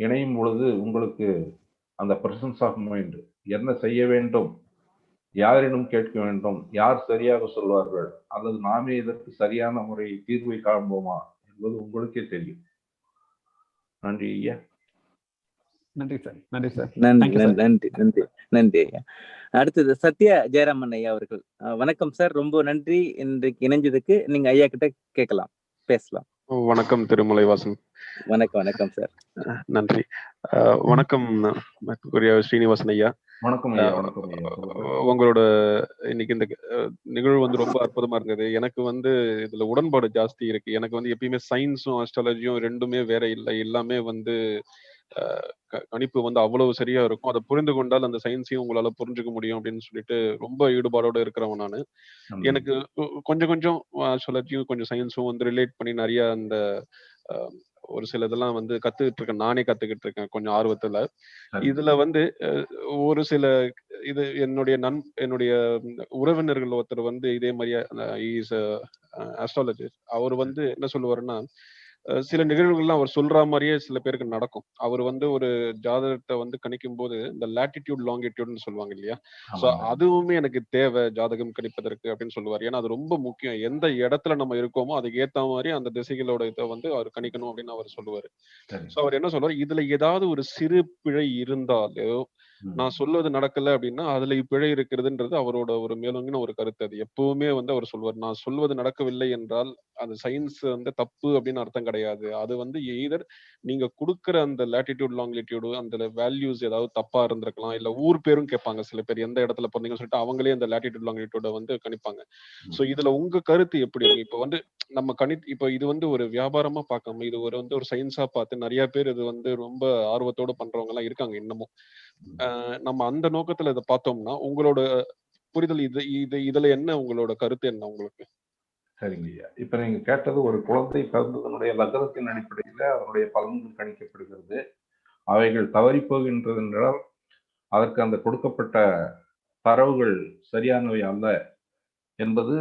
இணையும் பொழுது உங்களுக்கு அந்த பிரசன்ஸ் ஆஃப் மைண்ட், என்ன செய்ய வேண்டும், யாரிடம் கேட்க வேண்டும், யார் சரியாக சொல்வார்கள், அல்லது நாமே இதற்கு சரியான முறை தீர்வை காண்போமா என்பது உங்களுக்கே தெரியும். நன்றி ஐயா. நன்றி சார். நன்றி சார். நன்றி ஐயா. அடுத்தது சத்யா ஜெயராமன் ஐயா அவர்கள். வணக்கம் சார், ரொம்ப நன்றி இன்றைக்கு இணைஞ்சதுக்கு. நீங்க ஐயா கிட்ட கேட்கலாம், பேசலாம். வணக்கம் திருமலைவாசன். வணக்கம் சார். நன்றி. வணக்கம் ஸ்ரீனிவாசன் ஐயா. வணக்கம் ஐயா. வணக்கம் ஐயா. உங்களோட இன்னைக்கு இந்த நிகழ்வு வந்து ரொம்ப அற்புதமா இருந்தது. எனக்கு வந்து இதுல உடன்பாடு ஜாஸ்தி இருக்கு. எனக்கு வந்து எப்பயுமே சயின்ஸும் அஸ்ட்ராலஜியும் ரெண்டுமே வேற இல்லை. எல்லாமே வந்து கணிப்பு வந்து அவ்வளவு சரியா இருக்கும். அதை புரிந்து கொண்டால் அந்த சயின்ஸையும் உங்களால புரிஞ்சுக்க முடியும் அப்படின்னு சொல்லிட்டு ரொம்ப ஈடுபாடோட இருக்கிறவன் நானு. எனக்கு கொஞ்சம் கொஞ்சம் அஸ்ட்ராலஜியும் கொஞ்சம் சயின்ஸும் வந்து ரிலேட் பண்ணி நிறைய அந்த ஒரு சில இதெல்லாம் வந்து கத்துக்கிட்டு இருக்கேன். நானே கத்துக்கிட்டு இருக்கேன் கொஞ்சம் ஆர்வத்துல. இதுல வந்து ஒரு சில இது என்னுடைய உறவினர்கள் ஒருத்தர் வந்து இதே மாதிரியா இஸ் அஸ்ட்ராலஜிஸ்ட். அவர் வந்து என்ன சொல்லுவாருன்னா, சில நிகழ்வுகள்லாம் அவர் சொல்ற மாதிரியே சில பேருக்கு நடக்கும். அவர் வந்து ஒரு ஜாதகத்தை வந்து கணிக்கும் போது இந்த லாட்டிடியூட் லாங்கிடியூட்னு சொல்லுவாங்க இல்லையா? சோ அதுவுமே எனக்கு தேவை ஜாதகம் கணிப்பதற்கு அப்படின்னு சொல்லுவார். ஏன்னா அது ரொம்ப முக்கியம். எந்த இடத்துல நம்ம இருக்கோமோ அதுக்கு ஏத்த மாதிரி அந்த திசைகளோட இதை வந்து அவர் கணிக்கணும் அப்படின்னு அவர் சொல்லுவாரு. சோ அவர் என்ன சொல்லுவார், இதுல ஏதாவது ஒரு சிறு பிழை இருந்தாலோ நான் சொல்வது நடக்கல அப்படின்னா அதுல பிழை இருக்கிறதுன்றது அவரோட ஒரு மேலோங்கின ஒரு கருத்து. அது எப்பவுமே வந்து அவர் சொல்வார், நான் சொல்வது நடக்கவில்லை என்றால் அந்த சயின்ஸ் வந்து தப்பு அப்படின்னு அர்த்தம் கிடையாது. அது வந்து எய்தர் நீங்க கொடுக்குற அந்த லாட்டிடியூட் லாங்கிடியூடு அந்த வேல்யூஸ் ஏதாவது தப்பா இருந்திருக்கலாம். இல்ல ஊர் பேரும் கேட்பாங்க சில பேர், எந்த இடத்துல பிறந்தீங்கன்னு சொல்லிட்டு அவங்களே அந்த லாட்டிடியூட் லாங்கிடியூட வந்து கணிப்பாங்க. சோ இதுல உங்க கருத்து எப்படி இருக்கு? இப்ப வந்து நம்ம இப்ப இது வந்து ஒரு வியாபாரமா பார்க்காம இது ஒரு சயின்ஸா பார்த்து நிறைய பேர் இது வந்து ரொம்ப ஆர்வத்தோட பண்றவங்க எல்லாம் இருக்காங்க இன்னமும். நம்ம அந்த நோக்கத்துல இதை பார்த்தோம்னா உங்களோட புரிதல் இதுல என்ன உங்களோட கருத்து என்ன உங்களுக்கு? சரிங்க ஐயா. இப்ப நீங்க கேட்டது ஒரு குழந்தை பிறந்ததனுடைய லக்னத்தின் அடிப்படையில அதனுடைய பலன்கள் கணிக்கப்படுகிறது. அவைகள் தவறி போகின்றது என்றால் அதற்கு அந்த கொடுக்கப்பட்ட தரவுகள் சரியானவை அல்ல என்பது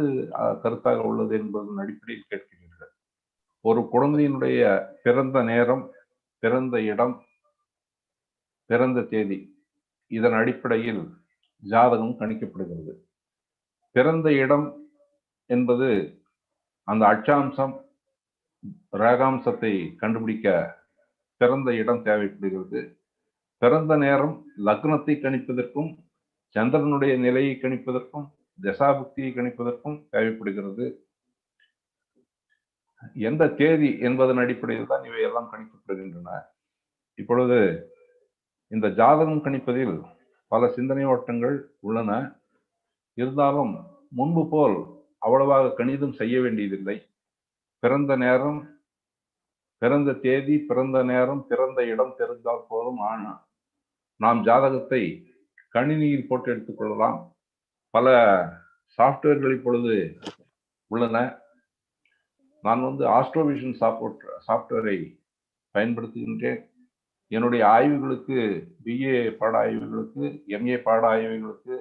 கருத்தாக உள்ளது என்பதன் அடிப்படையில் கேட்கிறீர்கள். ஒரு குழந்தையினுடைய பிறந்த நேரம், பிறந்த இடம், பிறந்த தேதி இதன் அடிப்படையில் ஜாதகம் கணிக்கப்படுகிறது. பிறந்த இடம் என்பது அந்த அச்சாம்சம் ரேகாம்சத்தை கண்டுபிடிக்க பிறந்த இடம் தேவைப்படுகிறது. பிறந்த நேரம் லக்னத்தை கணிப்பதற்கும் சந்திரனுடைய நிலையை கணிப்பதற்கும் தசாபுக்தியை கணிப்பதற்கும் தேவைப்படுகிறது. எந்த தேதி என்பதன் அடிப்படையில் தான் இவையெல்லாம் கணிக்கப்படுகின்றன. இப்பொழுது இந்த ஜாதகம் கணிப்பதில் பல சிந்தனை ஓட்டங்கள் உள்ளன. இருந்தாலும் முன்பு போல் அவ்வளவாக கணிதம் செய்ய வேண்டியதில்லை. பிறந்த நேரம், பிறந்த தேதி, பிறந்த நேரம், பிறந்த இடம் தெரிந்தால் போதும். நாம் ஜாதகத்தை கணினியில் போட்டு எடுத்துக்கொள்ளலாம். பல சாஃப்ட்வேர்கள் இப்பொழுது உள்ளன. நான் வந்து ஆஸ்ட்ரோவிஷன் சாஃப்ட்வேரை பயன்படுத்துகின்றேன். என்னுடைய ஆய்வுகளுக்கு, பிஏ பாட ஆய்வுகளுக்கு, எம்ஏ பாட ஆய்வுகளுக்கு,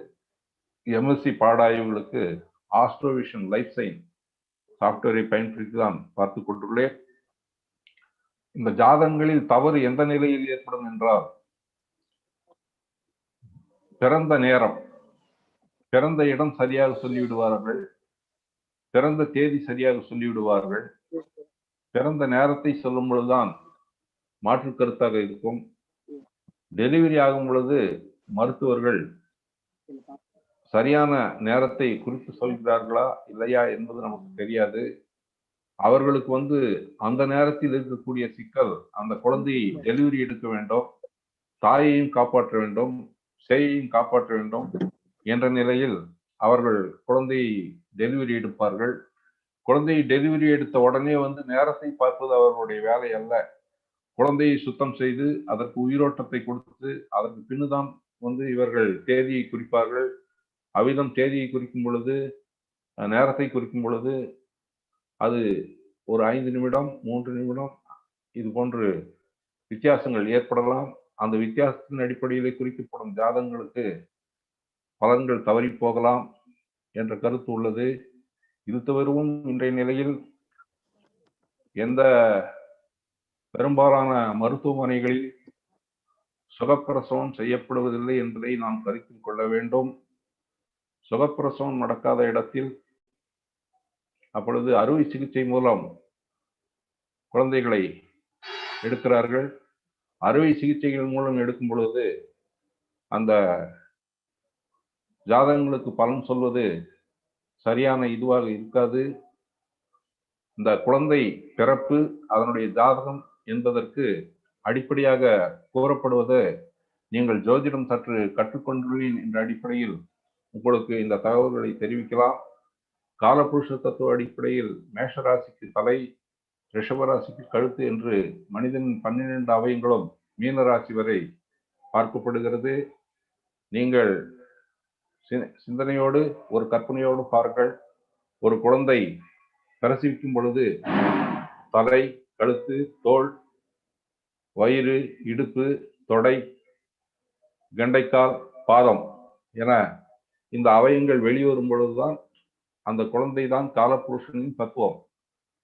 எம்எஸ்சி பாட ஆய்வுகளுக்கு ஆஸ்ட்ரோவிஷன் லைஃப் சயின்ஸ் சாஃப்ட்வேரை பயன்படுத்தி தான் பார்த்து கொண்டுள்ளேன். இந்த ஜாதகங்களில் தவறு எந்த நிலையில் ஏற்படும் என்றால், பிறந்த நேரம், பிறந்த இடம் சரியாக சொல்லிவிடுவார்கள், பிறந்த தேதி சரியாக சொல்லிவிடுவார்கள். பிறந்த நேரத்தை சொல்லும் பொழுதுதான் மாற்று கருத்தாக இருக்கும். டெலிவரி ஆகும் பொழுது மருத்துவர்கள் சரியான நேரத்தை குறித்து சொல்கிறார்களா இல்லையா என்பது நமக்கு தெரியாது. அவர்களுக்கு வந்து அந்த நேரத்தில் இருக்கக்கூடிய சிக்கல், அந்த குழந்தையை டெலிவரி எடுக்க வேண்டும், தாயையும் காப்பாற்ற வேண்டும், சேயையும் காப்பாற்ற வேண்டும் என்ற நிலையில் அவர்கள் குழந்தையை டெலிவரி எடுப்பார்கள். குழந்தையை டெலிவரி எடுத்த உடனே வந்து நேரத்தை பார்ப்பது அவர்களுடைய வேலை அல்ல. குழந்தையை சுத்தம் செய்து அதற்கு உயிரோட்டத்தை கொடுத்து அதற்கு பின்னுதான் வந்து இவர்கள் தேதியை குறிப்பார்கள். அவ்விதம் தேதியை குறிக்கும் பொழுது, நேரத்தை குறிக்கும் பொழுது அது ஒரு 5 நிமிடம், 3 நிமிடம் இது போன்று வித்தியாசங்கள் ஏற்படலாம். அந்த வித்தியாசத்தின் அடிப்படையில் குறிக்கப்படும் ஜாதகங்களுக்கு பலன்கள் தவறி போகலாம் என்ற கருத்து உள்ளது. இது தவிரவும் இன்றைய நிலையில் எந்த பெரும்பாலான மருத்துவமனைகளில் சுகப்பிரசவம் செய்யப்படுவதில்லை என்பதை நாம் கருத்தில் கொள்ள வேண்டும். சுகப்பிரசவம் நடக்காத இடத்தில் அப்பொழுது அறுவை சிகிச்சை மூலம் குழந்தைகளை எடுக்கிறார்கள். அறுவை சிகிச்சைகள் மூலம் எடுக்கும் பொழுது அந்த ஜாதகங்களுக்கு பலன் சொல்வது சரியான இதுவாக இருக்காது. இந்த குழந்தை பிறப்பு அதனுடைய ஜாதகம் என்பதற்கு அடிப்படையாக கூறப்படுவது நீங்கள் ஜோதிடம் சற்று கற்றுக்கொண்டுள்ளேன் என்ற அடிப்படையில் உங்களுக்கு இந்த தகவல்களை தெரிவிக்கலாம். காலபுருஷ தத்துவ அடிப்படையில் மேஷராசிக்கு தலை, ரிஷபராசிக்கு கழுத்து என்று மனிதனின் 12 அவயங்களும் மீனராசி வரை பார்க்கப்படுகிறது. நீங்கள் சிந்தனையோடு ஒரு கற்பனையோடு பாருங்கள். ஒரு குழந்தை பிரசவிக்கும் பொழுது தலை, கழுத்து, தோள், வயிறு, இடுப்பு, தொடை, கண்டைக்கால், பாதம் என இந்த அவயங்கள் வெளிவரும் பொழுதுதான் அந்த குழந்தை தான் காலபுருஷனின் தத்துவம்.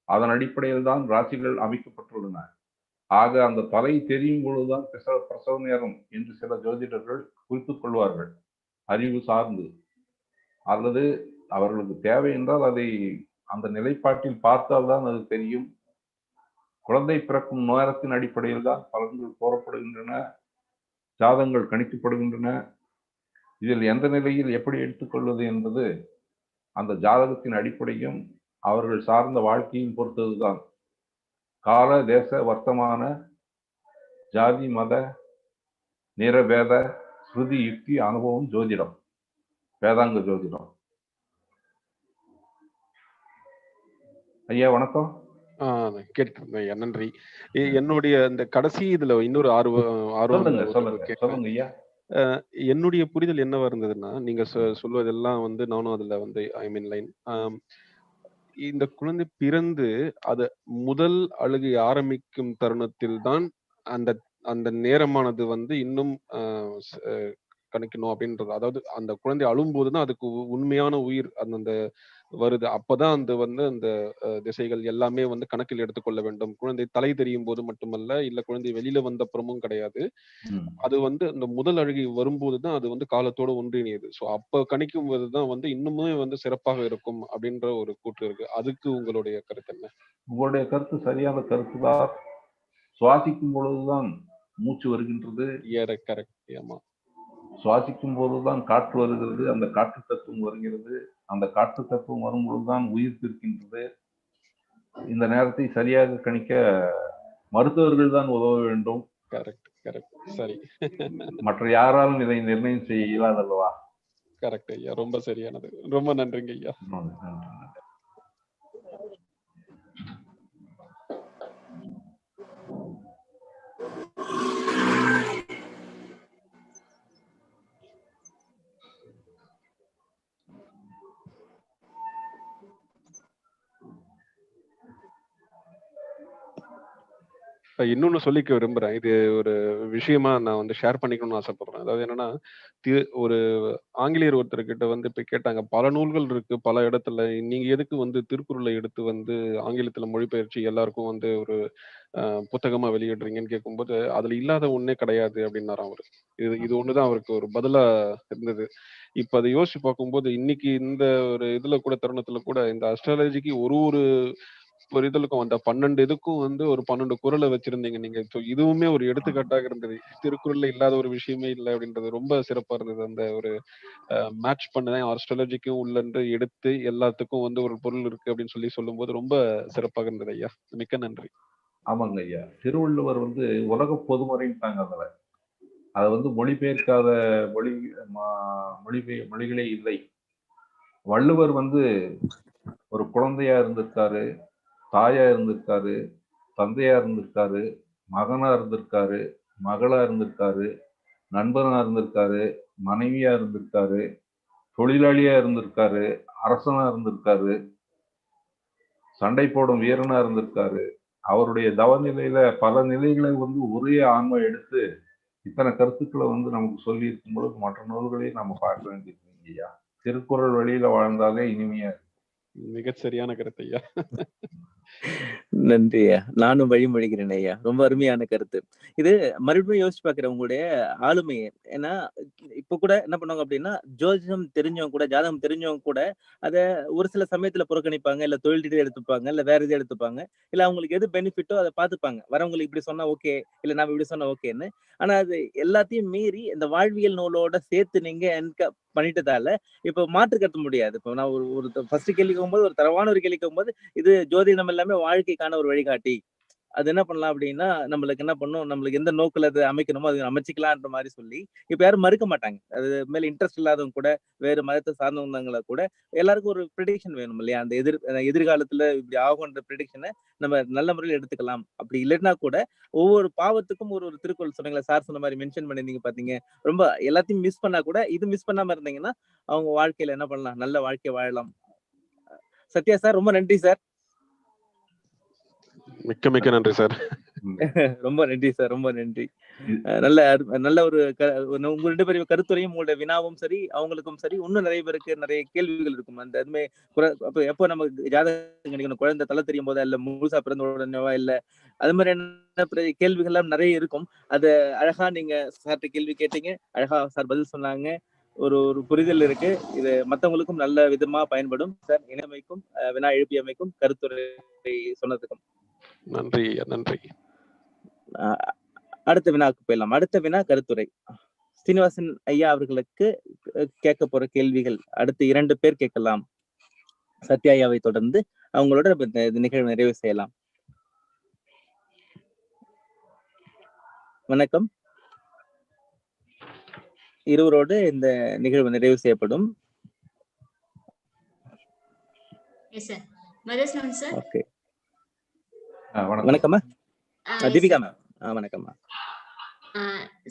அதன் அடிப்படையில் தான் ராசிகள் அமைக்கப்பட்டுள்ளன. ஆக அந்த தலை தெரியும் பொழுதுதான் பிரசவ நேரம் என்று சில ஜோதிடர்கள் குறித்துக் கொள்வார்கள், அறிவு சார்ந்து. அல்லது அவர்களுக்கு தேவை என்றால் அதை அந்த நிலைப்பாட்டில் பார்த்தால்தான் அது தெரியும். குழந்தை பிறக்கும் நேரத்தின் அடிப்படையில் தான் பலன்கள் கூறப்படுகின்றன, ஜாதகங்கள் கணிக்கப்படுகின்றன. இதில் எந்த நிலையில் எப்படி எடுத்துக்கொள்வது என்பது அந்த ஜாதகத்தின் அடிப்படையும் அவர்கள் சார்ந்த வாழ்க்கையும் பொறுத்ததுதான். கால, தேச, வர்த்தமான, ஜாதி, மத, நிறவேத, ஸ்ருதி, யுக்தி, அனுபவம், ஜோதிடம், வேதாங்க ஜோதிடம். ஐயா வணக்கம். கேட்டுருந்தேன் ஐயா, நன்றி. என்னுடைய இந்த கடைசி இதுல இன்னொரு சொல்லுங்க ஐயா. என்னுடைய புரிதல் என்னவா இருந்ததுன்னா, நீங்க சொல்வதெல்லாம் வந்து நானும் அதுல வந்து ஐ மீன் லைன், இந்த குழந்தை பிறந்து அது முதல் அழுகை ஆரம்பிக்கும் தருணத்தில் தான் அந்த அந்த நேரமானது வந்து இன்னும் கணிக்கணும் அப்படின்றது. அதாவது அந்த குழந்தை அழும்போதுதான் அதுக்கு உண்மையான உயிர் அந்த வருது. அப்பதான் அந்த வந்து அந்த திசைகள் எல்லாமே வந்து கணக்கில் எடுத்துக்கொள்ள வேண்டும். குழந்தை தலை தெரியும் போது மட்டுமல்ல, இல்ல குழந்தை வெளியில வந்த அப்புறமும் கிடையாது. அது வந்து அந்த முதல் அழுகை வரும்போதுதான் அது வந்து காலத்தோட ஒன்றிணையுது. சோ அப்ப கணிக்கும் போதுதான் வந்து இன்னுமே வந்து சிறப்பாக இருக்கும் அப்படின்ற ஒரு கூற்று இருக்கு. அதுக்கு உங்களுடைய கருத்து என்ன? உங்களுடைய கருத்து சரியான கருத்துதான். சுவாசிக்கும் பொழுதுதான் மூச்சு வருகின்றது. கரெக்ட். ஆமா, சுவாசிக்கும் போதுதான் காற்று வருகிறது, அந்த காற்று தத்துவம் வருகிறது. அந்த காற்று தத்துவம் வரும்பொழுதுதான் உயிர் இருக்கின்றது. இந்த நேரத்தை சரியாக கணிக்க மருத்துவர்கள் தான் உதவ வேண்டும். சரி. மற்ற யாராலும் இதை நிர்ணயம் செய்ய இயலாது அல்லவா? கரெக்ட் ஐயா, ரொம்ப சரியானது. ரொம்ப நன்றிங்க ஐயா. இன்னொன்னு சொல்லிக்க விரும்புறேன். இது ஒரு விஷயமா நான் வந்து ஷேர் பண்ணிக்கணும்னு ஆசைப்படுறேன். அதாவது என்னன்னா, ஒரு ஆங்கிலேயர் ஒருத்தர்கிட்ட வந்து போய் கேட்டாங்க, பல நூல்கள் இருக்கு பல இடத்துல, நீங்க எதுக்கு வந்து திருக்குறளை எடுத்து வந்து ஆங்கிலத்துல மொழிபெயர்ச்சி எல்லாருக்கும் வந்து ஒரு புத்தகமா வெளியிடுறீங்கன்னு கேட்கும்போது, அதுல இல்லாத ஒண்ணே கிடையாது அப்படின்னாராம் அவரு. இது ஒண்ணுதான் அவருக்கு ஒரு பதிலா இருந்தது. இப்ப அதை யோசிச்சு பார்க்கும்போது, இன்னைக்கு இந்த ஒரு இதுல கூட தருணத்துல கூட இந்த அஸ்ட்ராலஜிக்கு ஒரு இதுக்கும் அந்த 12 இதுக்கும் வந்து ஒரு 12 குறளை வச்சிருந்தீங்க நீங்க. இதுவுமே ஒரு எடுத்துக்காட்டாக இருந்தது. திருக்குறள்ல இல்லாத ஒரு விஷயமே இல்லை அப்படின்றது ரொம்ப சிறப்பா இருந்தது. அந்த ஒரு மேட்ச் பண்ண அஸ்ட்ராலஜிக்கும் உள்ளன்று எடுத்து எல்லாத்துக்கும் வந்து ஒரு பொருள் இருக்கு அப்படின்னு சொல்லும் போது ரொம்ப சிறப்பாக இருந்தது ஐயா. மிக்க நன்றி. ஆமாங்க ஐயா. திருவள்ளுவர் வந்து உலக பொதுமறைட்டாங்க. அதை வந்து மொழிபெயர்க்காத மொழிகளே இல்லை. வள்ளுவர் வந்து ஒரு குழந்தையா இருந்திருக்காரு, தாயா இருந்திருக்காரு, தந்தையா இருந்திருக்காரு, மகனா இருந்திருக்காரு, மகளா இருந்திருக்காரு, நண்பனா இருந்திருக்காரு, மனைவியா இருந்திருக்காரு, தொழிலாளியா இருந்திருக்காரு, அரசனா இருந்திருக்காரு, சண்டை போடும் வீரனா இருந்திருக்காரு. அவருடைய தவநிலையில பல நிலைகளை வந்து ஒரே ஆன்மா எடுத்து இத்தனை கருத்துக்களை வந்து நமக்கு சொல்லி இருக்கும் பொழுது மற்ற நூல்களை நம்ம பார்க்க வேண்டியிருக்கீங்க ஐயா. திருக்குறள் வழியில வாழ்ந்தாலே இனிமையா இருக்கு. மிகச் சரியான கருத்து ஐயா. நன்றி ஐயா. நானும் வழிமொழிகிறேன் ஐயா. ரொம்ப அருமையான கருத்து. இது மறுபடியும் யோசிச்சு பாக்குறேன் உங்களுடைய ஆளுமையை. ஏன்னா இப்ப கூட என்ன பண்ணுவாங்க அப்படின்னா, ஜோதிடம் தெரிஞ்சவங்க கூட, ஜாதகம் தெரிஞ்சவங்க கூட அத ஒரு சில சமயத்துல புறக்கணிப்பாங்க, இல்ல தொழில் ரீதியா எடுத்துப்பாங்க, இல்ல வேற எது எடுத்துப்பாங்க, இல்ல அவங்களுக்கு எது பெனிஃபிட்டோ அதை பார்த்துப்பாங்க. வரவங்களுக்கு இப்படி சொன்னா ஓகே, இல்ல நாம இப்படி சொன்னா ஓகேன்னு. ஆனா அது எல்லாத்தையும் மீறி இந்த வாழ்வியல் நூலோட சேர்த்து நீங்க பண்ணிட்டதால இப்ப மாற்று கட்ட முடியாது. இப்ப நான் ஒரு ஃபர்ஸ்ட் கேள்விக்கு கேட்கும்போது, ஒரு தரமான ஒரு கேள்வி கேட்கும்போது, இது ஜோதிடம் எல்லாமே வாழ்க்கைக்கான ஒரு வழிகாட்டி. அது என்ன பண்ணலாம் அப்படின்னா, நம்மளுக்கு என்ன பண்ணும், நம்மளுக்கு எந்த நோக்குல அது அமைக்கணுமோ, அது அமைச்சுக்கலான்ற மாரி சொல்லி, இப்ப யாரும் மறுக்க மாட்டாங்க. அது மேல இன்ட்ரெஸ்ட் இல்லாதவங்க கூட, வேறு மதத்த சார்ந்தவங்கள கூட, எல்லாருக்கும் ஒரு பிரெடிக்ஷன் வேணும் இல்லையா? அந்த எதிர்காலத்துல இப்படி ஆகுன்ற பிரெடிக்ஷன நம்ம நல்ல முறையில எடுத்துக்கலாம். அப்படி இல்லன்னா கூட, ஒவ்வொரு பாவத்துக்கும் ஒரு ஒரு திருக்குறள் சொன்னீங்கல்ல, சார் சொன்ன மாரி மென்ஷன் பண்ணியிருந்தீங்க பார்த்தீங்க. ரொம்ப எல்லாத்தையும் மிஸ் பண்ணா கூட, இது மிஸ் பண்ணாம இருந்தீங்கன்னா, அவங்க வாழ்க்கையில என்ன பண்ணலாம்? நல்ல வாழ்க்கை வாழலாம். சத்யா சார், ரொம்ப நன்றி சார். மிக்க மிக்க நன்றி சார். ரொம்ப நன்றி சார். ரொம்ப நன்றி. நல்ல நல்ல ஒரு உங்க 2 பேரும் கருத்துரையும், உங்களுடைய வினாவும் சரி, அவங்களுக்கும் சரி, இன்னும் நிறைய பேருக்கு நிறைய கேள்விகள் இருக்கும். அந்த அதுமே அப்ப எப்போ நம்ம ஜாதகம் கணிக்கணும், குழந்தை தலை தெரியும் போதா, இல்ல முழுசா பிறந்த உடனேவா, இல்ல அது மாதிரியான கேள்விகள்லாம் நிறைய இருக்கும். அத அழகா நீங்க சார்ட்ட கேள்வி கேட்டீங்க. அழகா சார் பதில் சொன்னாங்க. ஒரு ஒரு புரிதல் இருக்கு. இது மத்தவங்களுக்கும் நல்ல விதமா பயன்படும். சார் இணையமைக்கும், வினா எழுப்பியமைக்கும், கருத்துரை சொன்னதுக்கும். நன்றி ஐயா, நன்றி. அடுத்த வினாவுக்கு போயிடலாம். அடுத்த வினா கருத்துரை. ஸ்ரீனிவாசன் ஐயா அவர்களுக்கு கேட்க போற கேள்விகள் அடுத்து 2 பேர் கேட்கலாம். சத்யா ஐயாவை தொடர்ந்து அவங்களோட நிகழ்வு நிறைவு செய்யலாம். வணக்கம். இருவரோடு இந்த நிகழ்வு நிறைவு செய்யப்படும். ஓகே. வணக்கம்மா. தீபிகா மேம். வணக்கம்மா.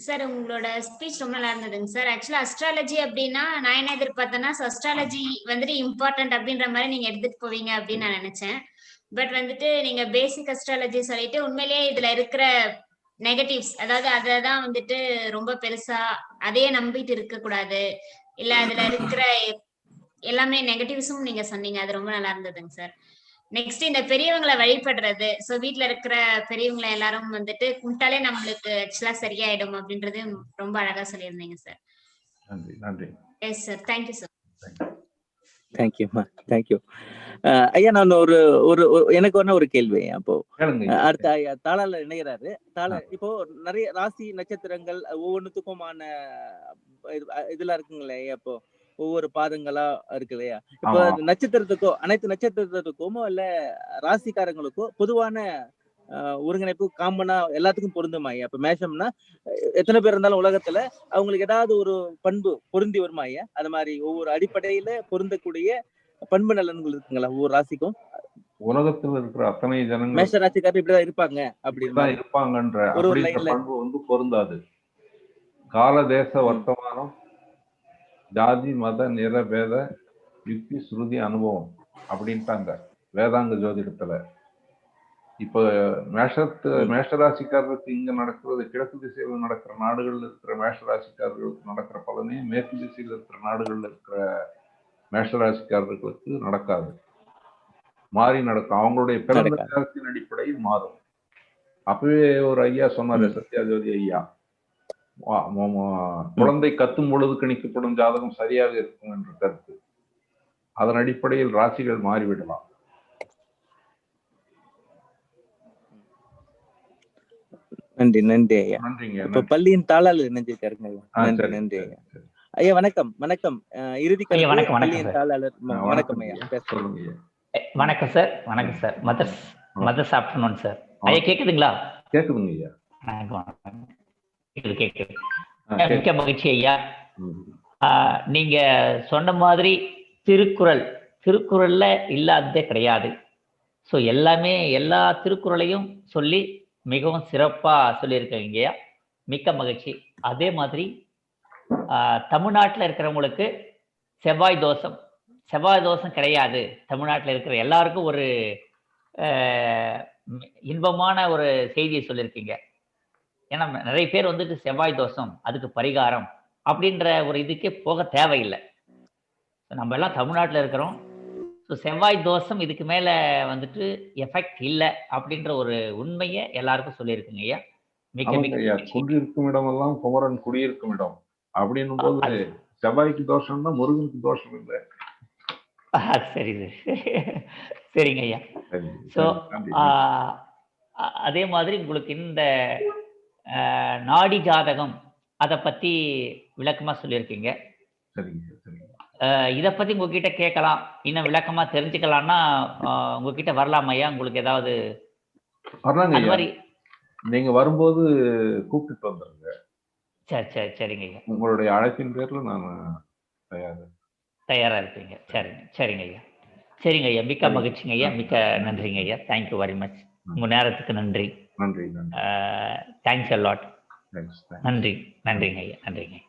சார், உங்களோட ஸ்பீச் ரொம்ப நல்லா இருந்ததுங்க சார். ஆக்சுவலா அஸ்ட்ராலஜி அப்படின்னா நான் என்ன எதிர்பார்த்தேன்னா, அஸ்ட்ராலஜி வந்துட்டு இம்பார்ட்டன்ட் அப்படின்ற மாதிரி நீங்க எடுத்துட்டு போவீங்க அப்படின்னு நான் நினைச்சேன். பட் வந்துட்டு நீங்க பேசிக் அஸ்ட்ராலஜி சொல்லிட்டு உண்மையிலேயே இதுல இருக்கிற நெகட்டிவ்ஸ், அதாவது அததான் வந்துட்டு ரொம்ப பெருசா அதையே நம்பிட்டு இருக்க கூடாது, இல்ல அதுல இருக்கிற எல்லாமே நெகட்டிவ்ஸும் நீங்க சொன்னீங்க. அது ரொம்ப நல்லா இருந்ததுங்க சார். நெக்ஸ்ட் இந்த பெரியவங்களை வழிபடுறது, சோ வீட்டுல இருக்கிற பெரியவங்களை எல்லாரும் வந்துட்டு கும்பிட்டாலே நம்மளுக்கு ஆக்சுவலா சரியாயிடும் அப்படின்றது ரொம்ப அழகா சொல்லியிருந்தீங்க சார். நன்றி நன்றி. Yes sir, thank you sir. தேங்க்யூமா, தேங்க்யூ. ஐயா, நான் ஒரு எனக்கு ஒரு கேள்வி. அப்போ அடுத்த ஐயா தாளால இணைகிறாரு. இப்போ நிறைய ராசி நட்சத்திரங்கள் ஒவ்வொன்றுத்துக்குமான இதெல்லாம் இருக்குங்களே, அப்போ ஒவ்வொரு பாதங்களா இருக்கு இல்லையா? இப்போ நட்சத்திரத்துக்கோ, அனைத்து நட்சத்திரத்துக்குமோ இல்ல ராசிக்காரங்களுக்கோ பொதுவான ஒருங்கிணைப்பு காமனா எல்லாத்துக்கும் பொருந்துமா ஐயா? இப்ப மேஷம்னா எத்தனை பேர் இருந்தாலும் உலகத்துல அவங்களுக்கு ஏதாவது ஒரு பண்பு பொருந்தி வருமா ஐயா? அது மாதிரி ஒவ்வொரு அடிப்படையில பொருந்தக்கூடிய பண்பு நலன்கள் இருக்குங்களா ஒவ்வொரு ராசிக்கும்? உலகத்துல இருக்கிற அத்தனை ஜனங்கள் மேஷ ராசிக்காரர் இப்படிதான் இருப்பாங்க அப்படிதான் இருப்பாங்கன்ற பண்பு பொருந்தாது. கால தேச வர்த்தமானம், ஜாதி மத நிற பேத யுக்தி ஸ்ருதி அனுபவம் அப்படின்ட்டாங்க வேதாங்க ஜோதிடத்துல. இப்ப மேஷராசிக்காரருக்கு இங்க நடக்கிறது, கிழக்கு திசையில நடக்கிற நாடுகள்ல இருக்கிற மேஷராசிக்காரர்களுக்கு நடக்கிற பலனே மேற்கு திசையில இருக்கிற நாடுகள்ல இருக்கிற மேஷராசிக்காரர்களுக்கு நடக்காது, மாறி நடக்கும். அவங்களுடைய பிறந்த நேரத்தின் அடிப்படையில் மாறும். அப்பவே ஒரு ஐயா சொன்னாரு, சத்யாஜோதி ஐயா, குழந்தை கத்தும் பொழுது கணிக்கப்படும் ஜாதகம் சரியாக இருக்கும் என்ற கருத்து. அதன் அடிப்படையில் ராசிகள் மாறிவிடலாம். நன்றி நன்றி ஐயா. நன்றிங்க. இப்ப பள்ளியின் தாளாளர் இணைஞ்சிருக்காருங்க. நன்றி நன்றி ஐயா. ஐயா வணக்கம். வணக்கம். இறுதி பள்ளியின் தாளாளர். வணக்கம் ஐயா. வணக்கம் சார். வணக்கம் சார். Mothers afternoon sir. ஐயா கேக்குதுங்களா? கேக்குதுங்க ஐயா. கேக்குது. மிக்க மகிழ்ச்சி ஐயா. நீங்க சொன்ன மாதிரி திருக்குறள்ல இல்லாததே கிடையாது. ஸோ எல்லா திருக்குறளையும் சொல்லி மிகவும் சிறப்பா சொல்லியிருக்கீங்க. மிக்க மகிழ்ச்சி. அதே மாதிரி தமிழ்நாட்டில் இருக்கிறவங்களுக்கு செவ்வாய் தோஷம் கிடையாது. தமிழ்நாட்டில் இருக்கிற எல்லாருக்கும் ஒரு இன்பமான ஒரு செய்தியை சொல்லியிருக்கீங்க. ஏன்னா நிறைய பேர் வந்துட்டு செவ்வாய் தோஷம் அதுக்கு பரிகாரம் அப்படின்ற ஒரு இதுக்கே போக தேவையில்லை. நம்ம எல்லாம் தமிழ்நாட்டில் இருக்கிறோம். ஸோ செவ்வாய் தோஷம் இதுக்கு மேல வந்துட்டு எஃபெக்ட் இல்லை அப்படின்ற ஒரு உண்மையை எல்லாருக்கும் சொல்லியிருக்குங்க ஐயா. குடியிருக்கும் இடமெல்லாம் குமரன் குடியிருக்கும் இடம் அப்படின்னும் போது செவ்வாய்க்கு தோஷம்னா முருகனுக்கு தோஷம் இல்லை. சரி சரிங்க ஐயா. ஸோ அதே மாதிரி உங்களுக்கு இந்த நாடி ஜாதகம் அதை பத்தி விளக்கமா சொல்லியிருக்கீங்க. இதை பத்தி உங்ககிட்ட கேட்கலாம், இன்னும் விளக்கமா தெரிஞ்சுக்கலாம்னா உங்ககிட்ட வரலாம் ஐயா. உங்களுக்கு ஏதாவது வரலாங்க அந்த ஐயா. மாதிரி நீங்க வரும்போது கூப்பிட்டுட்டு வந்துருங்க. சரி சரி சரிங்க ஐயா. உங்களுடைய அழைப்பின் பேர்ல நான் தயாரா இருப்பீங்க. சரிங்க சரிங்க ஐயா. சரிங்க ஐயா, மிக்க மகிழ்ச்சிங்க ஐயா, மிக்க நன்றிங்க ஐயா. Thank you very much. உங்க நேரத்துக்கு நன்றி. நன்றி. Thanks a lot. நன்றி நன்றிங்க ஐயா. நன்றிங்க.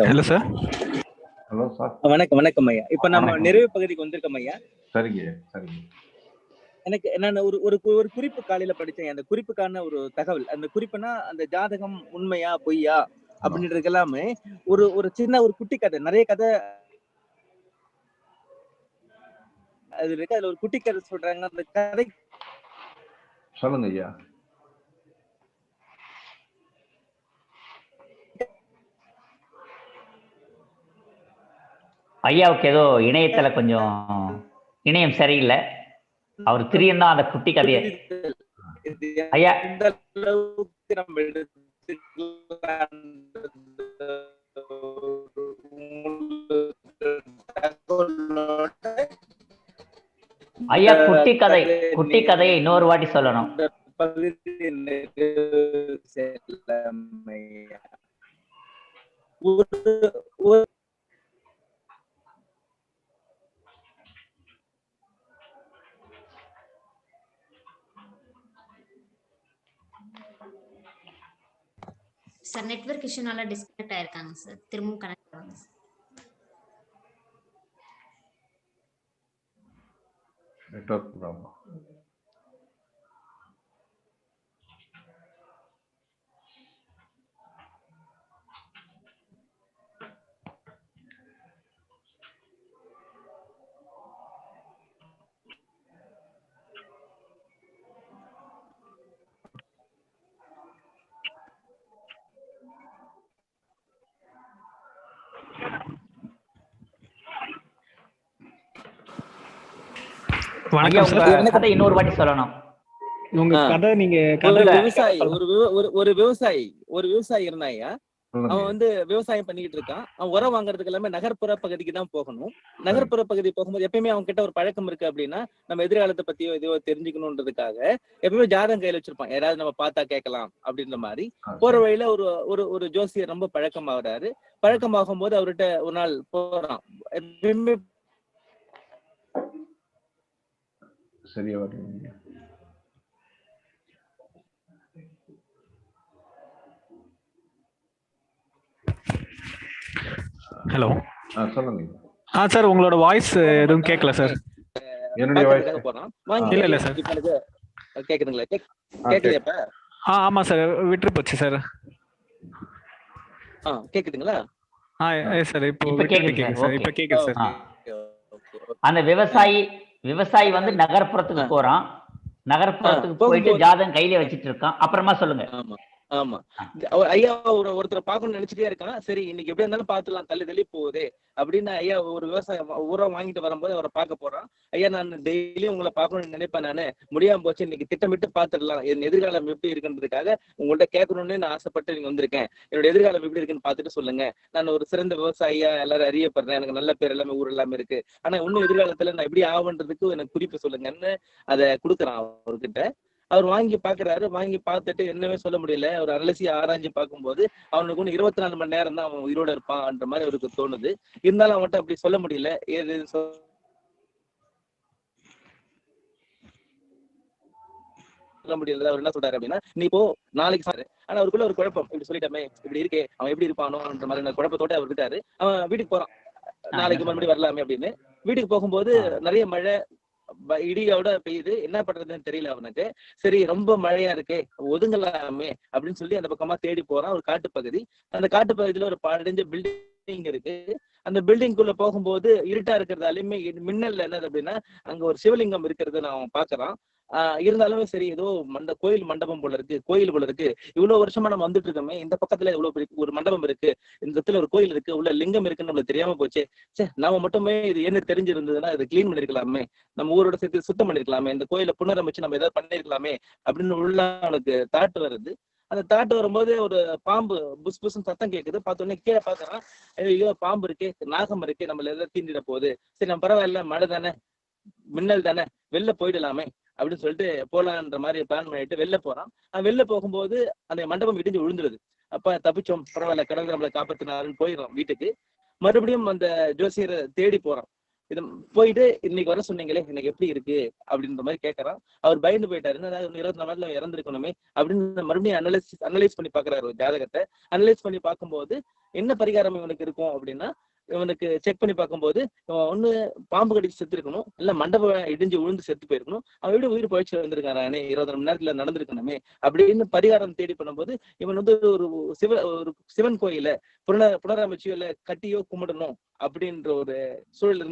Hello sir. Hello sir. வணக்கம் ஐயா. இப்ப நம்ம நிறைவு பகுதிக்கு வந்திருக்கோம் ஐயா. சரிங்க. எனக்கு நான் ஒரு குறிப்பு காலையில படிச்சேன். அந்த குறிப்புக்கான ஒரு தகவல், அந்த குறிப்புனா அந்த ஜாதகம் உண்மையா பொய்யா அப்படின்றது எல்லாமே ஒரு சின்ன ஒரு குட்டி கதை, நிறைய கதை அது இருக்கு. அதுல ஒரு குட்டி கதை சொல்றாங்க. அந்த கதை சொல்லுங்க ஐயா. ஐயாவுக்கு ஏதோ இணையத்துல கொஞ்சம் இணையம் சரியில்லை. அவர் திரியன் தான் அந்த குட்டி கதையை ஐயா. ஐயா குட்டி கதையை இன்னொரு வாட்டி சொல்லணும். சார் நெட்வொர்க் இஷ்யூனால டிஸ்கனெக்ட் ஆயிருக்காங்க சார். திரும்பவும் கனெக்ட் ஆகுங்க சார். Network problem. கதை இன்னொரு வாட்டி சொல்லணும். உங்க கதை நீங்க ஒரு விவசாயி இருந்தாயா. அவன் விவசாயம் பண்ணிட்டு இருக்கான். அவன் உரம் வாங்குறதுக்கு எல்லாமே நகர்ப்புற பகுதிக்கு தான் போகணும். நகர்ப்புற பகுதி போகும்போது எப்பயுமே அவங்க கிட்ட ஒரு பழக்கம் இருக்கு அப்படின்னா, நம்ம எதிர்காலத்தை பத்தியோ எதையோ தெரிஞ்சுக்கணும்ன்றதுக்காக எப்பயுமே ஜாதகம் கையில வச்சிருப்பான். யாராவது நம்ம பார்த்தா கேட்கலாம் அப்படின்ற மாதிரி. போற வழியில ஒரு ஜோசியர் ரொம்ப பழக்கமாகறாரு. பழக்கமாகும் போது அவர்கிட்ட ஒரு நாள் போறான். எப்பயுமே சரியா வரீங்க. ஹலோ. சொல்லுங்க. சார் உங்களோட வாய்ஸ் எதுவும் கேட்கல சார். என்னுடைய வாய்ஸ் இல்ல சார். கேக்குதுங்களா? கேக்குதா இப்ப? ஆமா சார், விட்டு போச்சு சார். கேக்குதுங்களா? சார் இப்போ கேக்குது சார். இப்போ கேக்குது சார். அந்த விவசாயி நகர்ப்புறத்துக்கு போறான். நகர்ப்புறத்துக்கு போயிட்டு ஜாதகம் கையில வச்சிட்டு இருக்கான். அப்புறமா சொல்லுங்க. ஆமா ஐயா, ஒருத்தரை பாக்கணும்னு நினைச்சிட்டே இருக்கான். சரி இன்னைக்கு எப்படி இருந்தாலும் பாத்துலாம், தள்ளி போகுது அப்படின்னு ஐயா ஒரு விவசாயம் உரம் வாங்கிட்டு வரும்போது அவரை பார்க்க போறான். ஐயா நான் டெய்லியும் உங்களை பார்க்கணும்னு நினைப்பேன், நானு முடியாம போச்சு, இன்னைக்கு திட்டமிட்டு பாத்துடலாம், என் எதிர்காலம் எப்படி இருக்குன்றதுக்காக உங்கள்ட்ட கேட்கணும்னு நான் ஆசைப்பட்டு நீங்க வந்திருக்கேன். என்னோட எதிர்காலம் எப்படி இருக்குன்னு பாத்துட்டு சொல்லுங்க. நான் ஒரு சிறந்த விவசாயியா எல்லாரும் அறியப்படுறேன், எனக்கு நல்ல பேர் எல்லாமே ஊர் எல்லாமே இருக்கு, ஆனா இன்னும் எதிர்காலத்துல நான் எப்படி ஆகுன்றதுக்கு எனக்கு குறிப்பு சொல்லுங்கன்னு அதை கொடுக்குறான் அவர்கிட்ட. அவர் வாங்கி பாக்குறாரு. வாங்கி பார்த்துட்டு என்னவே சொல்ல முடியல. அவர் அலசி ஆராய்ஞ்சு பார்க்கும்போது அவனுக்கு ஒண்ணு 24 மணி நேரம் தான் அவன் உயிரோட இருப்பான்ற மாதிரி அவருக்கு தோணுது. இருந்தாலும் அவன்கிட்ட அப்படி சொல்ல முடியல. ஏது சொல்ல முடியல. அவர் என்ன சொல்றாரு அப்படின்னா, நீ இப்போ நாளைக்கு சார், ஆனா அவருக்குள்ள ஒரு குழப்பம், இப்படி சொல்லிட்டமே இப்படி இருக்கே, அவன் எப்படி இருப்பானோன்ற மாதிரி குழப்பத்தோட அவர் விட்டாரு. அவன் வீட்டுக்கு போறான். நாளைக்கு மறுபடியும் வரலாமே அப்படின்னு. வீட்டுக்கு போகும்போது நிறைய மழை இடியோட பெய்யுது. என்ன பண்றதுன்னு தெரியல அவனுக்கு. சரி ரொம்ப மழையா இருக்கே, ஒதுங்கலாமே அப்படின்னு சொல்லி அந்த பக்கமா தேடி போறான். ஒரு காட்டு பகுதி. அந்த காட்டு பகுதியில ஒரு பழைஞ்ச பில்டிங் இருக்கு. அந்த பில்டிங்குள்ள போகும்போது இருட்டா இருக்கிறதாலுமே மின்னல் என்னது அப்படின்னா அங்க ஒரு சிவலிங்கம் இருக்கிறத நான் பாக்குறான். இருந்தாலுமே சரி, ஏதோ கோயில் மண்டபம் போல இருக்கு, கோயில் போல இருக்கு, இவ்வளவு வருஷமா நம்ம வந்துட்டு இருக்கோமே, இந்த பக்கத்துல இவ்வளவு பெரிய ஒரு மண்டபம் இருக்கு, இந்த இடத்துல ஒரு கோயில் இருக்கு, உள்ள லிங்கம் இருக்குன்னு நம்மளுக்கு தெரியாம போச்சு. சரி, நாம மட்டுமே இது என்ன தெரிஞ்சிருந்ததுன்னா இதை கிளீன் பண்ணிருக்கலாமே, நம்ம ஊரோட சேர்த்து சுத்தம் பண்ணிருக்கலாமே, இந்த கோயிலை புனரமைச்சு நம்ம ஏதாவது பண்ணிருக்கலாமே அப்படின்னு உள்ள அவனுக்கு தாட் வருது. அந்த தாட் வரும்போது ஒரு பாம்பு புஸ் புஸ்ன்னு சத்தம் கேட்குது. பார்த்தோன்னே கீழே பாக்குறான், ஐயோ பாம்பு இருக்கே, நாகம் இருக்கே, நம்மள ஏதாவது தீண்டிட போகுது. சரி, நம்ம பரவாயில்ல, மழை தானே, மின்னல் தானே, வெளில போயிடலாமே அப்படின்னு சொல்லிட்டு போலான்ற மாதிரி பிளான் பண்ணிட்டு வெளில போறான். வெளில போகும்போது அந்த மண்டபம் இடிஞ்சு விழுந்துருது. அப்ப தப்பிச்சோம், பரவாயில்ல, கடவுள் நம்மளை காப்பாத்தினாருன்னு போயிடுறோம் வீட்டுக்கு. மறுபடியும் அந்த ஜோசியரை தேடி போறான். இது போயிட்டு இன்னைக்கு வர சொன்னீங்களே, எனக்கு எப்படி இருக்கு அப்படின்ற மாதிரி கேட்கறான். அவர் பயந்து போயிட்டாரு, என்ன 24 நாள்ல இறந்துருக்கணுமே அப்படின்னு மறுபடியும் அனலைஸ் பண்ணி பாக்குறாரு ஜாதகத்தை. அனலைஸ் பண்ணி பார்க்கும்போது என்ன பரிகாரம் இவனுக்கு இருக்கும் அப்படின்னா, இவனுக்கு செக் பண்ணி பார்க்கும்போது ஒண்ணு பாம்பு கடிச்சு செத்து இருக்கணும், இல்ல மண்டபம் இடிஞ்சு விழுந்து செத்து போயிருக்கணும். அவன் எப்படி உயிர் பயிற்சி வந்திருக்கானே, 20 மணி நேரத்துல நடந்திருக்கணுமே அப்படின்னு பரிகாரம் தேடி பண்ணும்போது இவன் ஒரு சிவன் கோயில புனரமைச்சியோ இல்ல கட்டியோ கும்பிடணும் அப்படின்ற ஒரு சூழல்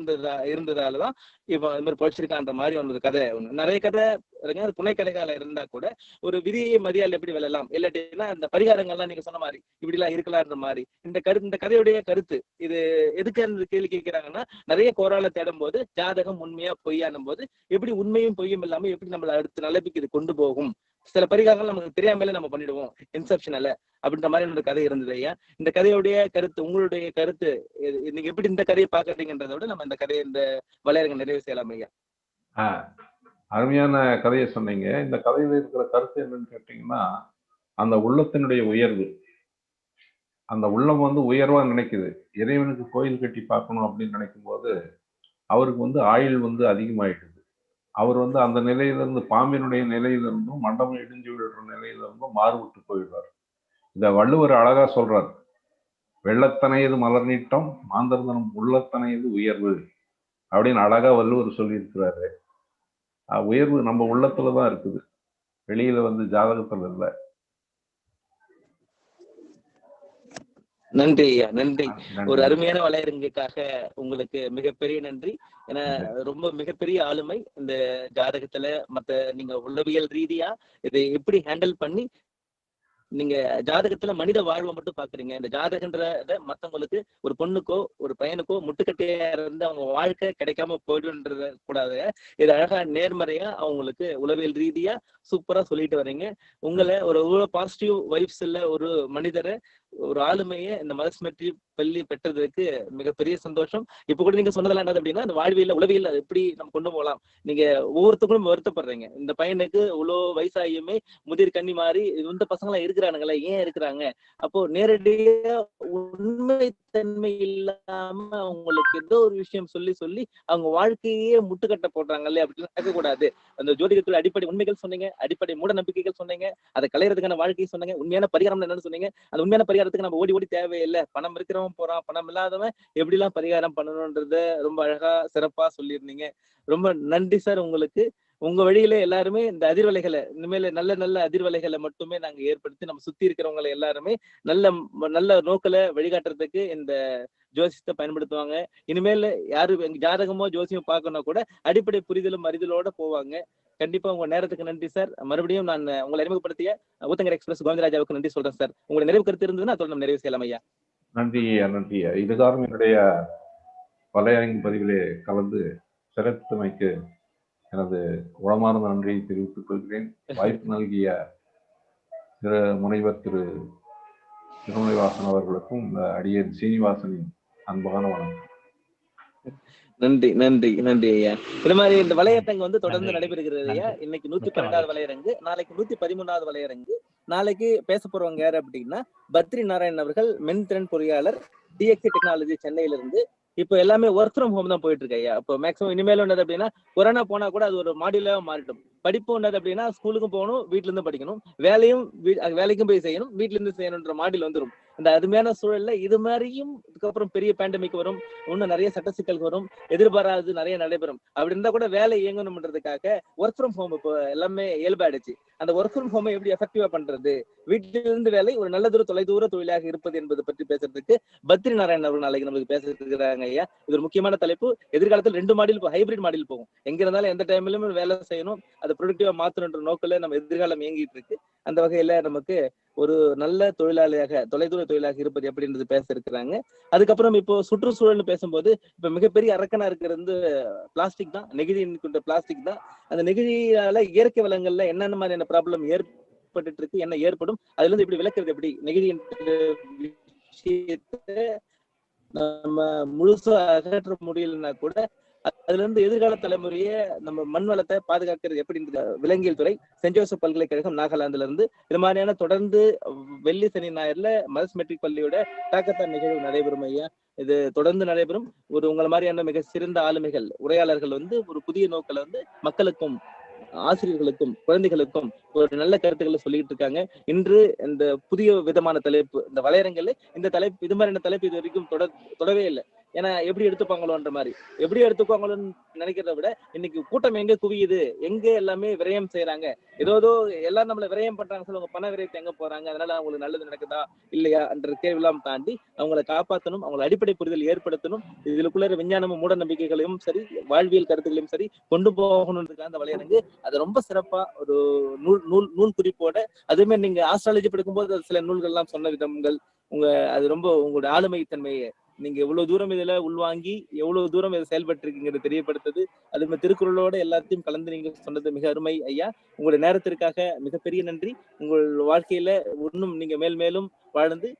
இருந்ததாலதான் இவன் இது மாதிரி பழிச்சிருக்கான்ற மாதிரி ஒரு கதை. நிறைய கதை துணை கதைகால இருந்தா கூட ஒரு விதியை மதியால் எப்படி வெல்லலாம், இல்லாட்டினா அந்த பரிகாரங்கள்லாம் நீங்க சொன்ன மாதிரி இப்படி எல்லாம் இருக்கலாம்ன்ற மாதிரி இந்த கதையுடைய கருத்து இது. எதுக்கு அந்த கேள்வி கேட்கிறாங்கன்னா, நிறைய கோரால தேடும் போது ஜாதகம் உண்மையா பொய்யானும் போது எப்படி உண்மையும் பொய்யும் இல்லாம எப்படி நம்மள அடுத்த நிலைமைக்கு இது கொண்டு போகும், சில பரிகாரங்கள் நமக்கு தெரியாமலே நம்ம பண்ணிடுவோம் இன்செப்ஷனால அப்படின்ற மாதிரி ஒரு கதை இருந்தது ஐயா. இந்த கதையுடைய கருத்து, உங்களுடைய கருத்து, நீங்க எப்படி இந்த கதையை பாக்குறீங்கன்றத விட நம்ம இந்த கதையை இந்த வளையரங்க நிறைவு செய்யலாம் ஐயா. அருமையான கதையை சொன்னீங்க. இந்த கதையில இருக்கிற கருத்து என்னன்னு கேட்டீங்கன்னா, அந்த உள்ளத்தினுடைய உயர்வு, அந்த உள்ளம் உயர்வா நினைக்குது. இறைவனுக்கு கோயில் கட்டி பார்க்கணும் அப்படின்னு நினைக்கும் போது அவருக்கு ஆயுள் அதிகமாயிடுது. அவர் அந்த நிலையிலிருந்து, பாம்பினுடைய நிலையிலிருந்தும் மண்டபம் இடிஞ்சு விடுற நிலையிலிருந்தும் மாறுபட்டு போயிடுவார். இத வள்ளுவர் அழகா சொல்றார், வெள்ளத்தனையது மலர் நீட்டம், மாந்தர்தனம் உள்ளத்தனையது உயர்வு அப்படின்னு அழகா வள்ளுவர் சொல்லியிருக்கிறாரு. உயர்வு நம்ம உள்ளத்துலதான் இருக்குது, வெளியில ஜாதகத்துல இல்லை. நன்றி ஐயா, நன்றி. ஒரு அருமையான வளையரங்குக்காக உங்களுக்கு மிகப்பெரிய நன்றி. ஏன்னா ரொம்ப மிகப்பெரிய ஆளுமை இந்த ஜாதகத்துல. நீங்க உளவியல் ரீதியா இதை எப்படி ஹேண்டில் பண்ணி நீங்க ஜாதகத்துல மனித வாழ்வை மட்டும் பாக்குறீங்க. இந்த ஜாதகன்றத மத்தவங்களுக்கு, ஒரு பொண்ணுக்கோ ஒரு பையனுக்கோ முட்டுக்கட்டையா இருந்து அவங்க வாழ்க்கை கிடைக்காம போயிடுன்றத கூடாது. இது அழகா நேர்மறையா அவங்களுக்கு உளவியல் ரீதியா சூப்பரா சொல்லிட்டு வர்றீங்க. உங்களை ஒரு பாசிட்டிவ் வைப்ஸ் உள்ள ஒரு மனிதரை, ஒரு ஆளுமையை இந்த மதஸ்மிருதி பள்ளி பெற்றதுக்கு மிகப்பெரிய சந்தோஷம். இப்ப கூட நீங்க சொன்னதெல்லாம் என்னது அப்படின்னா, இந்த வாழ்வியல் உளவியல் எப்படி நம்ம கொண்டு போகலாம். நீங்க ஒவ்வொருத்தருக்கும் வருத்தப்படுறீங்க, இந்த பையனுக்கு இவ்வளோ வயசாகியுமே முதிர் கன்னி மாறி இந்த பசங்களா இருக்கிறானுங்களே, ஏன் இருக்கிறாங்க? அப்போ நேரடியா உண்மைத்தன்மை இல்லாம அவங்களுக்கு ஏதோ ஒரு விஷயம் சொல்லி சொல்லி அவங்க வாழ்க்கையே முட்டுக்கட்ட போடுறாங்கல்ல, அப்படி நடக்கக்கூடாது. அந்த ஜோதிடத்துல அடிப்படை உண்மைகள் சொன்னீங்க, அடிப்படை மூட நம்பிக்கைகள் சொன்னீங்க, அதை களையறதுக்கான வாழ்க்கையை சொன்னீங்க, உண்மையான பரிகாரம் என்னன்னு சொன்னீங்க. அந்த உண்மையான பரிகாரத்துக்கு நம்ம ஓடி தேவையில்லை. பணம் இருக்கிறவன் போறான், பணம் இல்லாதவன் எப்படி எல்லாம் பரிகாரம் பண்ணணும்ன்றத ரொம்ப அழகா சிறப்பா சொல்லியிருந்தீங்க. ரொம்ப நன்றி சார் உங்களுக்கு. உங்க வழியில எல்லாருமே இந்த அதிர்வலைகளை, இனிமேல நல்ல நல்ல அதிர்வலைகளை மட்டுமே நாங்க ஏற்படுத்தி நம்ம சுத்தி இருக்கிறவங்களை எல்லாருமே நல்ல நல்ல நோக்கில வழிகாட்டுறதுக்கு இந்த ஜோசியத்தை பயன்படுத்துவாங்க. இனிமேல் யாரு ஜாதகமோ ஜோசியம் பார்க்கணும் கூட அடிப்படை புரிதலும் அறிதலோட போவாங்க. கண்டிப்பா உங்க நேரத்துக்கு நன்றி சார். மறுபடியும் நான் உங்களை அறிமுகப்படுத்திய ஊத்தங்கரை எக்ஸ்பிரஸ் கோவிந்தராஜாவுக்கு நன்றி சொல்றேன் சார். உங்களுடைய நிறைவு கருத்து இருந்ததுன்னா அதோட நம்ம நிறைவு செய்யலாம் ஐயா. நன்றி நன்றி. இதுதான் என்னுடைய வலையரங்கு பதிவிலே கலந்து சிறப்பித்தமைக்கு எனது உளமார்ந்த நன்றியை தெரிவித்துக் கொள்கிறேன். வாய்ப்பு நல்கிய முனைவர் திரு திருமலைவாசன் அவர்களுக்கும் அடியேன் சீனிவாசனின் அன்பான வணக்கம். நன்றி நன்றி நன்றி ஐயா. இந்த மாதிரி இந்த வலையரங்கு தொடர்ந்து நடைபெறுகிறது ஐயா. இன்னைக்கு 112வது வலையரங்கு, நாளைக்கு 113வது வலையரங்கு. நாளைக்கு பேச போறவங்க யாரு அப்படின்னா, பத்ரி நாராயணன் அவர்கள், மென்திறன் பொறியாளர், டிஎக்சி டெக்னாலஜி சென்னையில இருந்து. இப்போ எல்லாமே ஒர்க் ஃப்ரம் ஹோம் தான் போயிட்டு இருக்கு ஐயா. இப்போ மேக்ஸிமம் இனிமேல் என்னது அப்படின்னா, கொரோனா போனா கூட அது ஒரு மாடியூலாக மாறிடும். படிப்பு என்னது அப்படின்னா, ஸ்கூலுக்கும் போகணும், வீட்டுல இருந்து படிக்கணும், வேலைக்கும் போய் செய்யணும், வீட்டுல இருந்து செய்யணுன்ற மாடியில் வந்துடும். இந்த அருமையான சூழல்ல இது மாதிரியும் இதுக்கப்புறம் பெரிய பேண்டமிக் வரும், இன்னும் நிறைய சட்ட சிக்கல் வரும், எதிர்பாராது நிறைய நடைபெறும். அப்படி இருந்தா கூட வேலை இயங்கணும்ன்றதுக்காக ஒர்க் ஃப்ரம் ஹோம் இப்போ எல்லாமே இயல்பாயிடுச்சு. அந்த ஒர்க் ஃப்ரம் ஹோமை எப்படி எஃபெக்டிவா பண்றது, வீட்டிலிருந்து வேலை ஒரு நல்ல தொலைதூர தொழிலாக இருப்பது என்பதை பற்றி பேசுறதுக்கு பத்ரி நாராயணன் அவர்கள் நாளைக்கு நம்மளுக்கு பேசிட்டு இருக்கிறாங்க ஐயா. இது ஒரு முக்கியமான தலைப்பு. எதிர்காலத்தில் 2 மாடியில் ஹைபிரிட் மாடியில் போகும். எங்க இருந்தாலும் எந்த டைம்லயும் வேலை செய்யணும், அது ப்ரொடக்டிவா மாத்தணுன்ற நோக்கில நம்ம எதிர்காலம் இயங்கிட்டு இருக்கு. அந்த வகையில நமக்கு ஒரு நல்ல தொழிலாளியாக, தொலைதூர தொழிலாக இருப்பது எப்படின்றது பேச இருக்கிறாங்க. அதுக்கப்புறம் இப்போ சுற்றுச்சூழல்னு பேசும்போது இப்ப மிகப்பெரிய அரக்கனா இருக்கிறது பிளாஸ்டிக் தான், நெகிழி என்கின்ற பிளாஸ்டிக் தான். அந்த நெகிழியால இயற்கை வளங்கள்ல என்னென்ன மாதிரியான ப்ராப்ளம் ஏற்பட்டு இருக்கு, என்ன ஏற்படும், அதுல இருந்து இப்படி விளக்குறது எப்படி, நெகிழி விஷயத்தை நம்ம முழுசா அகற்ற முடியலன்னா கூட அதுல இருந்து எதிர்கால தலைமுறையை நம்ம மண் வளத்தை பாதுகாக்கிறது எப்படின்ற விலங்கியல் துறை, சென்ட் ஜோசப் பல்கலைக்கழகம் நாகாலாந்துல இருந்து இது மாதிரியான தொடர்ந்து வெள்ளி சனி ஞாயிறுல மதர்ஸ் மெட்ரிக் பள்ளியோட டாக்கத்தான் நிகழ்வு நடைபெறும் ஐயா. இது தொடர்ந்து நடைபெறும். உங்களை மாதிரியான மிக சிறந்த ஆளுமைகள், உரையாளர்கள் ஒரு புதிய நோக்கில மக்களுக்கும் ஆசிரியர்களுக்கும் குழந்தைகளுக்கும் ஒரு நல்ல கருத்துக்களை சொல்லிட்டு இருக்காங்க. இன்று இந்த புதிய விதமான தலைப்பு, இந்த வலையரங்கில் இந்த தலைப்பு, இது மாதிரியான தலைப்பு இது வரைக்கும் தொடவே இல்லை. ஏன்னா எப்படி எடுத்துப்பாங்களோன்ற மாதிரி, எப்படி எடுத்துப்பாங்களோன்னு நினைக்கிறத விட இன்னைக்கு கூட்டம் எங்க குவியுது, எங்க எல்லாமே விரயம் செய்யறாங்க, ஏதோ எல்லாரும் நம்மள விரயம் பண்றாங்க சொல்லுவாங்க, பண விரயத்தை எங்க போறாங்க, அதனால அவங்களுக்கு நல்லது நடக்குதா இல்லையா என்ற கேள்வியெல்லாம் தாண்டி அவங்களை காப்பாற்றணும், அவங்களை அடிப்படை புரிதல் ஏற்படுத்தணும். இதுக்குள்ள விஞ்ஞானமும் மூட நம்பிக்கைகளையும் சரி, வாழ்வியல் கருத்துக்களையும் சரி கொண்டு போகணுன்றதுக்காக அந்த வலையரங்கு அது ரொம்ப சிறப்பா ஒரு நூல் குறிப்போட, அதுமே நீங்க ஆஸ்ட்ராலஜி படிக்கும்போது சில நூல்கள் எல்லாம் சொன்ன விதங்கள் அது ரொம்ப உங்களுடைய ஆளுமை தன்மையை நீங்க எவ்வளவு தூரம் இதுல உள்வாங்கி எவ்வளவு தூரம் இதை செயல்பட்டு இருக்கீங்கிறது தெரியப்படுத்துது. அது திருக்குறளோட எல்லாத்தையும் கலந்து நீங்க சொன்னது மிக அருமை ஐயா. உங்களுடைய நேரத்திற்காக மிகப்பெரிய நன்றி. உங்கள் வாழ்க்கையில இன்னும் நீங்க மேலும் வாழ்ந்து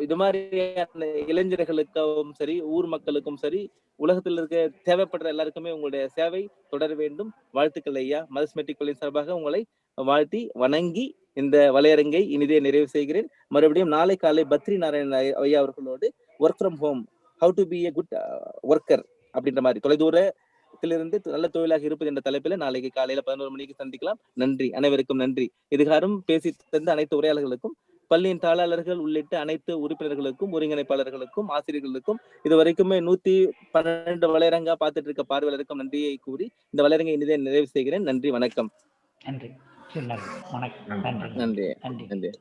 இது மாதிரியான இளைஞர்களுக்கும் சரி, ஊர் மக்களுக்கும் சரி, உலகத்தில் இருக்க தேவைப்படுற எல்லாருக்குமே உங்களுடைய சேவை தொடர வேண்டும். வாழ்த்துக்கள் ஐயா. மதர்ஸ் மெட்ரிக் பள்ளி சார்பாக உங்களை வாழ்த்தி வணங்கி இந்த வலையரங்கை இனிதே நிறைவு செய்கிறேன். மறுபடியும் நாளை காலை பத்ரி நாராயண ஐயா அவர்களோடு work from home, how to be a good worker அப்படின்ற மாதிரி தொலைதூரத்திலிருந்து நல்ல தொழிலாக இருப்பது என்ற தலைப்பில் நாளைக்கு காலையில 11 மணிக்கு சந்திக்கலாம். நன்றி, அனைவருக்கும் நன்றி. இதுகாரும் பேசி தந்த அனைத்து உரையாளர்களுக்கும், பள்ளியின் தாளாளர்கள் உள்ளிட்ட அனைத்து உறுப்பினர்களுக்கும், ஒருங்கிணைப்பாளர்களுக்கும், ஆசிரியர்களுக்கும், இது வரைக்குமே 112 வலையரங்கா பார்த்துட்டு இருக்க பார்வையாளருக்கும் நன்றியை கூறி இந்த வலையரங்கை இனிதே நிறைவு செய்கிறேன். நன்றி, வணக்கம். நன்றி, வணக்கம். நன்றி, நன்றி, நன்றி.